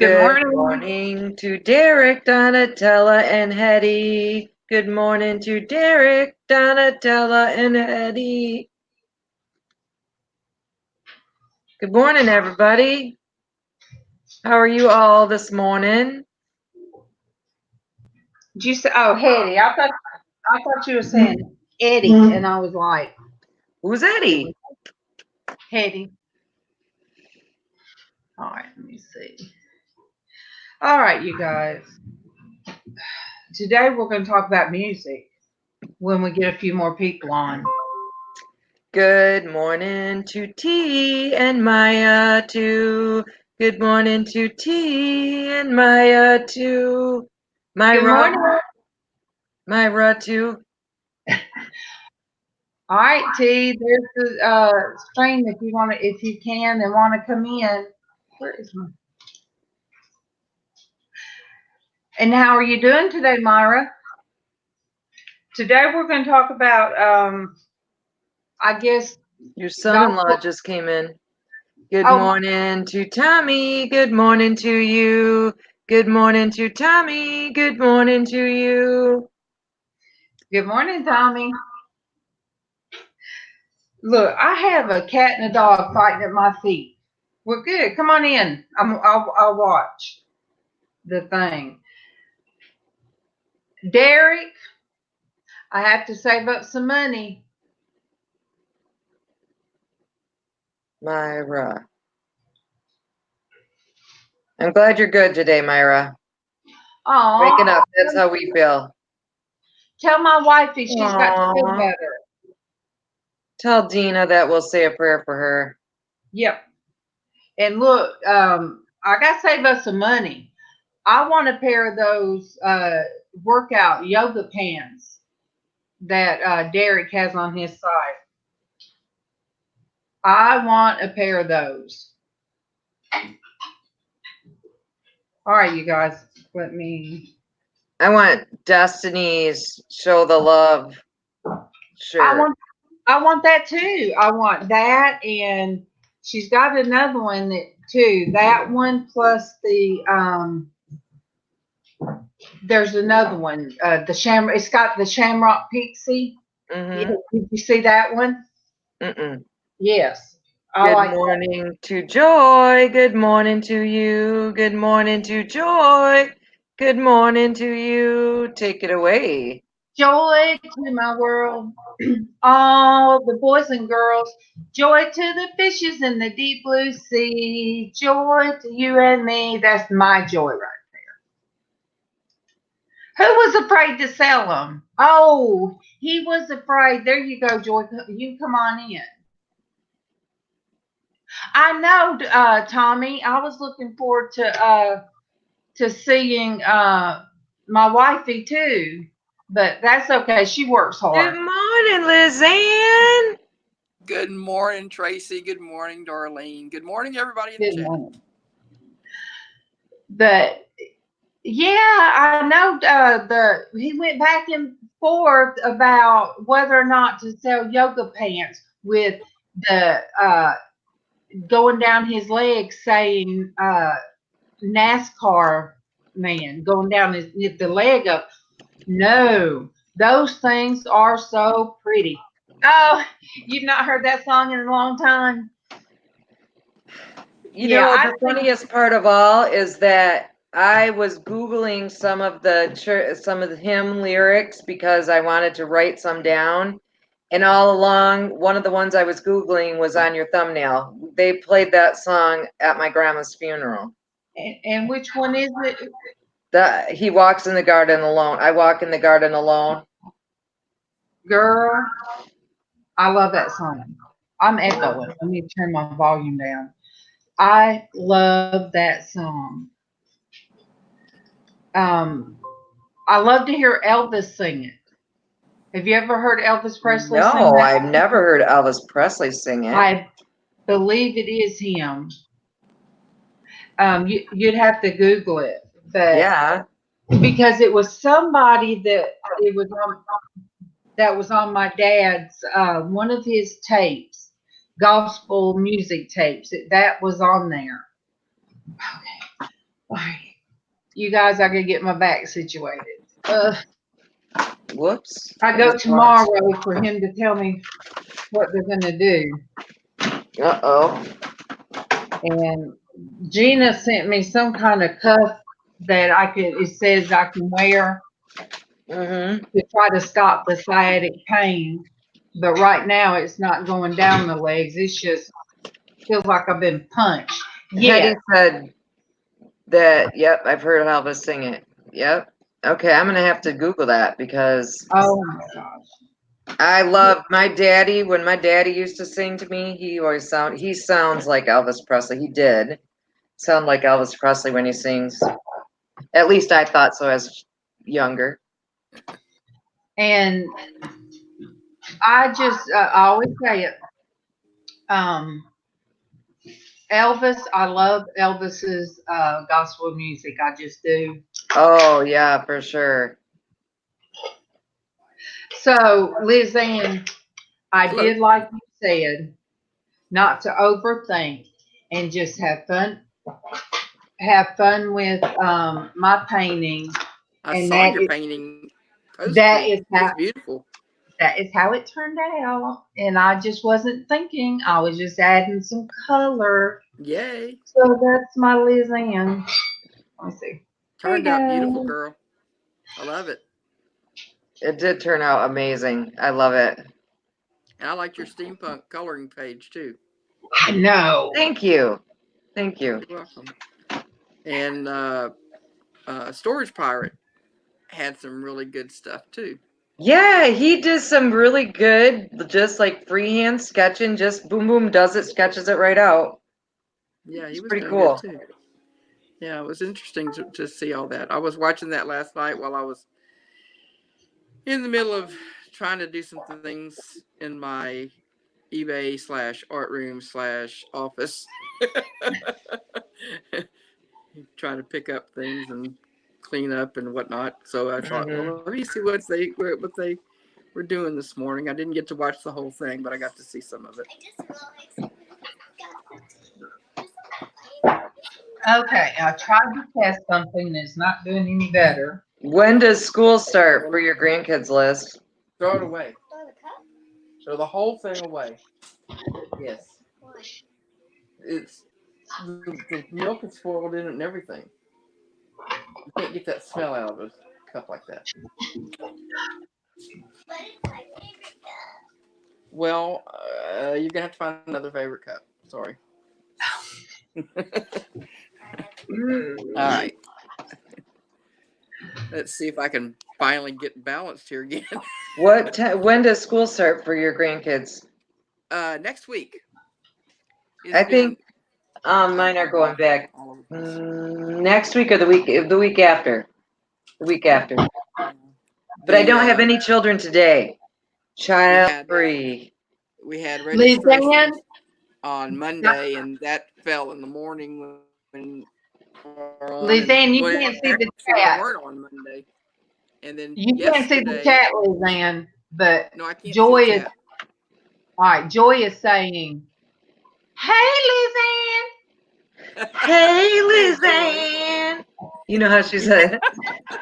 Good Good morning. morning to Derek, Donatella, and Hetty. Good morning to Derek, Donatella, and Hetty. Good morning, everybody. How are you all this morning? Did you say, oh, Hetty. I thought you were saying Eddie, and I was like, Who's Eddie? Hetty. All right, let me see. All right, you guys. Today we're going to talk about music when we get a few more people on. Good morning to T and Maya too. Good morning to T and Maya too. Good morning. Myra too. All right, T. There's the stream if you can and want to come in. Where is my? And how are you doing today, Myra? Today we're going to talk about, I guess, Your son-in-law gospel. just came in. Good Oh, morning to Tommy. Good morning to you. Good morning to Tommy. Good morning to you. good morning, Tommy. Look, I have a cat and a dog fighting at my feet. We're good. Come on in. I'll watch the thing. Derek, I have to save up some money. Myra. I'm glad you're good today, Myra. Waking Aw, up. That's how we feel. tell my wifey she's got to feel Aww. better. Tell Dina that we'll say a prayer for her. Yep. And look, I got to save up some money. I want a pair of those workout yoga pants that Derek has on his site. I want a pair of those. All right, you guys, let me. I want Destiny's Show the Love shirt. I want that too. I want that, and she's got another one too. That one plus there's another one. The Shamrock. It's got the Shamrock Pixie. Mm-hmm. Did you see that one? Mm-mm. Yes. I Good like that. morning to Joy. Good morning to you. Good morning to Joy. Good morning to you. Take it away. Joy to my world. All the boys and girls. Joy to the fishes in the deep blue sea. Joy to you and me. That's my joy right. Who was afraid to sell them? Oh, he was afraid. There you go, Joy. You come on in. I know, Tommy. I was looking forward to seeing my wifey too, but that's okay. She works Good hard. morning, Lizanne. Good morning, Tracy. Good morning, Darlene. Good morning, everybody in the Good chat. morning. But yeah, I know. He went back and forth about whether or not to sell yoga pants with the going down his legs saying NASCAR man going down the leg up. No, those things are so pretty. Oh, you've not heard that song in a long time? You know, the funniest part of all is that I was Googling some of the hymn lyrics because I wanted to write some down. And all along, one of the ones I was Googling was on your thumbnail. They played that song at my grandma's funeral. And which one is it? He walks in the garden alone. I walk in the garden alone. Girl, I love that song. I'm echoing. I need to turn my volume down. I love that song. I love to hear Elvis sing it. Have you ever heard Elvis Presley sing No, that? I've never heard Elvis Presley sing it. I believe it is him. You'd have to Google it, but Yeah. because it was somebody that was on my dad's one of his tapes, gospel music tapes. That was on there. Okay. You guys, I could get my back situated. Whoops. I go tomorrow for him to tell me what they're gonna do. Uh-oh. And Gina sent me some kind of cuff that it says I can wear Mm-hmm. to try to stop the sciatic pain. But right now it's not going down the legs. It's just feels like I've been punched. Hetty Yeah. said that, yep, I've heard Elvis sing it. Yep. Okay, I'm gonna have to Google that because Oh my gosh. I love my daddy. When my daddy used to sing to me, he sounds like Elvis Presley. He did sound like Elvis Presley when he sings. At least I thought so as younger. And I always say it. Elvis, I love Elvis's gospel music. I just do. Oh yeah, for sure. So, Liz Ann, I Hello. did like you said, not to overthink and just have fun. Have fun with my painting, I and saw your painting that posted. is It how was beautiful. it turned out. And I just wasn't thinking. I was just adding some color. Yay. So that's my Liz Ann. Let me see. There you Turned out beautiful, go. girl. I love it. It did turn out amazing. I love it. And I liked your steampunk coloring page too. I know. Thank you. Thank you. You're welcome. And Storage Pirate had some really good stuff too. Yeah, he did some really good, just like freehand sketching, just boom boom does it, sketches it right out. Yeah, he It's was pretty doing cool. good too. Yeah, it was interesting to see all that. I was watching that last night while I was in the middle of trying to do some things in my eBay / art room / office, trying to pick up things and clean up and whatnot. So I thought, Hmm. well, let me see what they were doing this morning. I didn't get to watch the whole thing, but I got to see some of it. Okay, I tried to test something that's not doing any better. When does school start for your grandkids list? Throw it away. Throw the whole thing away. Yes. It's the milk is spoiled in it and everything. You can't get that smell out of a cup like that. Well, you're gonna have to find another favorite cup. Sorry. All right. Let's see if I can finally get balanced here again. When does school start for your grandkids? Next week. It's I been think mine are going back all over the place. next week or the week after. The week after. But I don't have The any children today. we Child had free. we had Liz Ann, registrations on Monday, and that fell in the morning when we were on, Liz and Ann, you well, can't see the actually we chat. weren't on Monday, and then You can't see the yesterday. chat, Liz Ann, but No, I can't see Joy the is chat. all right. Joy is saying, "Hey, Liz Ann." Hey, Hey, Joy. Lizanne. You know how she said.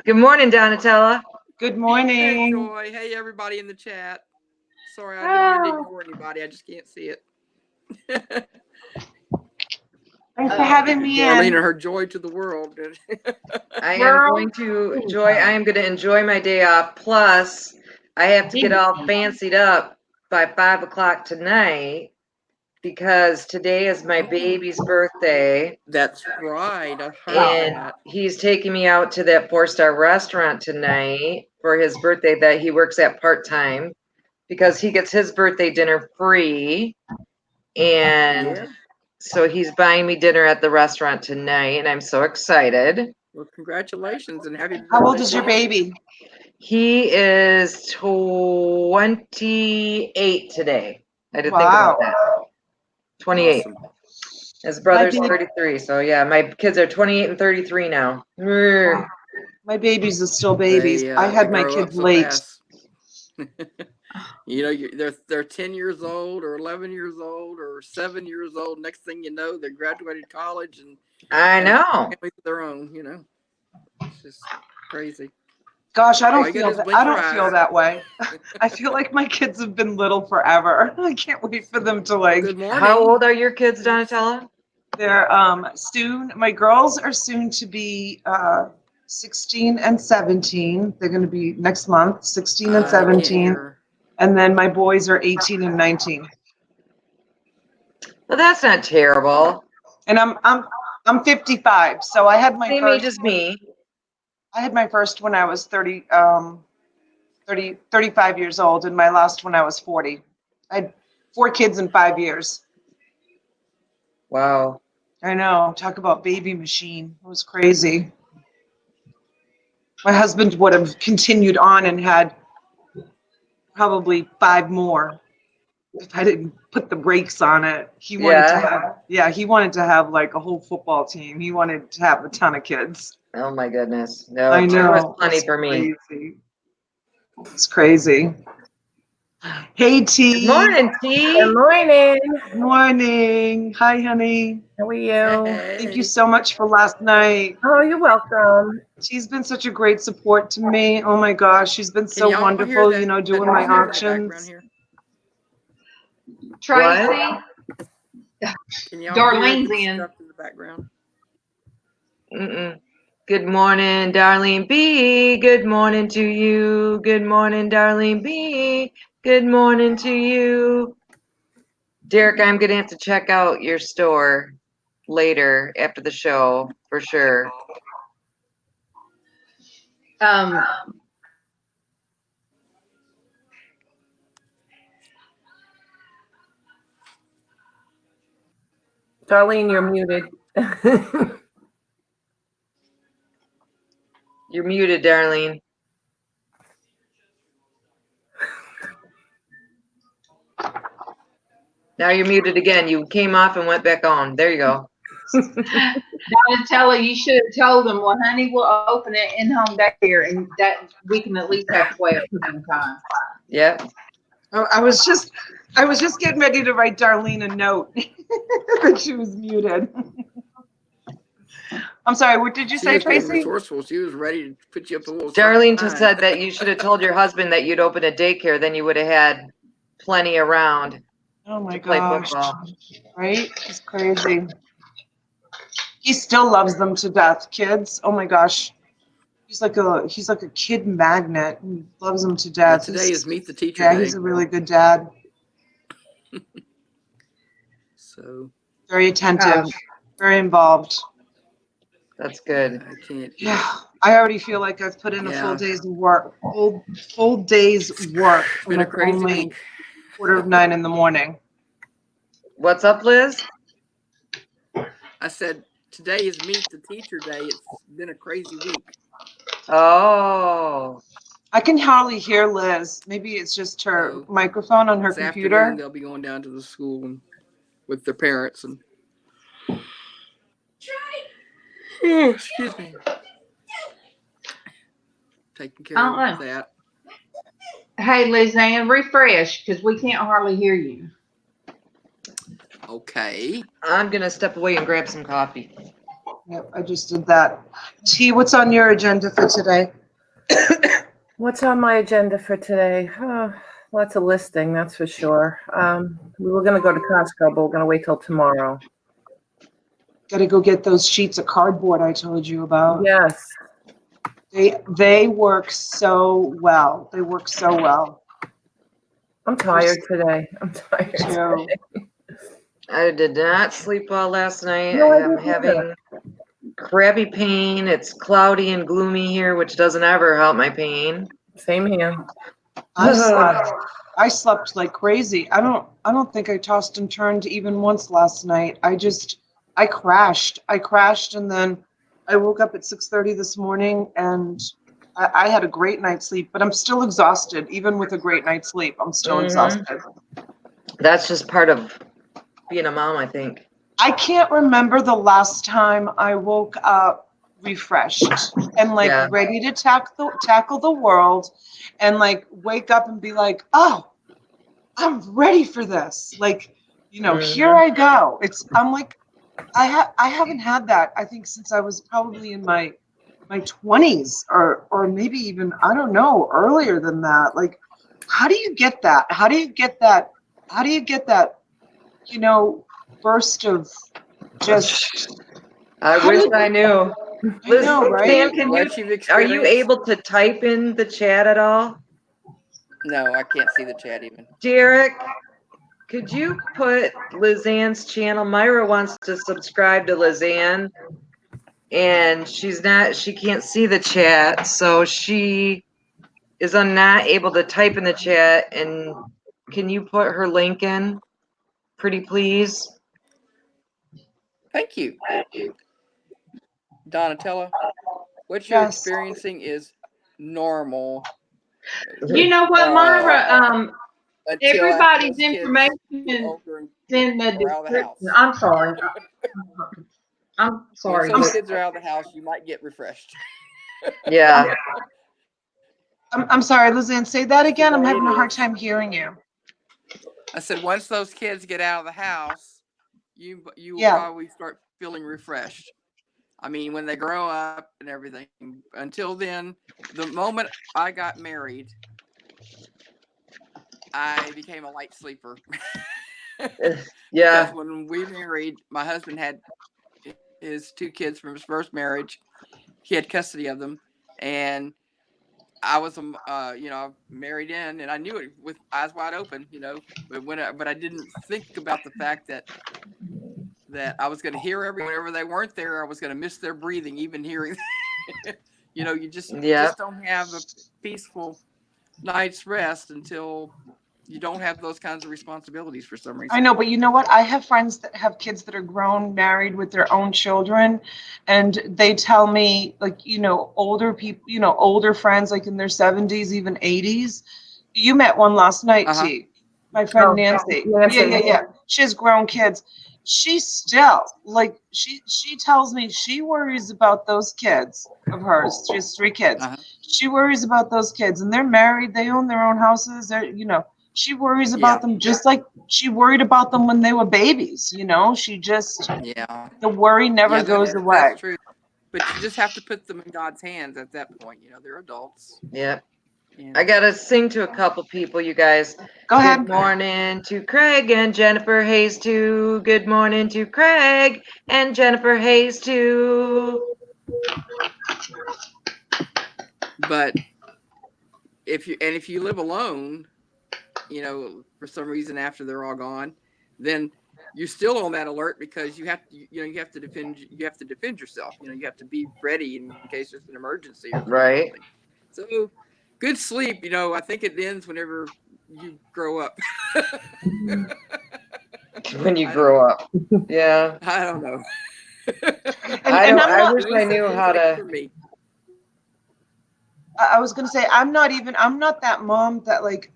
Good morning, Donatella. Good Hey, morning. Joy. Hey, everybody in the chat. Sorry, I didn't mean to Oh, ignore anybody. I just can't see it. Thanks for oh, having me Darlene and in. her joy to the world. I am girl. going to enjoy my day off. Plus, I have to get all fancied up by 5 o'clock tonight because today is my baby's birthday. That's right. I heard Oh, And that. he's taking me out to that 4-star restaurant tonight for his birthday that he works at part-time because he gets his birthday dinner free. And Yeah. so he's buying me dinner at the restaurant tonight, and I'm so excited. Well, congratulations and happy How old birthday is to your him. baby? He is 28 today. I had to think about Wow. that. 28. Awesome. His My brother's baby, 33. So yeah, my kids are 28 and 33 now. wow. My babies are still babies. I They had my grow up kids so late. fast. You know, they're 10 years old or 11 years old or 7 years old. Next thing you know, they graduated college and I have know. families of their own. You know. It's just crazy. Gosh, I All don't you gotta feel do is that. blink I your don't feel eyes. that way. I feel like my kids have been little forever. I can't wait for them to like. Good morning. How old are your kids, Donatella? They're soon. My girls are soon to be 16 and 17. They're going to be next month, 16 and I can't 17, hear. and then my boys are 18 and 19. Well, that's not terrible. And I'm 55, so I had my Same age first. as me. I had my first when I was 35 years old, and my last when I was 40. I had 4 kids in 5 years. Wow. I know. Talk about baby machine. It was crazy. My husband would have continued on and had probably 5 more if I didn't put the brakes on it. He wanted to he wanted to have like a whole football team. He wanted to have a ton of kids. Oh my goodness. No, I there was know. plenty It's for me. crazy. It's crazy. Hey, T. Good morning, Good T. morning. Morning. Hi, honey. How are you? Thank you so much for last night. Oh, you're welcome. She's been such a great support to me. Oh my gosh, she's been Can so y'all hear wonderful, that? doing that my music in the background auctions. here? Tracy, Can y'all hear Darlene's the in. stuff in the background? Mm-mm. Good morning, Darlene B. Good morning to you. Good morning, Darlene B. Good morning to you. Derek, I'm going to have to check out your store later after the show for sure. Darlene, you're muted. You're muted, Darlene. Now you're muted again. You came off and went back on. There you go. Donatella, you should have told them, well, honey, we'll open it in home daycare, and that we can at least have 12 sometime. Yep. I was just getting ready to write Darlene a note that she was muted. I'm sorry, what did you She say, was being Tracy? resourceful. She was ready to put you up a little Darlene just sign. said that you should have told your husband that you'd open a daycare, then you would have had plenty around Oh my to play gosh, football. right? It's crazy. He still loves them to death, kids. Oh my gosh. He's like a kid magnet. He loves them to Yeah, death. today is Meet the Teacher Yeah, Day. he's a really good dad. So Very attentive, very involved. That's good. I can't. Yeah, I already feel like I've put in a full day's work, full day's work, It's and been a it's crazy only week. 8:45 in the morning. What's up, Liz? I said today is Meet the Teacher Day. It's been a crazy week. Oh. I can hardly hear Liz. Maybe it's just her So, microphone on her this computer. afternoon they'll be going down to the school and with their parents and. Oh, excuse me. Taking care of that. Hey, Lizanne, refresh, because we can't hardly hear you. Okay. I'm going to step away and grab some coffee. Yep, I just did that. T, what's on your agenda for today? What's on my agenda for today? Lots of listing, that's for sure. We were going to go to Costco, but we're going to wait till tomorrow. Got to go get those sheets of cardboard I told you about. Yes. They work so well. They work so well. I'm tired today. I'm tired Too. today. I did not sleep well last night. No, I I'm didn't having either. crabby pain. It's cloudy and gloomy here, which doesn't ever help my pain. Same here. I slept like crazy. I don't think I tossed and turned even once last night. I crashed. And then I woke up at 6:30 this morning, and I had a great night's sleep, but I'm still exhausted. Even with a great night's sleep, I'm still exhausted. That's just part of being a mom, I think. I can't remember the last time I woke up refreshed and ready to tackle the world, and wake up and be like, oh, I'm ready for this. Here I go. I'm like, I haven't had that, I think, since I was probably in my my 20s or maybe even, I don't know, earlier than that. Like, how do you get that? How do you get that? How do you get that, burst of just, I How wish did- I knew. I know, right? Liz, What you've are you experienced? able to type in the chat at all? No, I can't see the chat even. Derek, could you put Lizanne's channel? Myra wants to subscribe to Lizanne, and she can't see the chat, so she is not able to type in the chat. And can you put her link in, pretty please? Thank you, Donatella. What you're Yes. experiencing is normal. You know what, Myra? Until after Everybody's those kids information get is older and in the are out of the house. description. I'm sorry. I'm Once sorry. those kids are out of the house, you might get refreshed. Yeah. I'm sorry, Lizanne, say that again. I'm having a hard time hearing you. I said, once those kids get out of the house, you will Yeah. probably start feeling refreshed. I mean, when they grow up and everything. Until then, the moment I got married, I became a light sleeper. Yeah. Because when we married, my husband had his 2 kids from his first marriage. He had custody of them, and I was, married in, and I knew it with eyes wide open, but I didn't think about the fact that I was going to hear whenever they weren't there, I was going to miss their breathing, even hearing. You just don't have a peaceful night's rest until you don't have those kinds of responsibilities for some reason. I know, but you know what? I have friends that have kids that are grown, married with their own children, and they tell me, like, older people, older friends, like in their 70s, even 80s. You met one last night, T. My friend Nancy. Yeah. She has grown kids. She still, like, she tells me she worries about those kids of hers. She has 3 kids. She worries about those kids, and they're married. They own their own houses. They're, she worries about them just like she worried about them when they were babies. She just, the worry never goes away. That's true. But you just have to put them in God's hands at that point. They're adults. Yeah. I gotta sing to a couple people, you guys. Go ahead. Good morning to Craig and Jennifer Hayes too. Good morning to Craig and Jennifer Hayes too. But if you live alone, for some reason after they're all gone, then you're still on that alert because you have to defend yourself. You have to be ready in case there's an emergency. Right. Something. So good sleep, I think it ends whenever you grow up. When you grow up. Yeah. I don't know. I wish I knew how to. I was going to say, I'm not that mom that, like,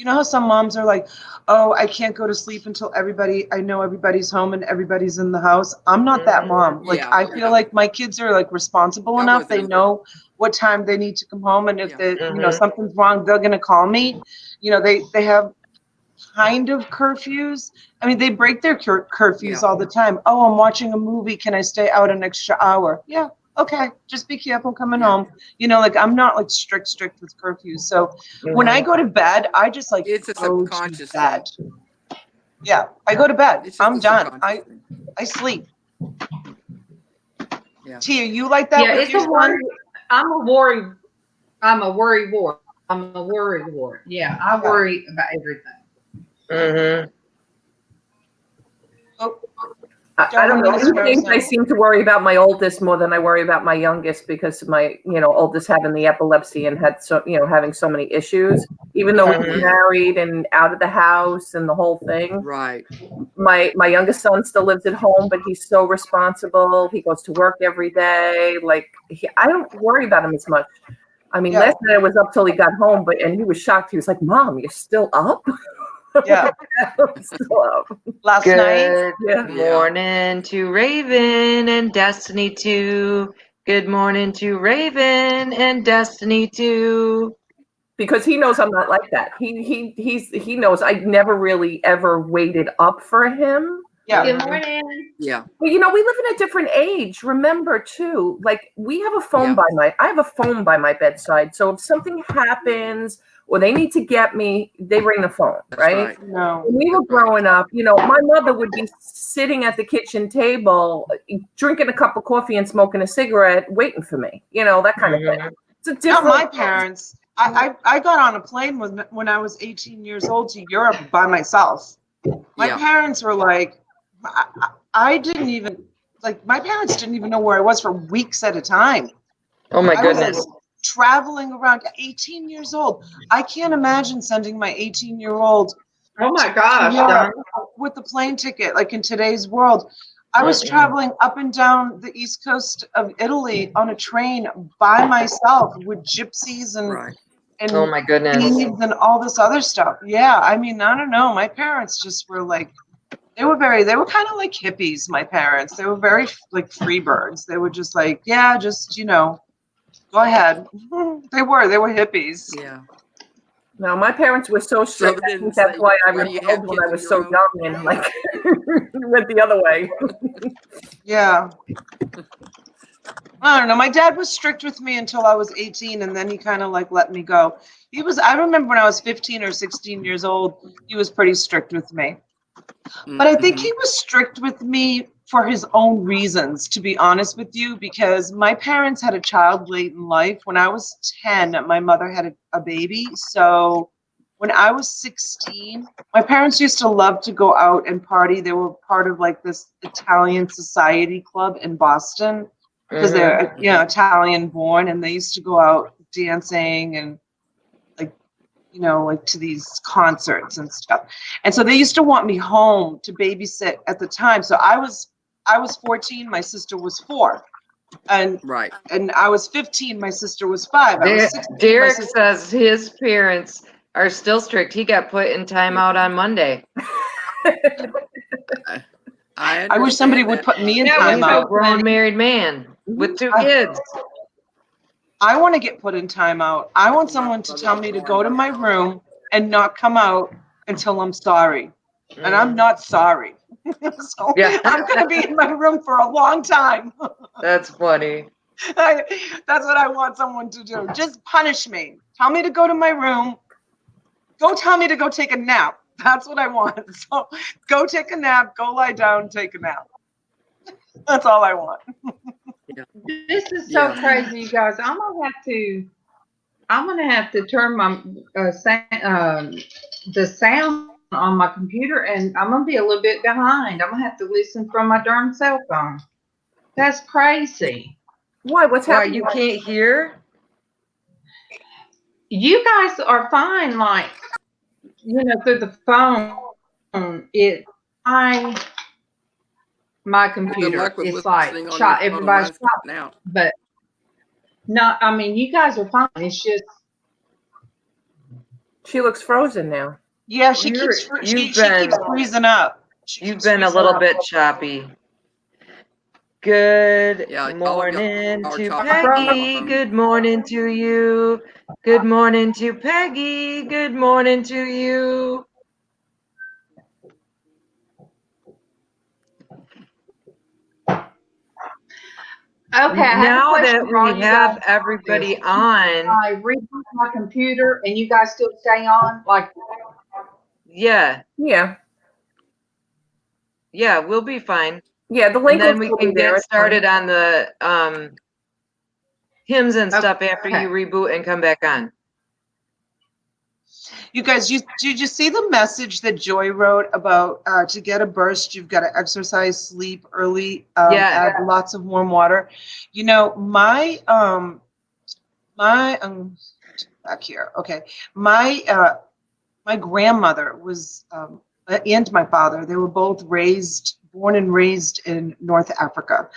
how some moms are like, oh, I can't go to sleep until I know everybody's home and everybody's in the house. I'm not that mom. Like, I feel like my kids are, like, responsible enough. They know what time they need to come home. And if something's wrong, they're going to call me. They have kind of curfews. I mean, they break their curfews all the time. Oh, I'm watching a movie. Can I stay out an extra hour? Yeah. Okay, just be careful coming home. Like, I'm not like strict with curfews. So when I go to bed, I just like it's a go subconscious to bed. Yeah, I go to bed. I'm done. I sleep. Yeah. Tia, you like that? Yeah, it's a one. I'm a worry ward. Yeah, I worry about everything. Oh. I don't know. These days I seem to worry about my oldest more than I worry about my youngest because of my, oldest having the epilepsy and had having so many issues. Even though we're married and out of the house and the whole thing. Right. My youngest son still lives at home, but he's so responsible. He goes to work every day. Like, I don't worry about him as much. I mean, last night I was up till he got home, and he was shocked. He was like, "Mom, you're still up?" Yeah. Last night. Good morning to Raven and Destiny 2. Good morning to Raven and Destiny 2. Because he knows I'm not like that. He knows I never really ever waited up for him. Yeah. Good morning. Yeah. Well, we live in a different age. Remember, too, like we have a phone Yeah. I have a phone by my bedside. So if something happens or they need to get me, they ring the phone, That's right? right. No. When we were That's right. growing up, my mother would be sitting at the kitchen table, drinking a cup of coffee and smoking a cigarette, waiting for me, that kind of thing. It's a Not different. my parents. I got on a plane when I was 18 years old to Europe by myself. My Yeah. parents were like, I didn't even, like, my parents didn't even know where I was for weeks at a time. Oh my I was goodness. like traveling around 18 years old. I can't imagine sending my 18-year-old Oh my to gosh, Europe Don. with the plane ticket, like in today's world. I was traveling up and down the east coast of Italy on a train by myself with gypsies and Right. Oh my goodness. thieves and all this other stuff. Yeah, I mean, I don't know. My parents just were like, they were kind of like hippies, my parents. They were very like free birds. They were just like, yeah, just, go ahead. They were hippies. Yeah. No, my parents were so strict. I didn't think that's say, why I "Why do you have rebelled when kids I in was your so room?" young and like went the other way. Yeah. I don't know. My dad was strict with me until I was 18, and then he kind of like let me go. I remember when I was 15 or 16 years old, he was pretty strict with me. But I think he was strict with me for his own reasons, to be honest with you, because my parents had a child late in life. When I was 10, my mother had a baby. So when I was 16, my parents used to love to go out and party. They were part of like this Italian society club in Boston because they're, Italian born, and they used to go out dancing and like to these concerts and stuff. And so they used to want me home to babysit at the time. So I was 14, my sister was 4. And Right. and I was 15, my sister was 5. I was 16, my Derek sister. says his parents are still strict. He got put in timeout on Monday. I wish somebody would put me in That was He's a timeout. so grown funny. married man with 2 kids. I want to get put in timeout. I want someone to tell me to go to my room and not come out until I'm sorry. And I'm not sorry. So Yeah. I'm going to be in my room for a long time. That's funny. That's what I want someone to do. Just punish me. Tell me to go to my room. Go tell me to go take a nap. That's what I want. So go take a nap, go lie down, take a nap. That's all I want. This is so crazy, you guys. I'm gonna have to turn my the sound on my computer, and I'm gonna be a little bit behind. I'm gonna have to listen from my darn cell phone. That's crazy. Why? What's Why, happening? you can't hear? You guys are fine, like through the phone. My Good computer. luck with It's like listening on your shot. phone. Everybody's Mine's shot, cutting out. but not. I mean, you guys are fine. It's just She looks frozen now. Yeah, she You've keeps been freezing up. you've been a little bit choppy. Good Yeah, all of y'all morning are to choppy on my Peggy. phone. Good morning to you. Good morning to Peggy. Good morning to you. okay. I have a Now question that for all we you have guys. everybody on, I reboot my computer, and you guys still stay on. Like, yeah, Yeah. we'll be fine. Yeah, the And link will then we still be can there. get It's fine. started on the hymns and stuff after okay. you reboot and come back on. You guys, did you see the message that Joy wrote about to get a burst, you've got to exercise, sleep early, add lots of warm water. My back here. Okay, my grandmother was and my father. They were both born and raised in North Africa,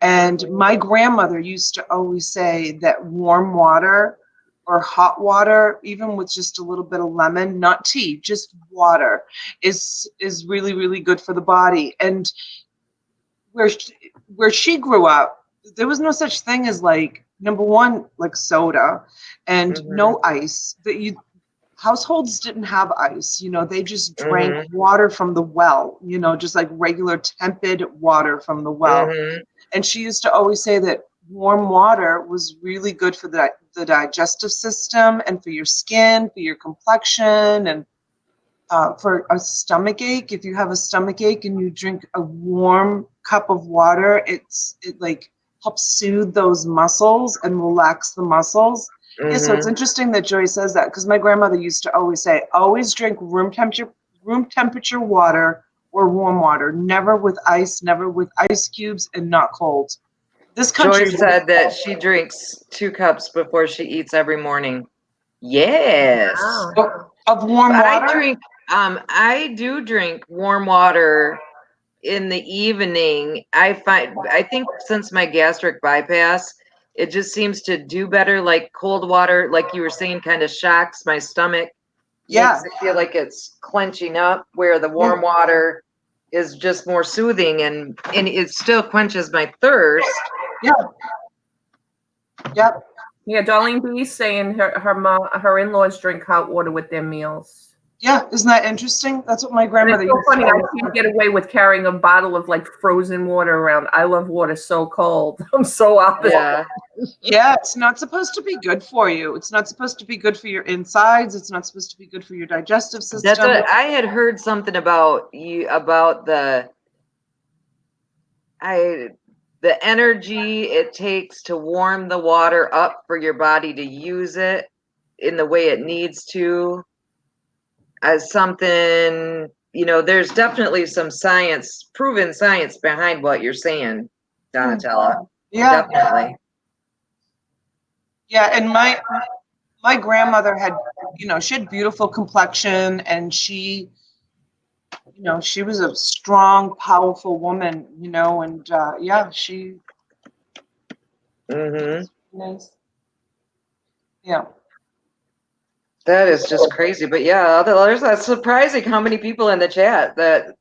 and my grandmother used to always say that warm water or hot water, even with just a little bit of lemon, not tea, just water, is really, really good for the body. And where she grew up, there was no such thing as, like, number one, like soda, and no ice. households didn't have ice. You know, they just drank Mhm. water from the well, you know, just like regular tepid water from the well. Mhm. And she used to always say that warm water was really good for the digestive system and for your skin, for your complexion, and for a stomach ache. If you have a stomach ache and you drink a warm cup of water, it like helps soothe those muscles and relax the muscles. Yeah, so it's Mhm. interesting that Joy says that, because my grandmother used to always say, always drink room temperature water or warm water, never with ice cubes, and not cold. This Joy country, said that she drinks 2 cups before she eats every morning. Yes. Wow. of warm water. I do drink warm water in the evening. I think since my gastric bypass, it just seems to do better. Like cold water, like you were saying, kind of shocks my stomach, Yeah. makes it feel like it's clenching up, where the warm water is just more soothing, and it still quenches my thirst. Yeah. Yep. Yeah, Darlene B's saying her in-laws drink hot water with their meals. Yeah, isn't that interesting? That's what my And grandmother it's so used to funny. I always can't say. get away with carrying a bottle of like frozen water around. I love water so cold. I'm so opposite. Yeah. Yeah, it's not supposed to be good for you. It's not supposed to be good for your insides. It's not supposed to be good for your digestive system. That's what I had heard something about the energy it takes to warm the water up for your body to use it in the way it needs to, as something, there's definitely some proven science behind what you're saying, Donatella. Yeah. Definitely. Yeah, and my grandmother had, she had beautiful complexion, and she was a strong, powerful woman, and yeah, she Mm-hmm. nice. Yeah. That is just crazy. But yeah, that's surprising how many people in the chat that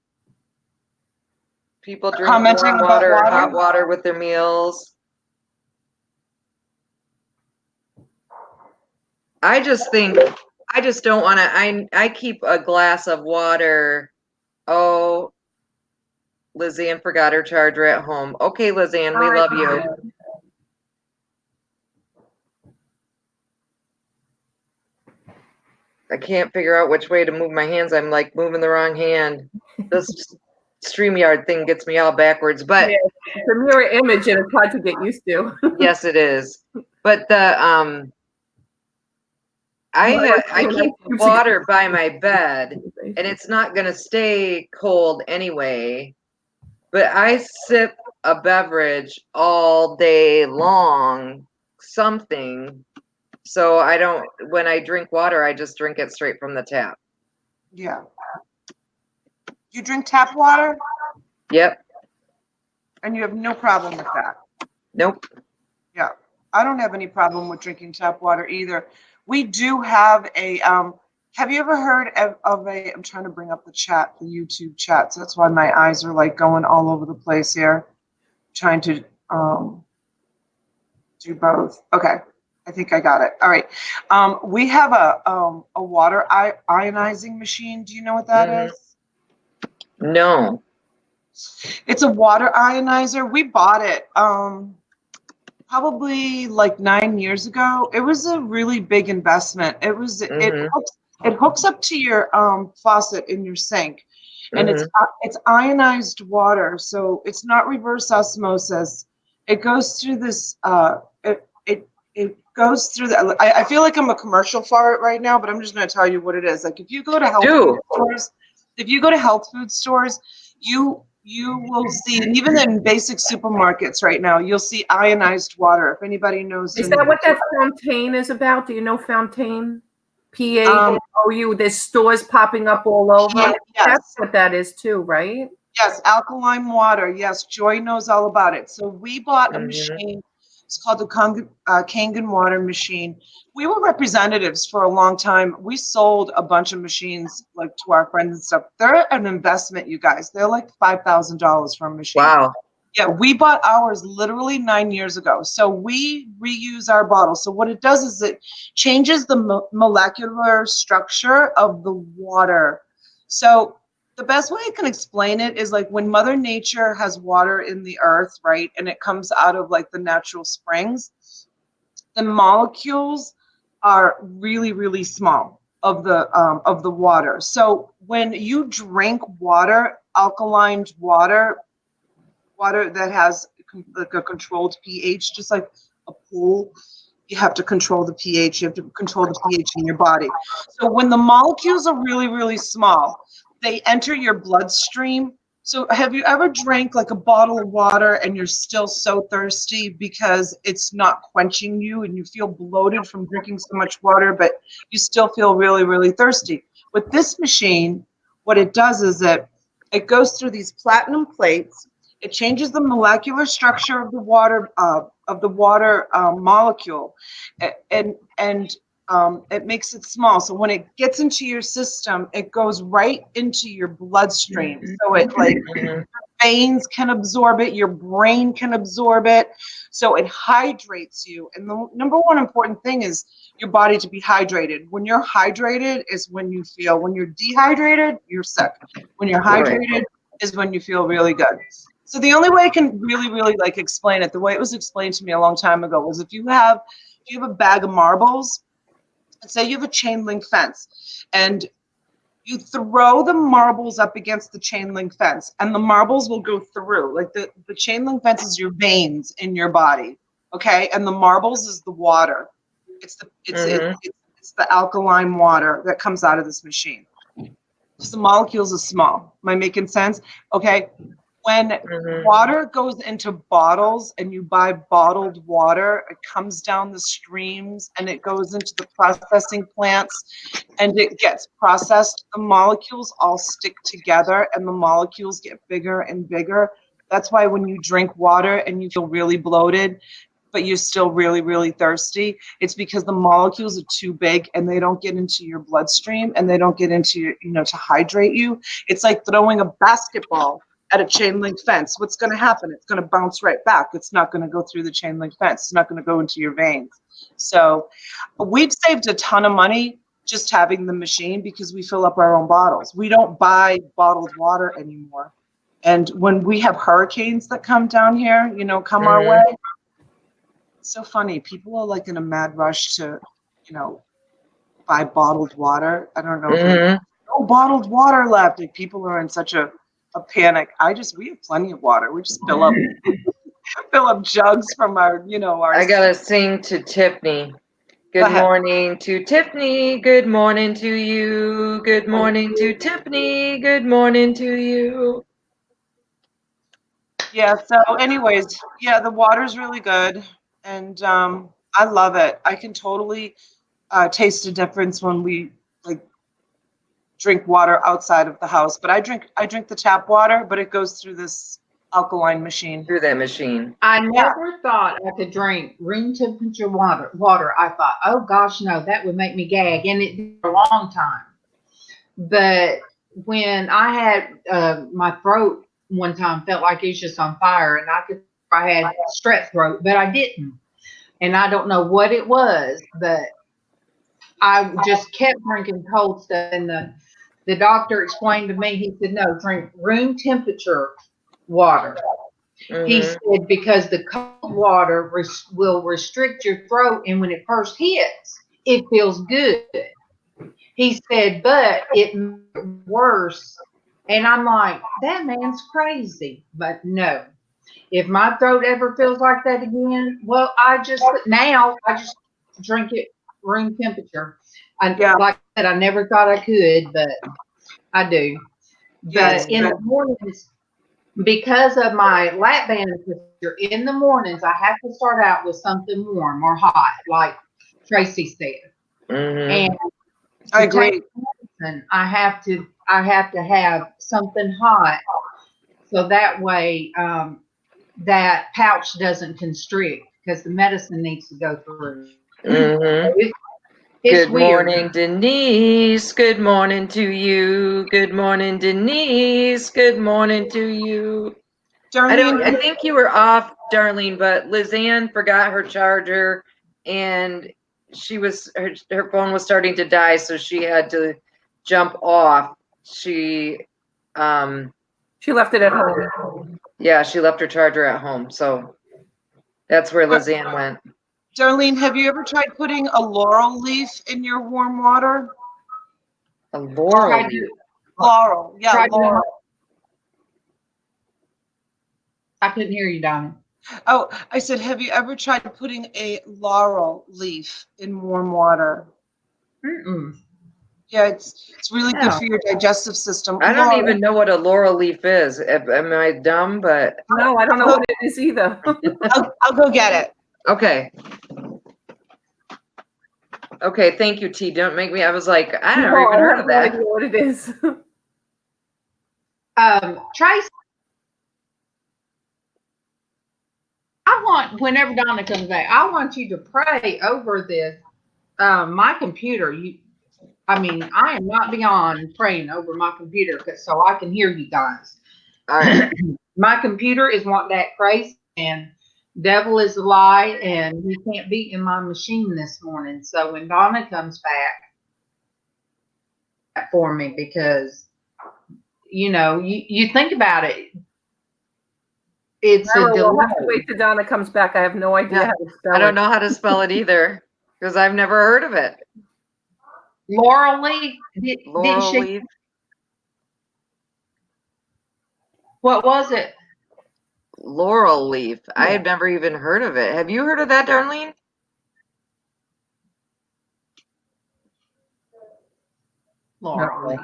people drink Commenting warm about water, water? hot water with their meals. I just don't want to. I keep a glass of water. Oh, Lizanne forgot her charger at home. Okay, Lizanne, we love you. I can't figure out which way to move my hands. I'm like moving the wrong hand. This StreamYard thing gets me all backwards, but Yeah, it's a mirror image and it's hard to get used to. yes, it is. But I keep water by my bed, and it's not gonna stay cold anyway. But I sip a beverage all day long, something. So when I drink water, I just drink it straight from the tap. Yeah. You drink tap water? Yep. And you have no problem with that? Nope. Yeah. I don't have any problem with drinking tap water either. We do have have you ever heard of I'm trying to bring up the YouTube chat, so that's why my eyes are like going all over the place here. Trying to do both. Okay. I think I got it. All right. We have a water ionizing machine. Do you know what that is? No. It's a water ionizer. We bought it probably like 9 years ago. It was a really big investment. It hooks up to your faucet in your sink, and it's ionized water, so it's not reverse osmosis. It goes through this. It goes through the. I feel like I'm a commercial for it right now, but I'm just going to tell you what it is. Like if you go to health food stores, you will see, and even in basic supermarkets right now, you'll see ionized water. If anybody knows. Is that what that Fontaine is about? Do you know Fontaine? PAOU. There's stores popping up all over. Yes. That's what that is too, right? Yes, alkaline water. Yes, Joy knows all about it. So we bought a machine. It's called the Kangen water machine. We were representatives for a long time. We sold a bunch of machines to our friends and stuff. They're an investment, you guys. They're like $5,000 for a machine. Wow. Yeah, we bought ours literally 9 years ago. So we reuse our bottles. So what it does is it changes the molecular structure of the water. So the best way I can explain it is like when Mother Nature has water in the earth, right? And it comes out of like the natural springs, the molecules are really, really small of the water. So when you drink water, alkaline water, water that has like a controlled pH, just like a pool, you have to control the pH. You have to control the pH in your body. So when the molecules are really, really small, they enter your bloodstream. So have you ever drank like a bottle of water and you're still so thirsty because it's not quenching you and you feel bloated from drinking so much water, but you still feel really, really thirsty? With this machine, what it does is that it goes through these platinum plates. It changes the molecular structure of the water molecule, and it makes it small. So when it gets into your system, it goes right into your bloodstream. So it like Mhm. veins can absorb it, your brain can absorb it. So it hydrates you. And the number one important thing is your body to be hydrated. When you're hydrated is when you feel, when you're dehydrated, you're sick. When you're Right. hydrated is when you feel really good. So the only way I can really, really like explain it, the way it was explained to me a long time ago, was if you have a bag of marbles, and say you have a chain link fence, and you throw the marbles up against the chain link fence, and the marbles will go through. Like the chain link fence is your veins in your body, okay? And the marbles is the water. Mhm. It's the alkaline water that comes out of this machine. Just the molecules are small. Am I making sense? Okay. When Mhm. water goes into bottles and you buy bottled water, it comes down the streams and it goes into the processing plants and it gets processed. The molecules all stick together and the molecules get bigger and bigger. That's why when you drink water and you feel really bloated, but you're still really, really thirsty, it's because the molecules are too big and they don't get into your bloodstream and they don't get into your, to hydrate you. It's like throwing a basketball at a chain link fence. What's going to happen? It's going to bounce right back. It's not going to go through the chain link fence. It's not going to go into your veins. So we've saved a ton of money just having the machine because we fill up our own bottles. We don't buy bottled water anymore. And when we have hurricanes that come down here, come our way, it's so funny. People are like in a mad rush to, buy bottled water. I don't know if like Mhm. no bottled water left. Like people are in such a panic. We have plenty of water. We just fill up jugs from our, our I gotta sing to Tiffany. Go Good ahead. morning to Tiffany. Good morning to you. Good morning to Tiffany. Good morning to you. Yeah, so anyways, yeah, the water's really good and I love it. I can totally taste a difference when we like drink water outside of the house. But I drink the tap water, but it goes through this alkaline machine. Through that machine. I never thought I could drink room temperature water. I thought, oh gosh, no, that would make me gag, and it did for a long time. But when I had my throat one time felt like it was just on fire, and I had strep throat, but I didn't, and I don't know what it was, but I just kept drinking cold stuff, and the doctor explained to me. He said, no, drink room temperature water. He Mhm. said because the cold water will restrict your throat, and when it first hits, it feels good. He said, but it made it worse. And I'm like, that man's crazy. But no, if my throat ever feels like that again, well, I just drink it room temperature. Yeah. Like I said, I never thought I could, but I do. Yeah, it's But in good. the mornings, because of my lap band procedure, in the mornings, I have to start out with something warm or hot, like Tracy said. Mhm. And I to take agree. medicine, I have to have something hot, so that way that pouch doesn't constrict because the medicine needs to go through. Mhm. It's Good weird. morning, Denise. Good morning to you. Good morning, Denise. Good morning to you. Darlene, I think you were off, Darlene, but Lizanne forgot her charger and her phone was starting to die, so she had to jump off. She left it at home. yeah, she left her charger at home. So that's where Lizanne went. Darlene, have you ever tried putting a laurel leaf in your warm water? A laurel Tried leaf. Laurel, yeah, Tried doing- laurel. I couldn't hear you, Donna. Oh, I said, have you ever tried putting a laurel leaf in warm water? Mm-mm. Yeah, it's really good No. for your digestive system. I don't Laurel, even know what a laurel leaf is. Am I dumb? But No, I don't know what it is either. I'll go get it. okay. Okay, thank you, T. Don't make me. I was like, I never even heard of I have that. no idea what it is. Tracy, I want, whenever Donna comes back, I want you to pray over this. My computer, I mean, I am not beyond praying over my computer so I can hear you guys. All right. My computer is wanting that crazy, and devil is a lie, and he can't beat in my machine this morning. So when Donna comes back for me, because you think about it, it's a We'll have to delay. wait till Donna comes back. I have no idea Yeah. how to spell it. I don't know how to spell it either because I've never heard of it. Laurel leaf, didn't Laurel she? leaf. What was it? Laurel leaf. I had never even heard of it. Have you heard of that, Darlene? Laurel leaf.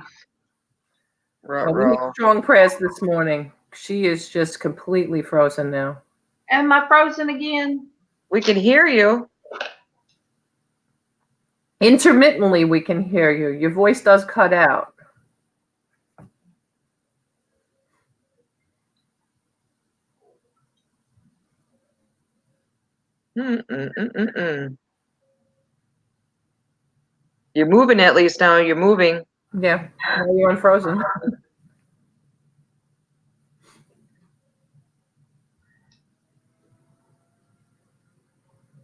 Well, we need strong prayers this morning. She is just completely frozen now. Am I frozen again? We can hear you. Intermittently, we can hear you. Your voice does cut out. Mm-mm-mm-mm-mm. You're moving at least now. You're moving. Yeah, now you're unfrozen.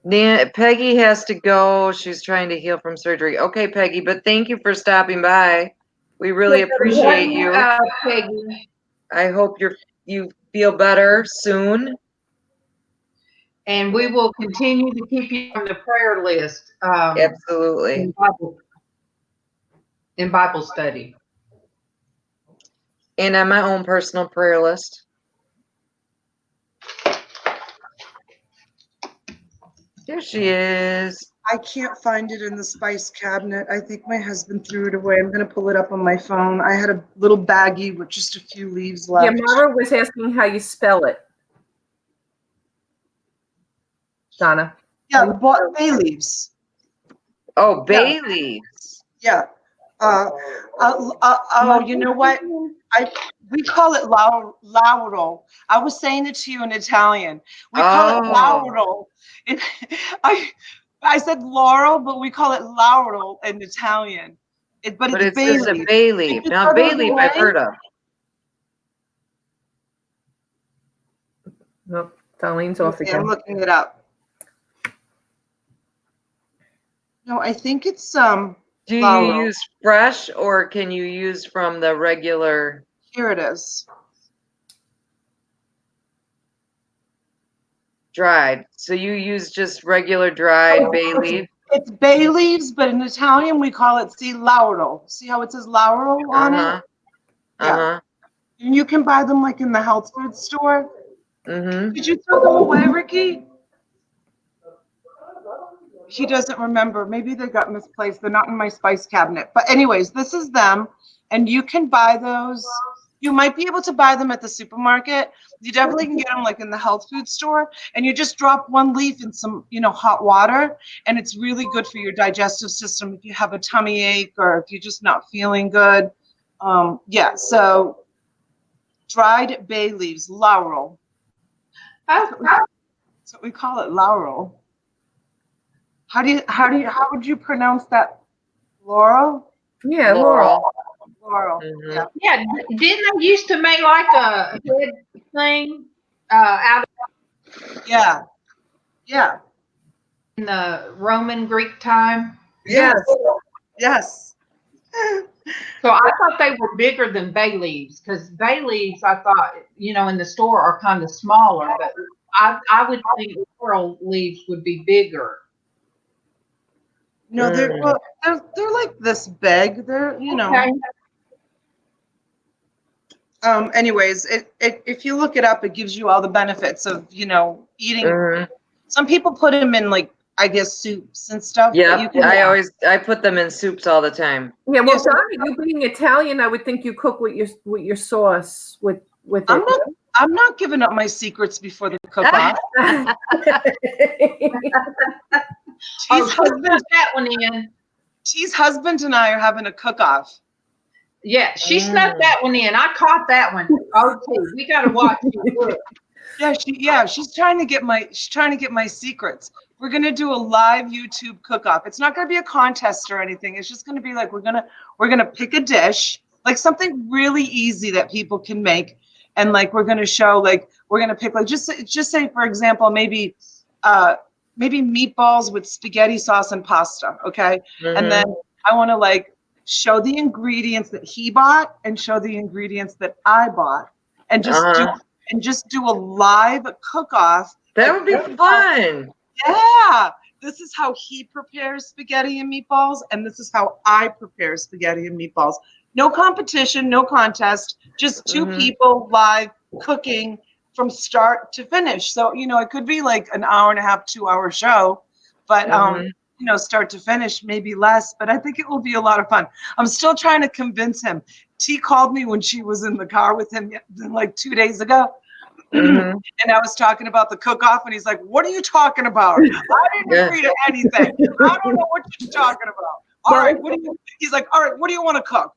Peggy has to go. She's trying to heal from surgery. Okay, Peggy, but thank you for stopping by. We really appreciate you. Peggy. I hope you feel better soon. And we will continue to keep you on the prayer list. Absolutely. In Bible study. And on my own personal prayer list. There she is. I can't find it in the spice cabinet. I think my husband threw it away. I'm going to pull it up on my phone. I had a little baggie with just a few leaves left. Yeah, Mara was asking how you spell it. Donna. Yeah, bay leaves. Oh, bay leaves. Yeah. You know what? We call it laurel. I was saying it to you in Italian. We call it laurel. I said laurel, but we call it laurel in Italian. But it's bay just leaf. a bay leaf. Now, bay leaf I've heard of. Nope, Darlene's off again. I'm looking it up. No, I think it's Do you laurel. use fresh or can you use from the regular? Here it is. Dried. So you use just regular dried bay leaf? It's bay leaves, but in Italian we call it laurel. See how it says laurel on it? Yeah. And you can buy them like in the health food store. Mm-hmm. Did you throw them away, Ricky? He doesn't remember. Maybe they got misplaced. They're not in my spice cabinet. But anyways, this is them. And you can buy those. You might be able to buy them at the supermarket. You definitely can get them like in the health food store. And you just drop one leaf in some, hot water. And it's really good for your digestive system if you have a tummy ache or if you're just not feeling good. So dried bay leaves, laurel. That's what we call it, laurel. How would you pronounce that? Laurel? Yeah, laurel. Floral. Mhm. Yeah, didn't they used to make like a head thing out Yeah. Yeah. in the Roman Greek time? Yes. Yes. So I thought they were bigger than bay leaves because bay leaves I thought in the store are kind of smaller, but I would think coral leaves would be bigger. No, they're like this big. They're Okay. Anyways, if you look it up, it gives you all the benefits of eating. Mhm. Some people put them in, like, I guess, soups and stuff. Yeah, But I put them in soups all the time. Yeah, well, Yeah, so- Donna, you being Italian, I would think you cook with your sauce with it. I'm not giving up my secrets before the cook-off. Oh, she snuck that one in. T's husband and I are having a cook-off. Yeah, she snuck that one in. I caught that one. Okay, we got to watch it. She's trying to get my secrets. We're gonna do a live YouTube cook-off. It's not gonna be a contest or anything. It's just gonna be like we're gonna pick a dish, like something really easy that people can make, and like we're gonna show, like we're gonna pick, like just say for example maybe meatballs with spaghetti sauce and pasta, okay? And then I want to like show the ingredients that he bought and show the ingredients that I bought, and just do a live cook-off. That would be fun. Yeah, this is how he prepares spaghetti and meatballs, and this is how I prepare spaghetti and meatballs. No competition, no contest, just two people live cooking from start to finish. So, it could be like an hour and a half, 2-hour show, but start to finish, maybe less, but I think it will be a lot of fun. I'm still trying to convince him. T called me when she was in the car with him like 2 days ago. And I was talking about the cook-off, and he's like, "What are you talking about? I didn't agree to anything. I don't know what you're talking about." All right, he's like, "All right, what do you want to cook?"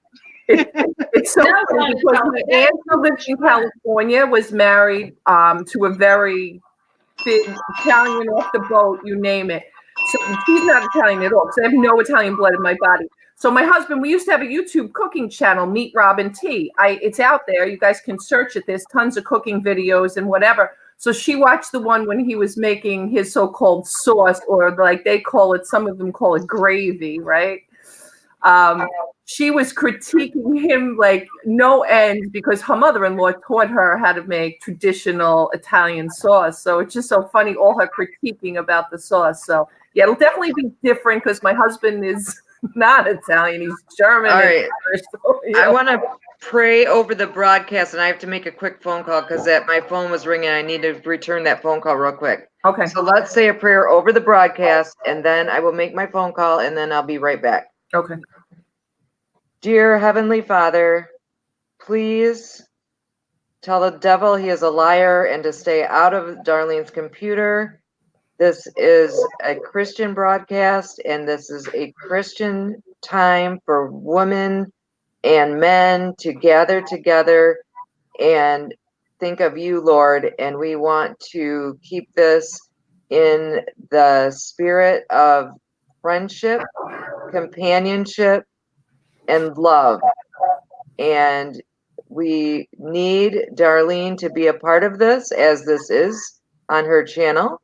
It's so funny because my aunt who lives in California was married to a very big Italian off the boat, you name it. So she's not Italian at all because I have no Italian blood in my body. So my husband, we used to have a YouTube cooking channel, Meet Robin T. It's out there. You guys can search it. There's tons of cooking videos and whatever. So she watched the one when he was making his so-called sauce, or like they call it, some of them call it gravy, right? She was critiquing him like no end because her mother-in-law taught her how to make traditional Italian sauce. So it's just so funny, all her critiquing about the sauce. So yeah, it'll definitely be different because my husband is not Italian, he's German. All right. So, I want to pray over the broadcast, and I have to make a quick phone call because my phone was ringing. I need to return that phone call real quick. Okay. So let's say a prayer over the broadcast, and then I will make my phone call, and then I'll be right back. Okay. Dear Heavenly Father, please tell the devil he is a liar and to stay out of Darlene's computer. This is a Christian broadcast, and this is a Christian time for women and men to gather together and think of you, Lord. And we want to keep this in the spirit of friendship, companionship, and love. And we need Darlene to be a part of this, as this is on her channel.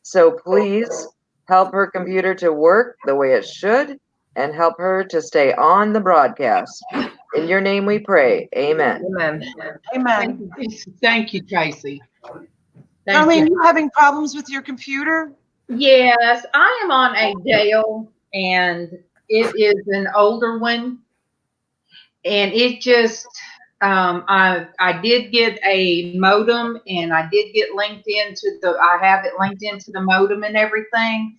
So please help her computer to work the way it should and help her to stay on the broadcast. In your name we pray. Amen. Amen. Amen. Thank you, Tracy. Darlene, you having problems with your computer? Yes, I am on a Dell, and it is an older one, and it just I did get a modem, and I did get linked into I have it linked into the modem and everything.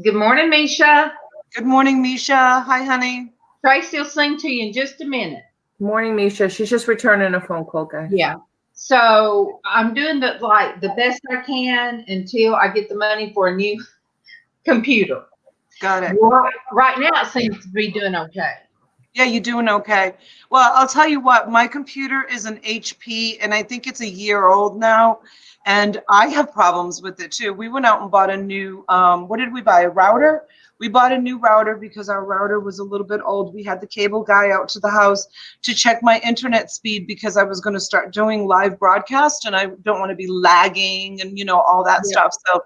Good morning, Misha. Good morning, Misha. Hi, honey. Tracy will sing to you in just a minute. Good morning, Misha. She's just returning a phone call, guys. Yeah. So I'm doing the best I can until I get the money for a new computer. Got it. Right now it seems to be doing okay. Yeah, you're doing okay. Well, I'll tell you what, my computer is an HP, and I think it's a year old now. And I have problems with it too. We went out and bought a new, what did we buy? A router? We bought a new router because our router was a little bit old. We had the cable guy out to the house to check my internet speed because I was going to start doing live broadcast and I don't want to be lagging and, you know, all that stuff. So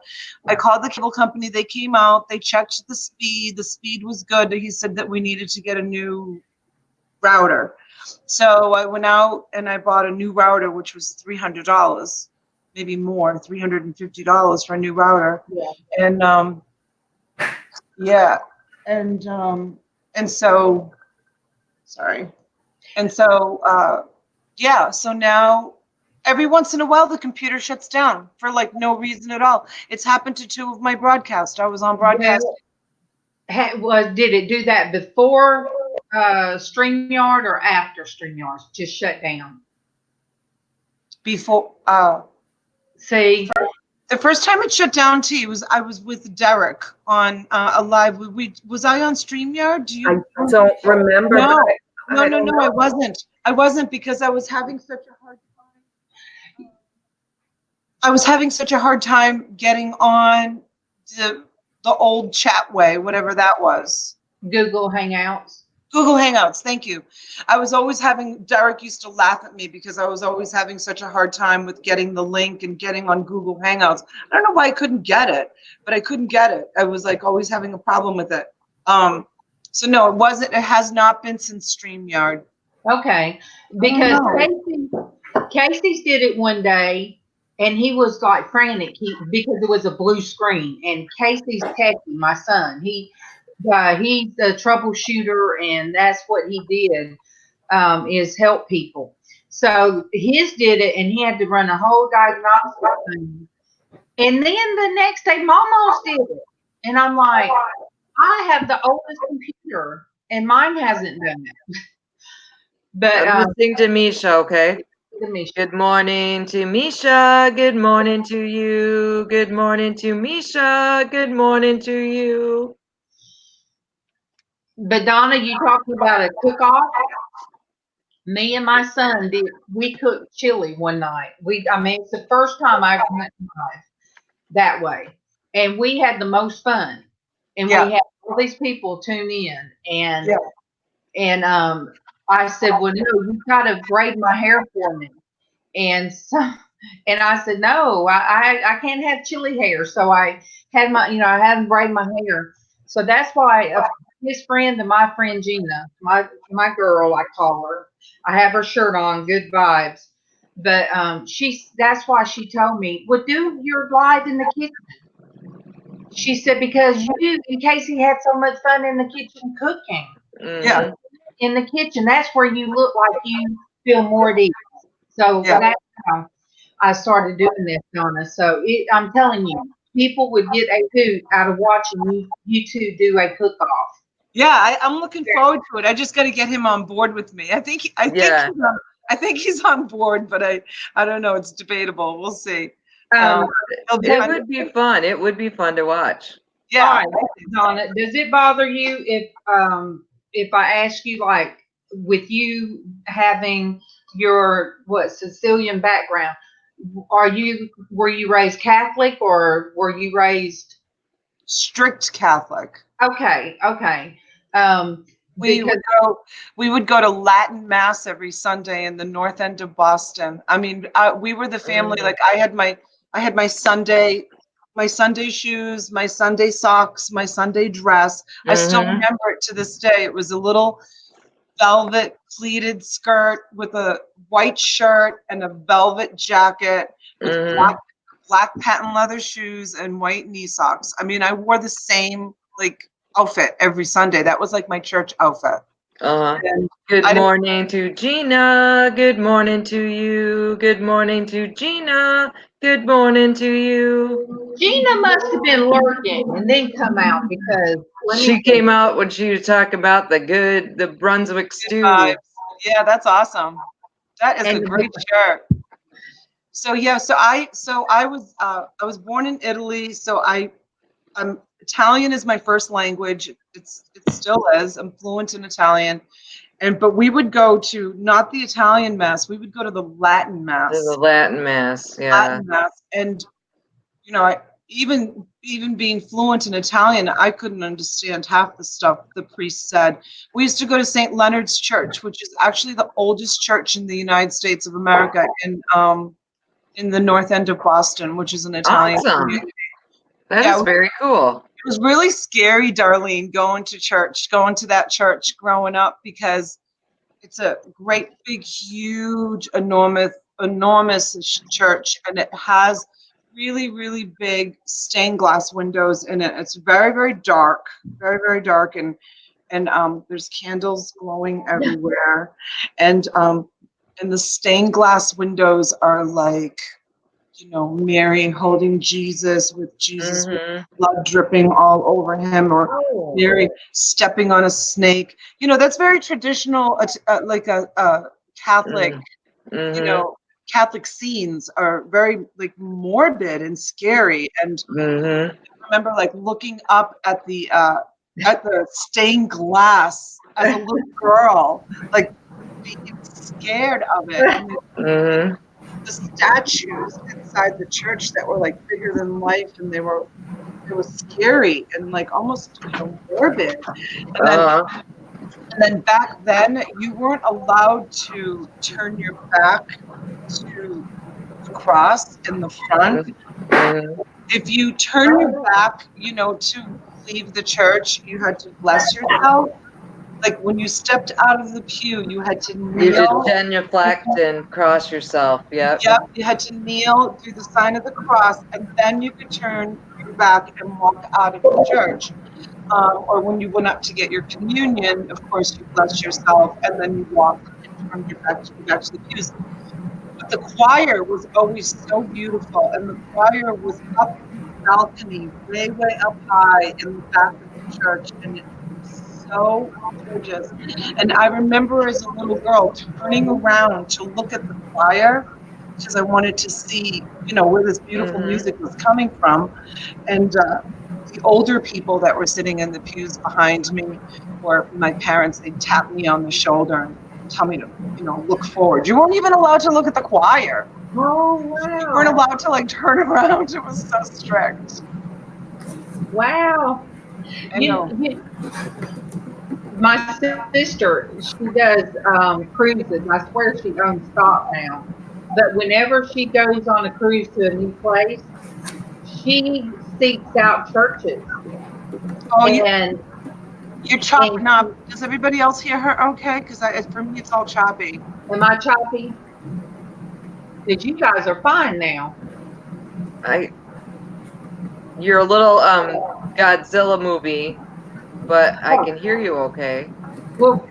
I called the cable company. They came out, they checked the speed. The speed was good. He said that we needed to get a new router. So I went out and I bought a new router, which was $300, maybe more, $350 for a new router. Yeah. And yeah, and so sorry, and so yeah, so now every once in a while the computer shuts down for like no reason at all. It's happened to two of my broadcasts. I was on broadcast. Did it do that before StreamYard or after StreamYard just shut down? Before See, the first time it shut down, I was with Derek on a live. Was I on StreamYard? Do you? I don't remember. No, but I don't no, know. I wasn't. I wasn't because I was having such a hard time. I was having such a hard time getting on the old chatway, whatever that was. Google Hangouts. Google Hangouts, thank you. I was always having, Derek used to laugh at me because I was always having such a hard time with getting the link and getting on Google Hangouts. I don't know why I couldn't get it, but I couldn't get it. I was like always having a problem with it. So no, it has not been since StreamYard. Okay, because Casey's did it one day, and he was like frantic because it was a blue screen. And Casey's techie, my son, he's a troubleshooter, and that's what he did, is help people. So his did it, and he had to run a whole diagnostic thing. And then the next day, Mama's did it, and I'm like, I have the oldest computer, and mine hasn't done it. But I'm listening to Misha, okay? Good morning to Misha. Good morning to you. Good morning to Misha. Good morning to you. But Donna, you talking about a cook-off? Me and my son we cooked chili one night. It's the first time I've went live that way. And we had the most fun. And we had all these people tune in. And I said, well, no, you gotta braid my hair for me. And I said, no, I can't have chili hair. So I had I had him braid my hair. So that's why his friend and my friend Gina, my girl, I call her. I have her shirt on, good vibes. But that's why she told me, well, do your live in the kitchen. She said, because you and Casey had so much fun in the kitchen cooking. Yeah. In the kitchen, that's where you look like you feel more at ease. So that's how I started doing this, Donna. So I'm telling you, people would get a hoot out of watching you two do a cook-off. Yeah, I'm looking forward to it. I just got to get him on board with me. I think he's on board, but I don't know. It's debatable. We'll see. It would be fun. It would be fun to watch. Yeah. All right, Donna, does it bother you if I ask you, like, with you having your Sicilian background, were you raised Catholic or were you raised strict Catholic? Okay. We would go to Latin Mass every Sunday in the North End of Boston. I mean, we were the family. Like I had my Sunday shoes, my Sunday socks, my Sunday dress. I still remember it to this day. It was a little velvet pleated skirt with a white shirt and a velvet jacket with black patent leather shoes and white knee socks. I mean, I wore the same outfit every Sunday. That was like my church outfit. Good morning to Gina. Good morning to you. Good morning to Gina. Good morning to you. Gina must have been lurking and then come out because she came out when she was talking about the Brunswick stew. Yeah, that's awesome. That is a great shirt. So yeah, so I was born in Italy. So I Italian is my first language. It still is. I'm fluent in Italian. But we would go to not the Italian mass. We would go to the Latin mass. The Latin mass, yeah. Latin mass, and even being fluent in Italian, I couldn't understand half the stuff the priest said. We used to go to St. Leonard's Church, which is actually the oldest church in the United States of America, in the north end of Boston, which is an Italian community. That is very cool. It was really scary, Darlene, going to that church growing up, because it's a great, big, huge, enormous church, and it has really, really big stained glass windows in it. It's very, very dark, and there's candles glowing everywhere, and the stained glass windows are like, Mary holding Jesus, with Jesus with blood dripping all over him, or Mary stepping on a snake. That's very traditional, like a Catholic, Catholic scenes are very like morbid and scary. And I remember like looking up at the stained glass as a little girl, like being scared of it. And the statues inside the church that were like bigger than life, and it was scary and like almost morbid. And then back then you weren't allowed to turn your back to the cross in the front. If you turn your back, to leave the church, you had to bless yourself. Like when you stepped out of the pew, you had to kneel. You should genuflect and cross yourself. Yep. Yep. You had to kneel, do the sign of the cross, and then you could turn your back and walk out of the church. Or when you went up to get your communion, of course, you blessed yourself, and then you walked and turned your back to the pews. But the choir was always so beautiful, and the choir was up in the balcony, way, way up high in the back of the church, and it was so gorgeous. And I remember as a little girl turning around to look at the choir, because I wanted to see, where this beautiful music was coming from. And the older people that were sitting in the pews behind me, or my parents, they'd tap me on the shoulder and tell me to, look forward. You weren't even allowed to look at the choir. Oh, wow. You weren't allowed to like turn around. It was so strict. Wow. My sister, she does cruises. I swear she owns stock now. But whenever she goes on a cruise to a new place, she seeks out churches. Oh, you're chopping up. Does everybody else hear her okay? Because for me, it's all choppy. Am I choppy? Because you guys are fine now. You're a little Godzilla movie, but I can hear you okay. Well,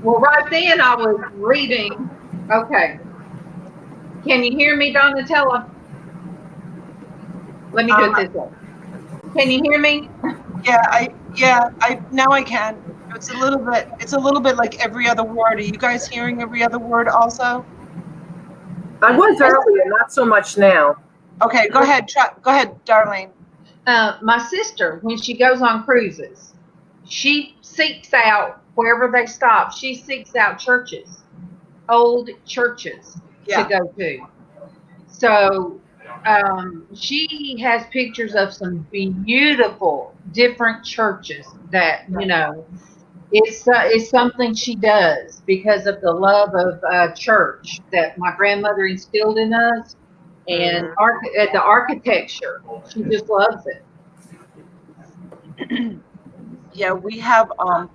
right then I was reading. Okay. Can you hear me, Donatella? Let me do it this way. Can you hear me? Now I can. It's a little bit like every other word. Are you guys hearing every other word also? I was earlier, not so much now. Okay, go ahead, Darlene. My sister, when she goes on cruises, she seeks out, wherever they stop, she seeks out churches, old churches to go to. So she has pictures of some beautiful different churches that, it's something she does because of the love of church that my grandmother instilled in us, and the architecture. She just loves it. Yeah, we have a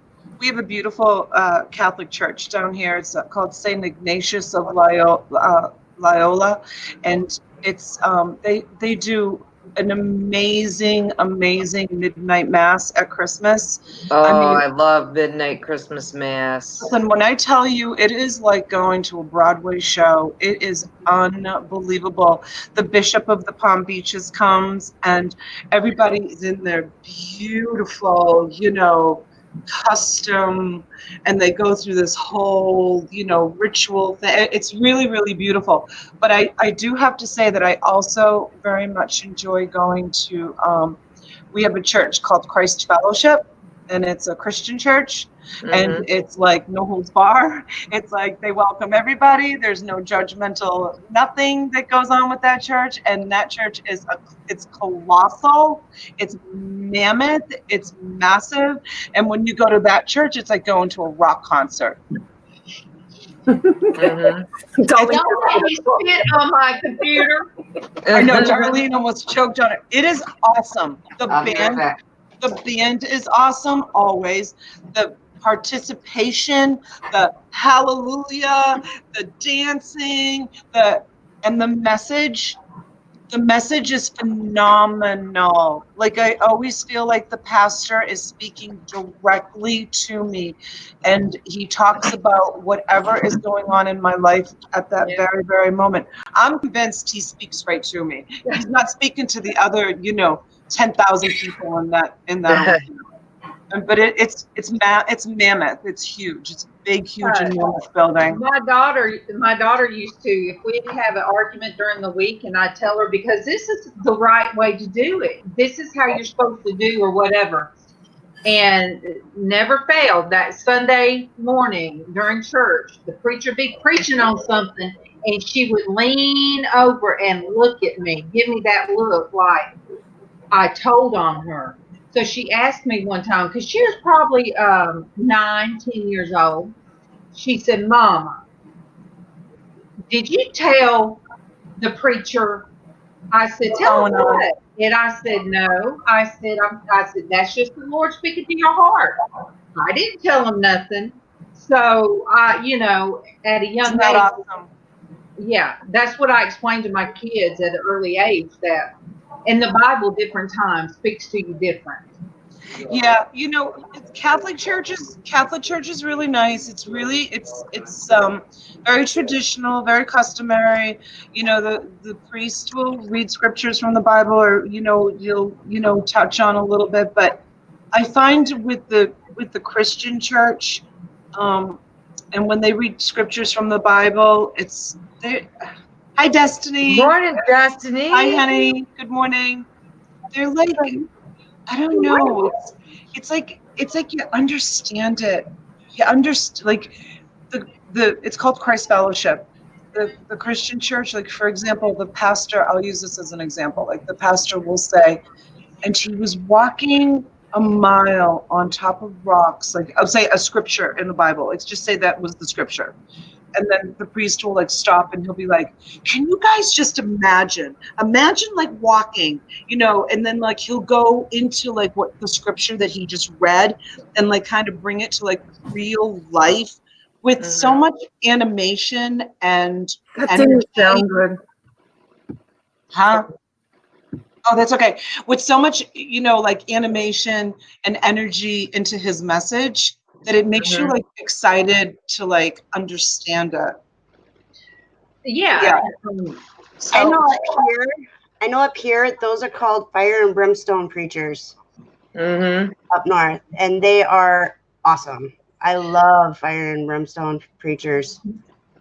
beautiful Catholic church down here. It's called St. Ignatius of Loyola, and it's they do an amazing midnight mass at Christmas. I love midnight Christmas mass. And when I tell you, it is like going to a Broadway show. It is unbelievable. The Bishop of the Palm Beaches comes, and everybody is in their beautiful, custom, and they go through this whole, ritual thing. It's really, really beautiful. But I do have to say that I also very much enjoy going to, we have a church called Christ Fellowship, and it's a Christian church, and it's like no holds bar. It's like they welcome everybody. There's no judgmental nothing that goes on with that church, and that church it's colossal, it's mammoth, it's massive, and when you go to that church, it's like going to a rock concert. Don't let me spit on my computer. I know, Darlene almost choked on it. It is awesome. The band is awesome always. The participation, the hallelujah, the dancing, and the message. The message is phenomenal. Like, I always feel like the pastor is speaking directly to me, and he talks about whatever is going on in my life at that very, very moment. I'm convinced he speaks right to me. He's not speaking to the other, 10,000 people in that. But it's mammoth. It's huge. It's a big, huge, enormous building. My daughter used to, if we'd have an argument during the week, and I tell her, because this is the right way to do it. This is how you're supposed to do, or whatever. And never failed. That Sunday morning during church, the preacher be preaching on something, and she would lean over and look at me, give me that look like I told on her. So she asked me one time, because she was probably 9, 10 years old. She said, "Mama, did you tell the preacher?" I said, "Tell him what?" And I said, "No." I said, "That's just the Lord speaking to your heart. I didn't tell him nothing." So at a young age, awesome? Yeah, that's what I explained to my kids at an early age, that in the Bible, different times speaks to you different. Yeah, Catholic Church is really nice. It's very traditional, very customary. The priest will read scriptures from the Bible, or you'll touch on a little bit. But I find with the Christian church, and when they read scriptures from the Bible, hi, Destiny. Morning, Destiny. Hi, honey. Good morning. They're like, I don't know. It's like you understand it. You understand, like it's called Christ Fellowship. The Christian church, like, for example, the pastor, I'll use this as an example. Like, the pastor will say, and he was walking a mile on top of rocks. Like, I'll say a scripture in the Bible. Let's just say that was the scripture. And then the priest will like stop, and he'll be like, "Can you guys just imagine like walking, and then like he'll go into like what the scripture that he just read, and like kind of bring it to like real life with so much animation and That didn't sound good. Huh? Oh, that's okay. With so much, like animation and energy into his message, that it makes you like excited to like understand it. Yeah. So, I know up here, those are called fire and brimstone preachers up north, and they are awesome. I love fire and brimstone preachers.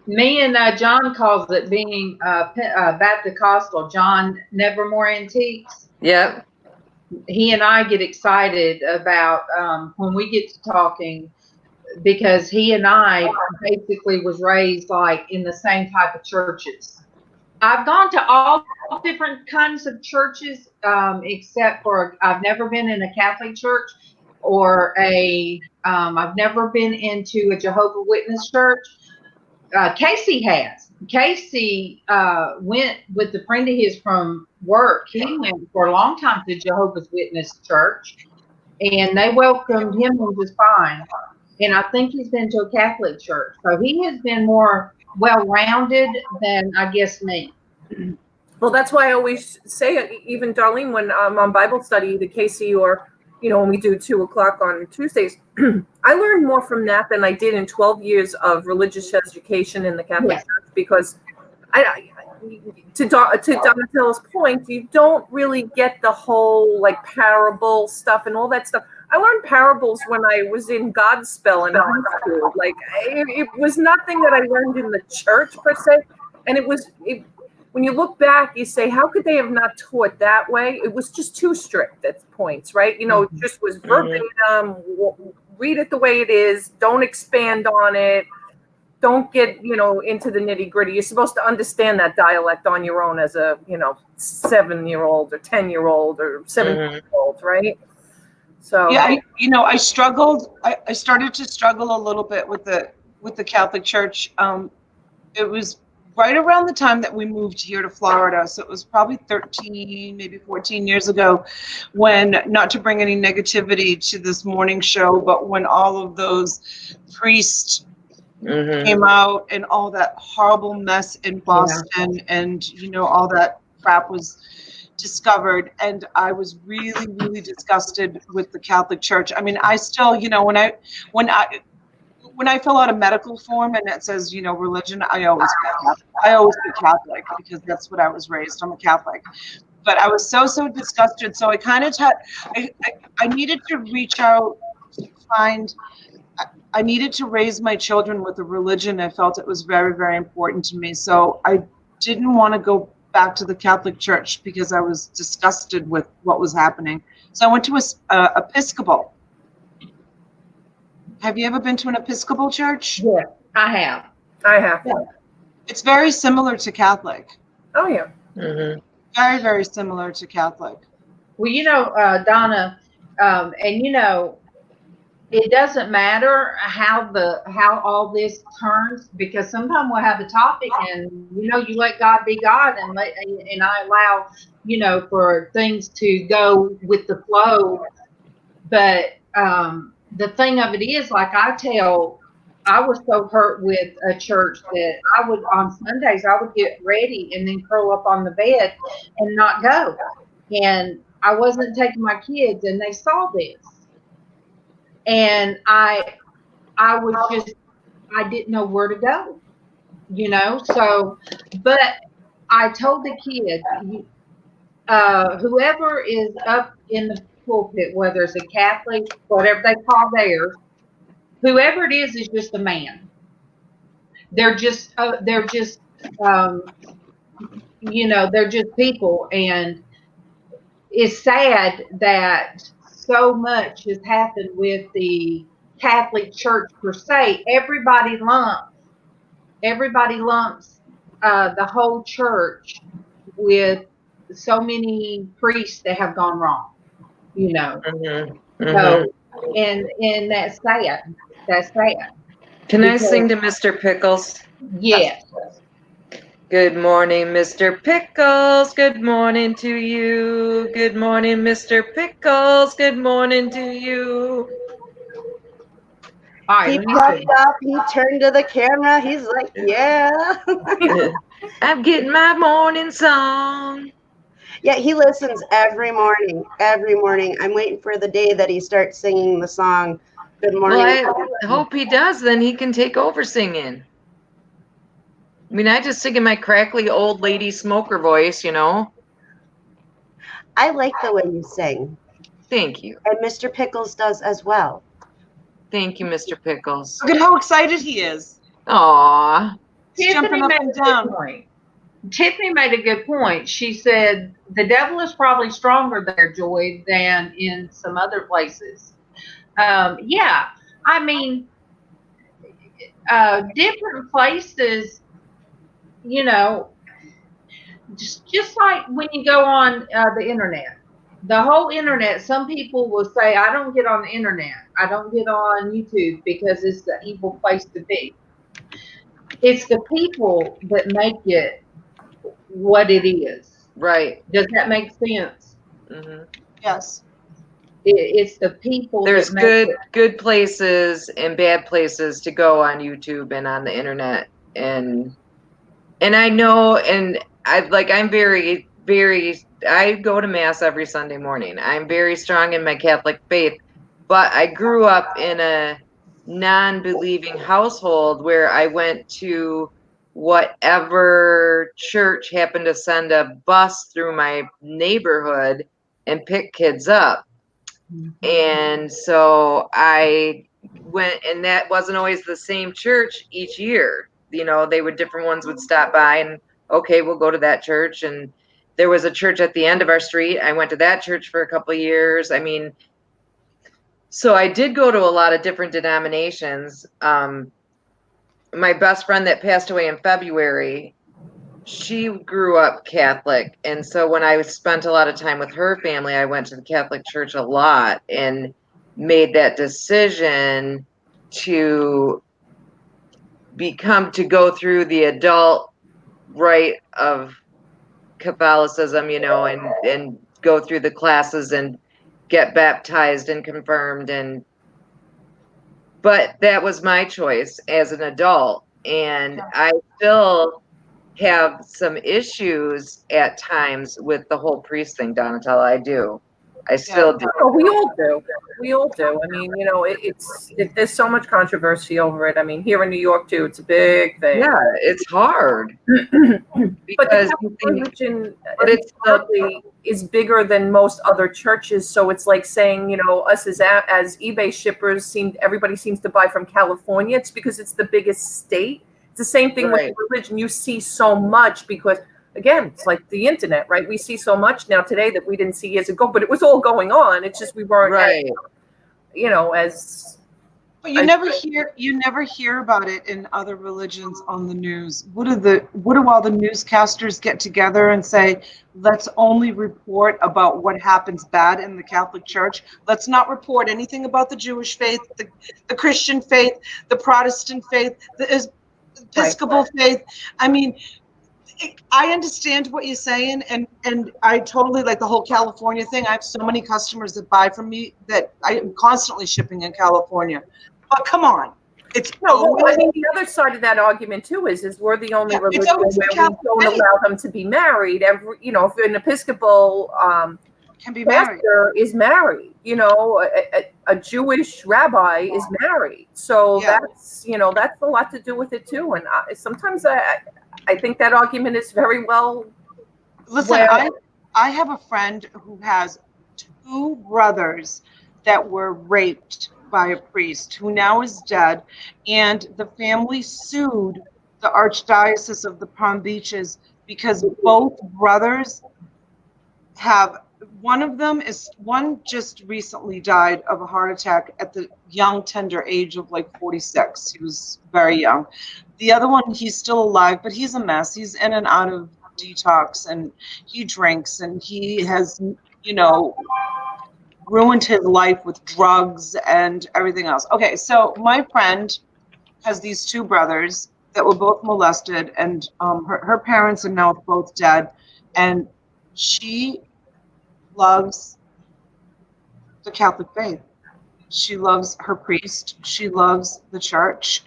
Me and John calls it being Baptist-costal. John Nevermore Antiques. Yep. He and I get excited about when we get to talking, because he and I basically was raised like in the same type of churches. I've gone to all different kinds of churches, except for I've never been in a Catholic church, or I've never been into a Jehovah's Witness church. Casey has. Casey went with a friend of his from work. He went for a long time to Jehovah's Witness church, and they welcomed him just fine. And I think he's been to a Catholic church, so he has been more well-rounded than, I guess, me. Well, that's why I always say, even Darlene, when I'm on Bible study, the Casey, or when we do 2:00 on Tuesdays, I learned more from that than I did in 12 years of religious education in the Catholic Church, because to Donatella's point, you don't really get the whole like parable stuff and all that stuff. I learned parables when I was in Godspell in high school. Like, it was nothing that I learned in the church per se, and it was when you look back, you say, how could they have not taught that way? It was just too strict at points, right? You know, it just was verbatim, read it the way it is, don't expand on it, don't get, you know, into the nitty gritty. You're supposed to understand that dialect on your own as a, you know, 7-year-old or 10-year-old or 7-year-old, right? So yeah, I struggled. I started to struggle a little bit with the Catholic Church. It was right around the time that we moved here to Florida, so it was probably 13, maybe 14 years ago, when, not to bring any negativity to this morning show, but when all of those priests came out and all that horrible mess in Boston, and all that crap was discovered, and I was really, really disgusted with the Catholic Church. I mean, I still, when I fill out a medical form and it says, religion, I always put Catholic because that's what I was raised. I'm a Catholic. But I was so disgusted. So I kind of I needed to reach out to find, I needed to raise my children with a religion. I felt it was very, very important to me. So I didn't want to go back to the Catholic Church because I was disgusted with what was happening. So I went to a Episcopal. Have you ever been to an Episcopal church? Yeah, I have. Yeah. It's very similar to Catholic. Oh, yeah. Very, very similar to Catholic. Well, Donna, and it doesn't matter how all this turns, because sometimes we'll have a topic and you let God be God, and I allow for things to go with the flow. But the thing of it is, like I was so hurt with a church that on Sundays I would get ready and then curl up on the bed and not go, and I wasn't taking my kids, and they saw this. And I didn't know where to go, so, but I told the kids, whoever is up in the pulpit, whether it's a Catholic, whatever they call theirs, whoever it is just a man. They're just they're just people, and it's sad that so much has happened with the Catholic Church per se. Everybody lumps the whole church with so many priests that have gone wrong, So, and that's sad. That's sad. Can I sing to Mr. Pickles? Yes. Good morning, Mr. Pickles. Good morning to you. Good morning, Mr. Pickles. Good morning to you. All right, He popped up, he turned to the camera, he's like, yeah. I'm getting my morning song. Yeah, he listens every morning. Every morning. I'm waiting for the day that he starts singing the song, Good Morning. Well, I hope he does, then he can take over singing. I mean, I just sing in my crackly old lady smoker voice, I like the way you sing. Thank you. And Mr. Pickles does as well. Thank you, Mr. Pickles. Look at how excited he is. Aw. He's jumping up and down. Tiffany made a good point. She said the devil is probably stronger there, Joy, than in some other places. Yeah, I mean, different places, just like when you go on the internet, the whole internet, some people will say, I don't get on the internet. I don't get on YouTube because it's the evil place to be. It's the people that make it what it is. Right. Does that make sense? Yes. It's the people. There's good places and bad places to go on YouTube and on the internet, and I know, and I'm very, very. I go to mass every Sunday morning. I'm very strong in my Catholic faith, but I grew up in a non-believing household where I went to whatever church happened to send a bus through my neighborhood and pick kids up. And so I went, and that wasn't always the same church each year. They would, different ones would stop by, and okay, we'll go to that church. And there was a church at the end of our street. I went to that church for a couple of years. I mean, so I did go to a lot of different denominations. My best friend that passed away in February, she grew up Catholic. And so when I spent a lot of time with her family, I went to the Catholic Church a lot and made that decision to go through the adult rite of Catholicism, you know, and go through the classes and get baptized and confirmed. But that was my choice as an adult. And I still have some issues at times with the whole priest thing, Donatella. I do. I still do. Oh, we all do. We all do. I mean, you know, there's so much controversy over it. I mean, here in New York too, it's a big thing. Yeah, it's hard. But the Because Catholic religion but it's is bigger than most other churches. So it's like saying, you know, us as eBay shippers everybody seems to buy from California. It's because it's the biggest state. It's the same thing with religion. You see so much because, again, it's like the internet, right? We see so much now today that we didn't see years ago, but it was all going on. It's just we weren't, as, you know, as. But you never hear about it in other religions on the news. What do all the newscasters get together and say, let's only report about what happens bad in the Catholic Church. Let's not report anything about the Jewish faith, the Christian faith, the Protestant faith, the Episcopal faith. I mean, I understand what you're saying, and I totally like the whole California thing. I have so many customers that buy from me that I am constantly shipping in California. But come on, it's I mean, the other side of that argument too is we're the only religion where we don't allow them to be married. You know, if an Episcopal can be married, is married, you know, a Jewish rabbi is married. So that's, you know, that's a lot to do with it too. And sometimes I think that argument is very well. Listen, I have a friend who has 2 brothers that were raped by a priest who now is dead, and the family sued the Archdiocese of the Palm Beaches because both brothers one just recently died of a heart attack at the young, tender age of like 46. He was very young. The other one, he's still alive, but he's a mess. He's in and out of detox, and he drinks, and he has, you know, ruined his life with drugs and everything else. Okay, so my friend has these 2 brothers that were both molested, and her parents are now both dead, and she loves the Catholic faith. She loves her priest. She loves the church.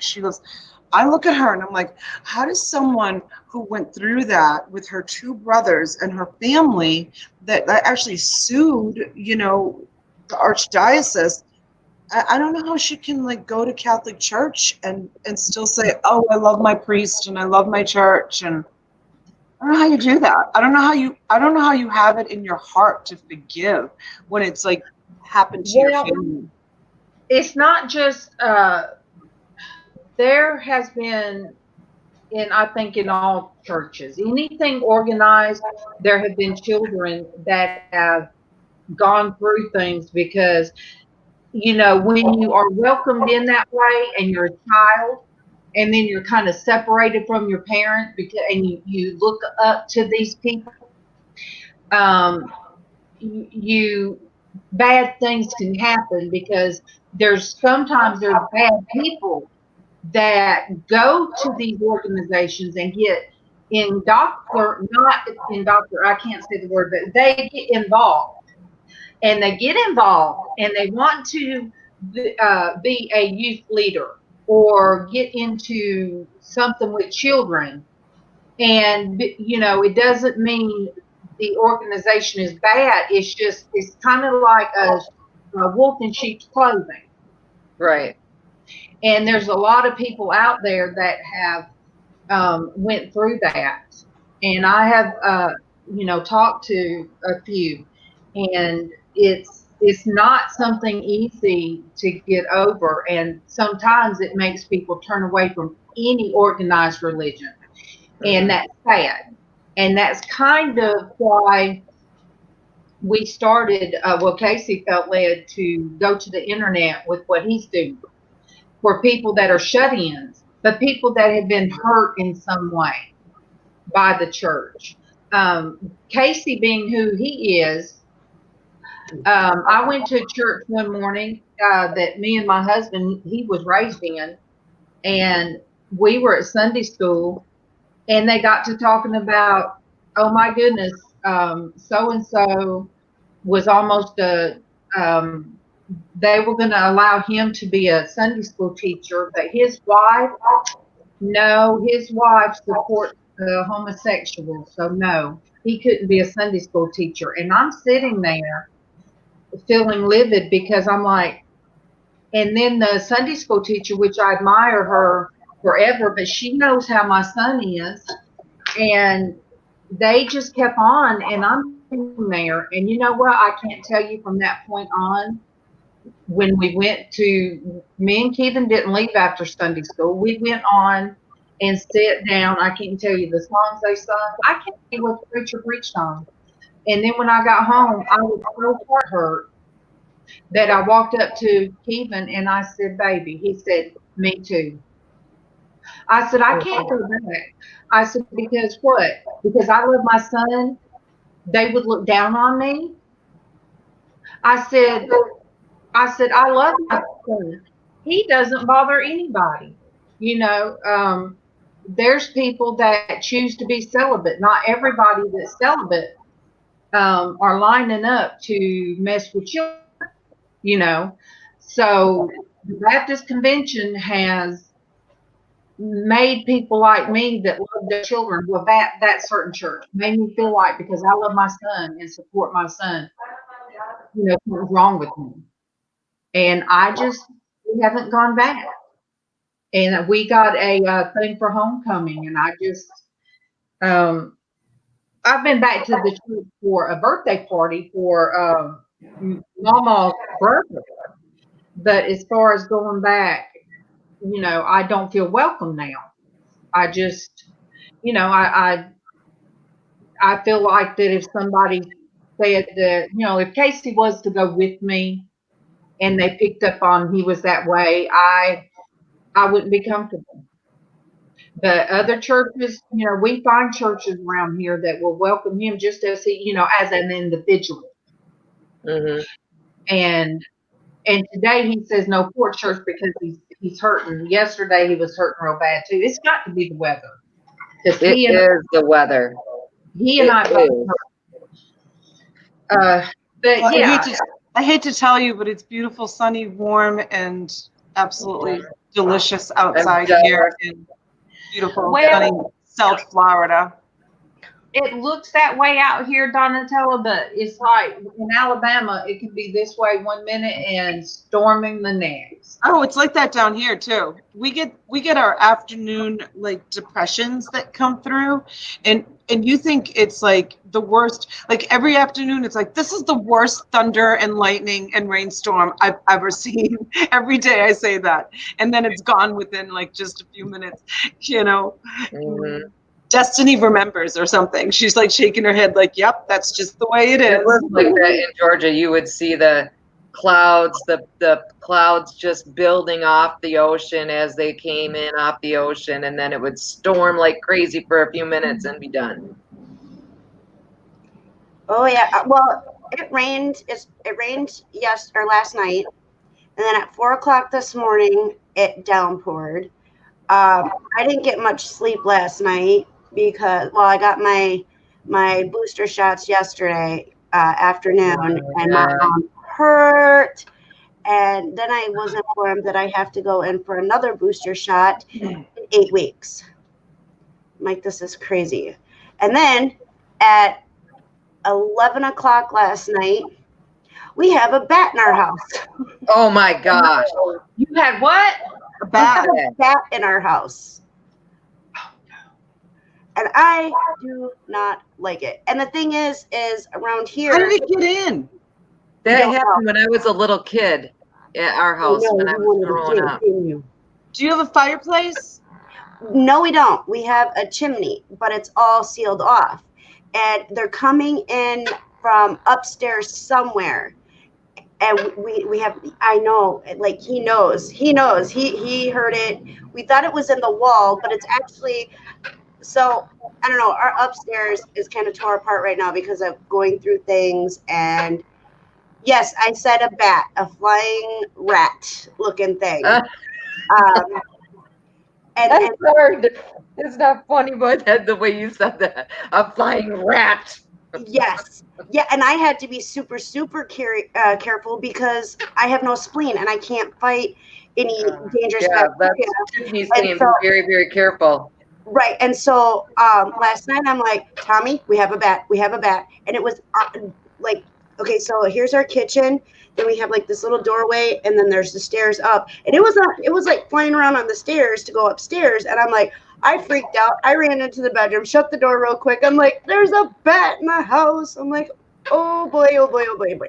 I look at her and I'm like, how does someone who went through that with her 2 brothers and her family that actually sued, you know, the Archdiocese, I don't know how she can like go to Catholic church and still say, oh, I love my priest and I love my church, and I don't know how you do that. I don't know how you have it in your heart to forgive when it's like happened to your family. It's not just there has been, I think in all churches, anything organized, there have been children that have gone through things because, you know, when you are welcomed in that way and you're a child, and then you're kind of separated from your parent and you look up to these people, bad things can happen because sometimes there's bad people that go to these organizations and get I can't say the word, but they get involved. And they get involved and they want to be a youth leader or get into something with children. And, you know, it doesn't mean the organization is bad. It's kind of like a wolf in sheep's clothing. Right. And there's a lot of people out there that have went through that. And I have, you know, talked to a few, and it's not something easy to get over. And sometimes it makes people turn away from any organized religion. And that's sad. And that's kind of why we started, well, Casey felt led to go to the internet with what he's doing for people that are shut-ins, but people that have been hurt in some way by the church. Casey being who he is, I went to church one morning that me and my husband, he was raised in, and we were at Sunday school, and they got to talking about, oh my goodness, so and so was almost they were going to allow him to be a Sunday school teacher, but his wife, no, his wife supports the homosexuals, so no, he couldn't be a Sunday school teacher. And I'm sitting there feeling livid because I'm like, and then the Sunday school teacher, which I admire her forever, but she knows how my son is, and they just kept on, and I'm sitting there, and you know what? I can't tell you from that point on. When we went to, me and Kevin didn't leave after Sunday school. We went on and sat down. I can't tell you the songs they sung. I can't tell you what the preacher preached on. And then when I got home, I was so heart hurt that I walked up to Kevin and I said, baby. He said, me too. I said, I can't go back. I said, because what? Because I love my son. They would look down on me. I said, I love my son. He doesn't bother anybody. You know, there's people that choose to be celibate. Not everybody that's celibate are lining up to mess with children, you know. So the Baptist Convention has made people like me that love their children. Well, that certain church made me feel like, because I love my son and support my son, you know, what's wrong with me. And we haven't gone back. And we got a thing for homecoming, and I've been back to the church for a birthday party for Mama's brother. But as far as going back, you know, I don't feel welcome now. I just, you know, I feel like that if somebody said that, you know, if Casey was to go with me and they picked up on he was that way, I wouldn't be comfortable. But other churches, you know, we find churches around here that will welcome him just as he, you know, as an individual. Mm-hmm. And today he says no porch church because he's hurting. Yesterday he was hurting real bad too. It's got to be the weather. Because It is the weather. He and I both hurt. But Well, yeah. I hate to tell you, but it's beautiful, sunny, warm, and absolutely delicious outside here in beautiful, sunny South Florida. It looks that way out here, Donatella, but it's like in Alabama, it can be this way one minute and storming the next. Oh, it's like that down here too. We get our afternoon like depressions that come through, and you think it's like the worst. Like every afternoon, it's like this is the worst thunder and lightning and rainstorm I've ever seen. Every day I say that, and then it's gone within like just a few minutes. You know. Mm-hmm. Destiny remembers or something. She's like shaking her head like, yep, that's just the way it is. It was like that in Georgia. You would see the clouds, the clouds just building off the ocean as they came in off the ocean, and then it would storm like crazy for a few minutes and be done. Oh yeah. Well, it rained. It rained last night, and then at 4 o'clock this morning, it downpoured. I didn't get much sleep last night because, well, I got my booster shots yesterday afternoon, and my arm hurt. And then I was informed that I have to go in for another booster shot in 8 weeks. I'm like, this is crazy. And then at 11 o'clock last night, we have a bat in our house. Oh my gosh. You had what? A bat. We have a bat in our house. And I do not like it. And the thing is around here. How did it get in? That happened when I was a little kid at our house when I was growing up. Do you have a fireplace? No, we don't. We have a chimney, but it's all sealed off. And they're coming in from upstairs somewhere. And we have, I know, like he knows, he heard it. We thought it was in the wall, but it's actually, so I don't know, our upstairs is kind of tore apart right now because of going through things. And yes, I said a bat, a flying rat looking thing. That's hard. It's not funny, but the way you said that, a flying rat. Yes. Yeah, and I had to be super, super careful because I have no spleen and I can't fight any dangerous Yeah, bacteria. that's Tiffany's saying, be very, very careful. Right. And so last night I'm like, Tommy, we have a bat. We have a bat. And it was like, okay, so here's our kitchen. Then we have like this little doorway and then there's the stairs up. And it was like flying around on the stairs to go upstairs. And I'm like, I freaked out. I ran into the bedroom, shut the door real quick. I'm like, there's a bat in the house. I'm like, oh boy, oh boy, oh boy, oh boy.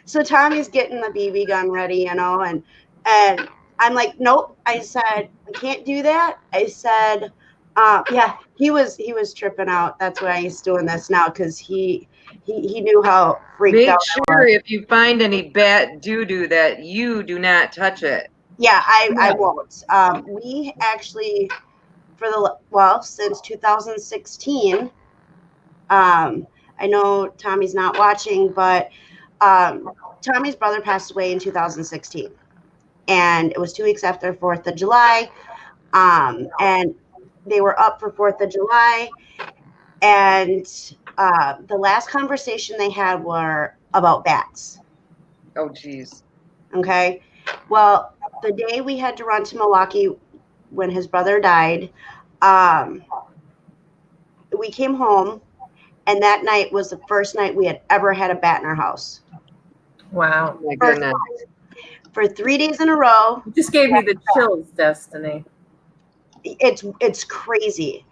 So Tommy's getting the BB gun ready, you know, and I'm like, nope. I said, we can't do that. I said, yeah, he was tripping out. That's why he's doing this now because he knew how freaked out. Make sure if you find any bat doo-doo that you do not touch it. Yeah, I won't. We actually, since 2016, I know Tommy's not watching, but Tommy's brother passed away in 2016. And it was 2 weeks after 4th of July. And they were up for 4th of July. And the last conversation they had were about bats. Oh, geez. Okay. Well, the day we had to run to Milwaukee when his brother died, we came home, and that night was the first night we had ever had a bat in our house. Wow. Oh my goodness. For 3 days in a row. You just gave me the chills, Destiny. It's crazy.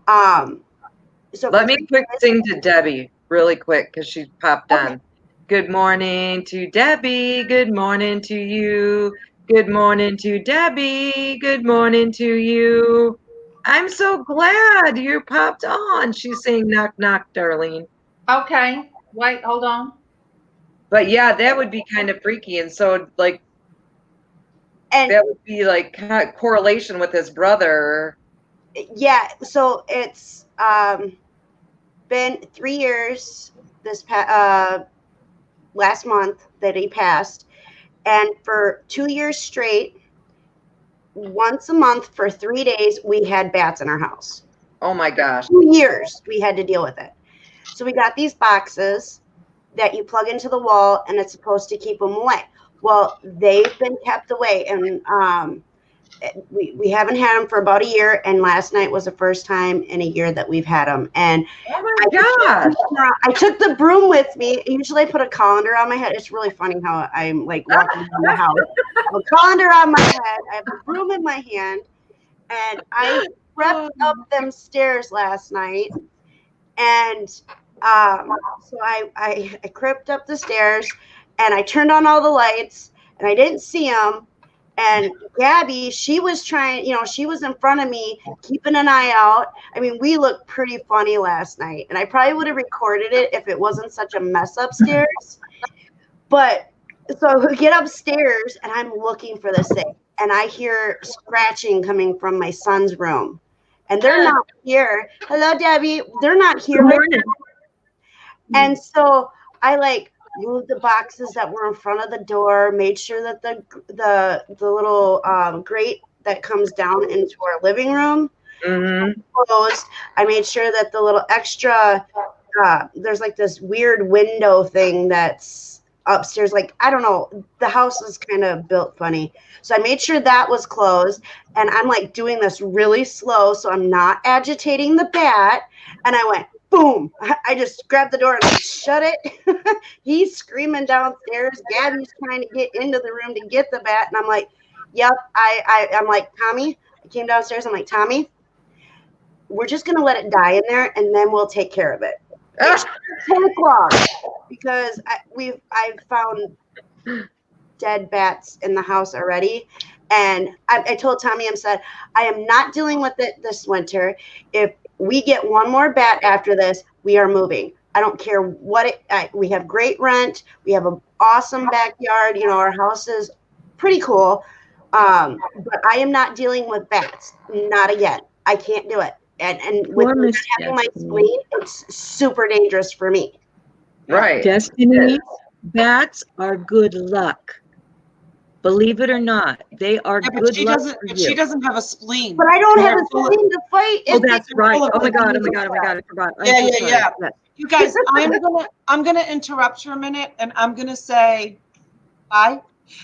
So let me quick sing to Debbie really quick because she popped on. Good morning to Debbie. Good morning to you. Good morning to Debbie. Good morning to you. I'm so glad you popped on. She's saying knock, knock, Darlene. Okay. Wait, hold on. But yeah, that would be kind of freaky. And so like, that would be like kind of correlation with his brother. Yeah. So it's been 3 years this last month that he passed. And for 2 years straight, once a month for 3 days, we had bats in our house. Oh my gosh. 2 years we had to deal with it. So we got these boxes that you plug into the wall and it's supposed to keep them away. Well, they've been kept away and we haven't had them for about a year. And last night was the first time in a year that we've had them. And oh my gosh. I took the broom with me. Usually I put a colander on my head. It's really funny how I'm like walking around the house. I have a colander on my head. I have a broom in my hand. And I crept up them stairs last night. And so I crept up the stairs and I turned on all the lights and I didn't see them. And Gabby, she was trying, she was in front of me, keeping an eye out. I mean, we looked pretty funny last night. And I probably would have recorded it if it wasn't such a mess upstairs. But so we get upstairs and I'm looking for this thing. And I hear scratching coming from my son's room. And they're not here. Hello, Debbie. They're not here. And so I moved the boxes that were in front of the door, made sure that the little grate that comes down into our living room closed. I made sure that the little extra there's like this weird window thing that's upstairs. Like, I don't know, the house is kind of built funny. So I made sure that was closed. And I'm like doing this really slow so I'm not agitating the bat. And I went, boom. I just grabbed the door and I shut it. He's screaming downstairs. Gabby's trying to get into the room to get the bat. And I'm like, yep. I'm like, Tommy, I came downstairs. I'm like, Tommy, we're just going to let it die in there and then we'll take care of it. It's 10 o'clock because I've found dead bats in the house already. And I told Tommy, I said, I am not dealing with it this winter. If we get one more bat after this, we are moving. I don't care what we have great rent. We have an awesome backyard. You know, our house is pretty cool. But I am not dealing with bats. Not again. I can't do it. And with having my spleen, it's super dangerous for me. Right. Destiny, bats are good luck. Believe it or not, they are good luck for you. She doesn't have a spleen. But I don't have a spleen to fight. Oh, that's right. Oh my God. I forgot. Yeah. You guys, I'm gonna interrupt for a minute, and I'm gonna say bye,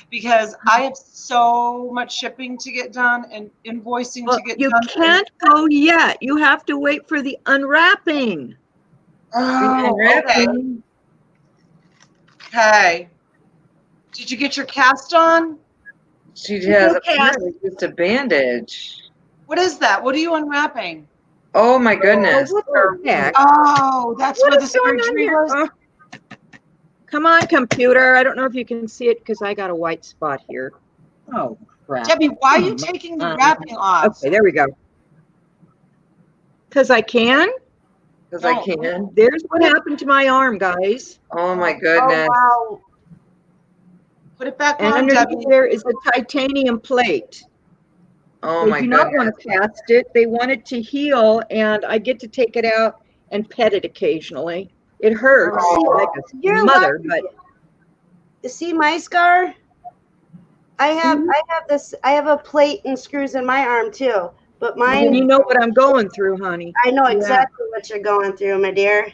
because I have so much shipping to get done and invoicing to get done. You can't go yet. You have to wait for the unwrapping. Oh, okay. Did you get your cast on? She has apparently just a bandage. What is that? What are you unwrapping? Oh my goodness. Oh, that's where the surgery was. Come on, computer. I don't know if you can see it because I got a white spot here. Oh, crap. Debbie, why are you taking the wrapping off? Okay, there we go. Because I can. Because I can. There's what happened to my arm, guys. Oh my goodness. Oh, wow. Put it back And on, underneath Debbie. there is a titanium plate. Oh They my do goodness. not want to cast it. They want it to heal, and I get to take it out and pet it occasionally. It hurts like a mother, but see my scar? I have a plate and screws in my arm too. But mine, you know what I'm going through, honey. I know exactly what you're going through, my dear.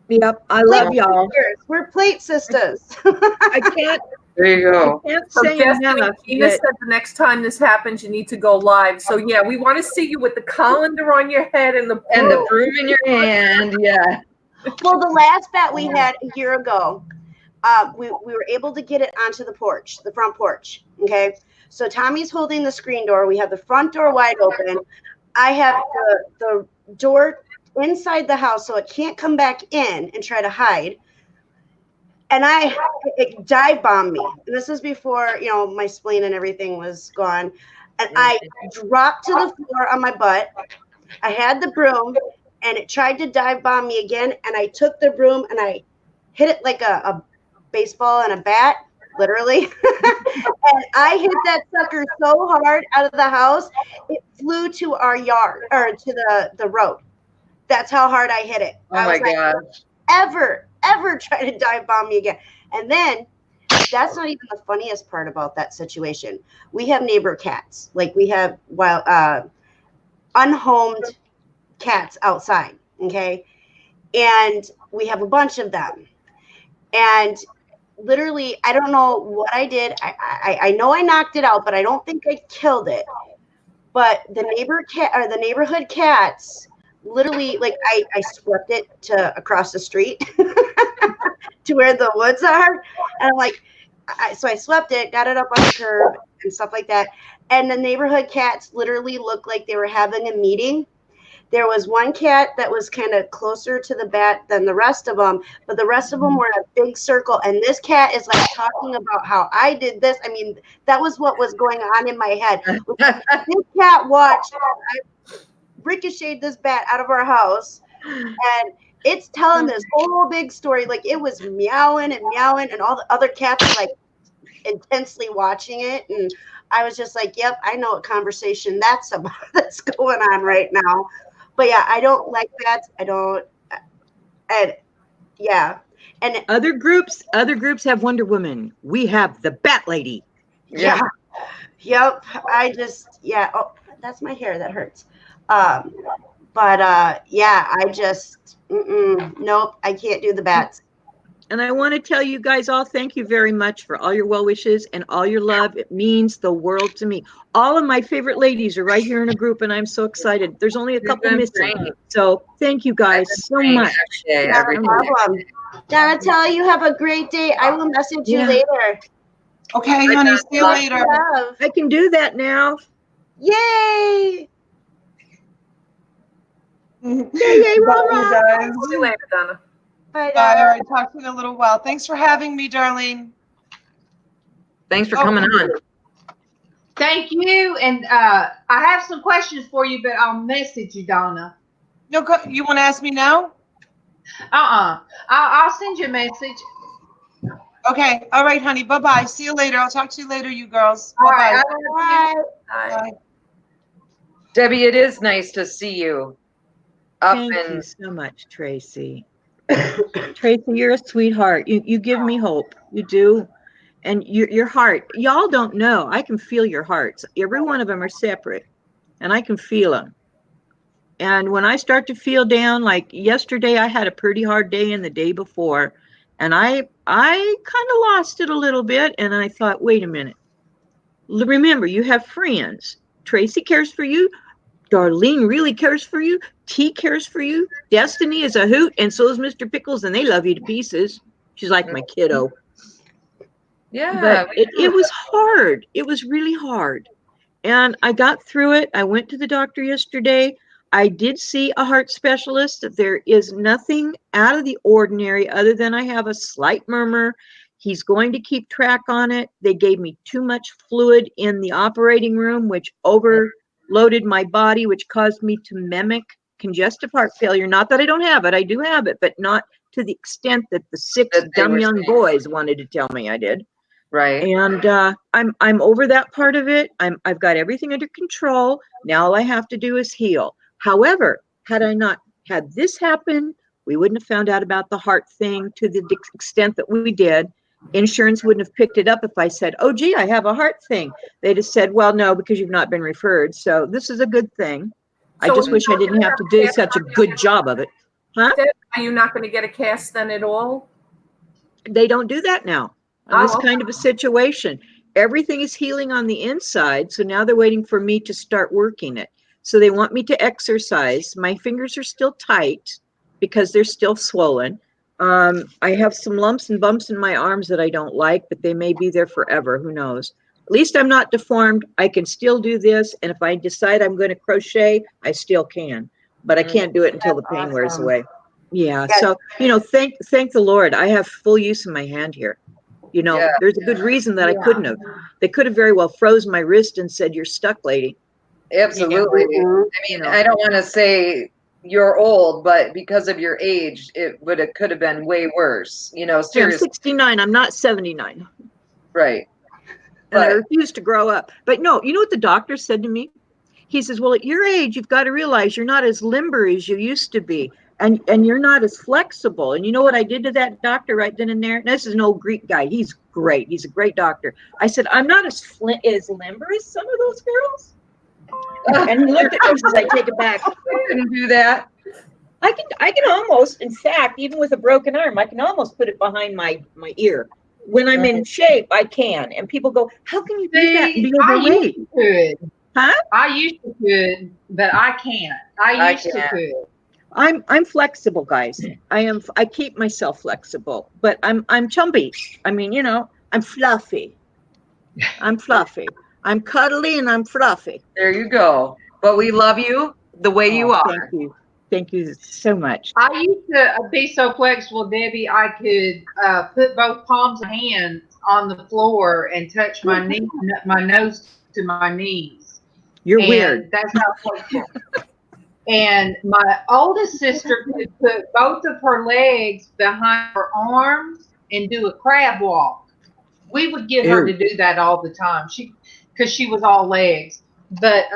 Yep, I love y'all. We're plate sisters. I can't. There you go. I can't So say Destiny, enough. Tina said the next time this happens, you need to go live. So yeah, we want to see you with the colander on your head and the broom in your hand. Yeah. Well, the last bat we had a year ago, we were able to get it onto the porch, the front porch. Okay. So Tommy's holding the screen door. We have the front door wide open. I have the door inside the house so it can't come back in and try to hide. And it dive bombed me. And this is before, you know, my spleen and everything was gone. And I dropped to the floor on my butt. I had the broom and it tried to dive bomb me again. And I took the broom and I hit it like a baseball and a bat, literally. And I hit that sucker so hard out of the house, it flew to our yard or to the road. That's how hard I hit it. Oh my gosh. Ever try to dive bomb me again. And then that's not even the funniest part about that situation. We have neighbor cats. Like we have unhomed cats outside. Okay. And we have a bunch of them. And literally, I don't know what I did. I know I knocked it out, but I don't think I killed it. But the neighborhood cats, literally, like I swept it to across the street to where the woods are. And I'm like, so I swept it, got it up on the curb and stuff like that. And the neighborhood cats literally looked like they were having a meeting. There was one cat that was kind of closer to the bat than the rest of them, but the rest of them were in a big circle. And this cat is like talking about how I did this. I mean, that was what was going on in my head. This cat watched, I ricocheted this bat out of our house, and it's telling this whole big story. Like it was meowing and meowing, and all the other cats were like intensely watching it. And I was just like, yep, I know what conversation that's about that's going on right now. But yeah, I don't like bats. I don't. And yeah. And other groups have Wonder Woman. We have the Bat Lady. Yeah. Yep. I just, yeah. Oh, that's my hair. That hurts. But yeah, I just, nope, I can't do the bats. And I want to tell you guys all, thank you very much for all your well wishes and all your love. It means the world to me. All of my favorite ladies are right here in a group, and I'm so excited. There's only a couple missing. So thank you guys so much. No problem. Donatella, you have a great day. I will message you later. Okay, honey, see you later. I can do that now. Yay! Yay, rah, guys. See you later, Donna. Bye. All right, talk to you in a little while. Thanks for having me, darling. Thanks for coming on. Thank you. And I have some questions for you, but I'll message you, Donna. No, you want to ask me now? I'll send you a message. Okay. All right, honey. Bye-bye. See you later. I'll talk to you later, you girls. All Bye-bye. right, I love you. Bye. Debbie, it is nice to see you up Thank you and so much, Tracy. Tracy, you're a sweetheart. You give me hope. You do. And your heart, y'all don't know. I can feel your hearts. Every one of them are separate, and I can feel them. And when I start to feel down, like yesterday, I had a pretty hard day, and the day before, and I kind of lost it a little bit. And I thought, wait a minute. Remember, you have friends. Tracy cares for you. Darlene really cares for you. T cares for you. Destiny is a hoot, and so is Mr. Pickles, and they love you to pieces. She's like my kiddo. yeah. But it was hard. It was really hard. And I got through it. I went to the doctor yesterday. I did see a heart specialist. There is nothing out of the ordinary other than I have a slight murmur. He's going to keep track on it. They gave me too much fluid in the operating room, which overloaded my body, which caused me to mimic congestive heart failure. Not that I don't have it. I do have it, but not to the extent that the six That they dumb were young saying. boys wanted to tell me I did. Right. And I'm over that part of it. I've got everything under control. Now all I have to do is heal. However, had I not had this happen, we wouldn't have found out about the heart thing to the extent that we did. Insurance wouldn't have picked it up if I said, oh, gee, I have a heart thing. They'd have said, well, no, because you've not been referred. So this is a good thing. I So just are wish you I didn't have to do such a good job of it. Huh? Are you not going to get a cast then at all? They don't do that now. On this kind of a situation, everything is healing on the inside. So now they're waiting for me to start working it. So they want me to exercise. My fingers are still tight because they're still swollen. I have some lumps and bumps in my arms that I don't like, but they may be there forever. Who knows? At least I'm not deformed. I can still do this. And if I decide I'm going to crochet, I still can. But I can't do it until the pain wears away. Yeah. So, thank the Lord. I have full use of my hand here. There's a good reason that I couldn't have. They could have very well froze my wrist and said, you're stuck, lady. Absolutely. I mean, I don't want to say you're old, but because of your age, it could have been way worse. Seriously. I'm 69. I'm not 79. Right. And I refuse to grow up. But no, you know what the doctor said to me? He says, well, at your age, you've got to realize you're not as limber as you used to be. And you're not as flexible. And you know what I did to that doctor right then and there? And this is an old Greek guy. He's great. He's a great doctor. I said, I'm not as limber as some of those girls. And he looked at me and says, I take it back. I couldn't do that. I can almost, in fact, even with a broken arm, I can almost put it behind my ear. When I'm in shape, I can. And people go, how can you do that and be overweight? I used to. Huh? I used to could, but I can't. I used to could. I'm flexible, guys. I keep myself flexible, but I'm chubby. I mean, I'm fluffy. I'm fluffy. I'm cuddly and I'm fluffy. There you go. But we love you the way you are. Thank you. Thank you so much. I used to be so flexible, Debbie, I could put both palms of my hands on the floor and touch my nose to my knees. You're weird. That's how flexible. And my oldest sister could put both of her legs behind her arms and do a crab walk. We would get her to do that all the time. Because she was all legs. But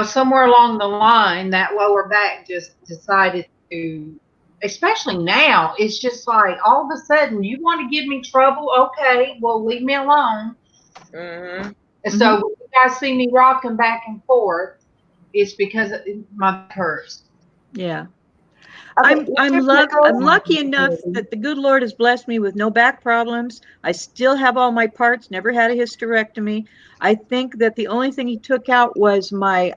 somewhere along the line, that lower back just decided to, especially now, it's just like all of a sudden, you want to give me trouble? Okay, well, leave me alone. Mm-hmm. So when you guys see me rocking back and forth, it's because my back hurts. Yeah. I'm lucky enough that the good Lord has blessed me with no back problems. I still have all my parts, never had a hysterectomy. I think that the only thing he took out was my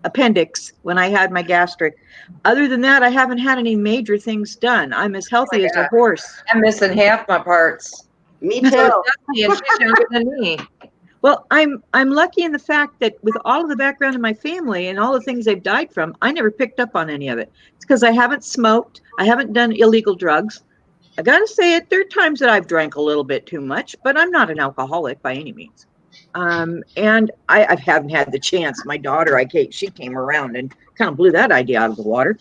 appendix when I had my gastric. Other than that, I haven't had any major things done. I'm as healthy as a horse. I'm missing half my parts. Me too. And she's younger than me. Well, I'm lucky in the fact that with all of the background in my family and all the things they've died from, I never picked up on any of it. It's because I haven't smoked. I haven't done illegal drugs. I got to say it, there are times that I've drank a little bit too much, but I'm not an alcoholic by any means. And I haven't had the chance. My daughter, she came around and kind of blew that idea out of the water.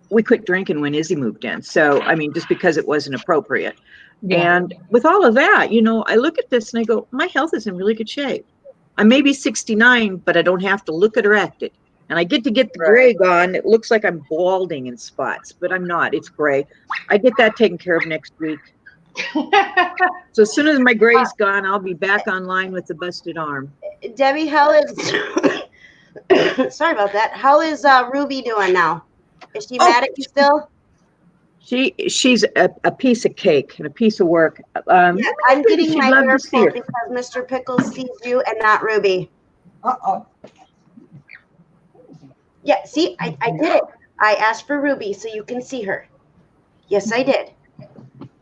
We quit drinking when Izzy moved in. So, I mean, just because it wasn't appropriate. Yeah. And with all of that, I look at this and I go, my health is in really good shape. I may be 69, but I don't have to look it or act it. And I get to get the gray gone. It looks like I'm balding in spots, but I'm not. It's gray. I get that taken care of next week. So as soon as my gray's gone, I'll be back online with the busted arm. Debbie, how is sorry about that. How is Ruby doing now? Is she mad at you still? She's a piece of cake and a piece of work. Yeah, I'm getting she'd my love hair to see her. pulled because Mr. Pickles sees you and not Ruby. Uh-oh. Yeah, see, I did it. I asked for Ruby so you can see her. Yes, I did.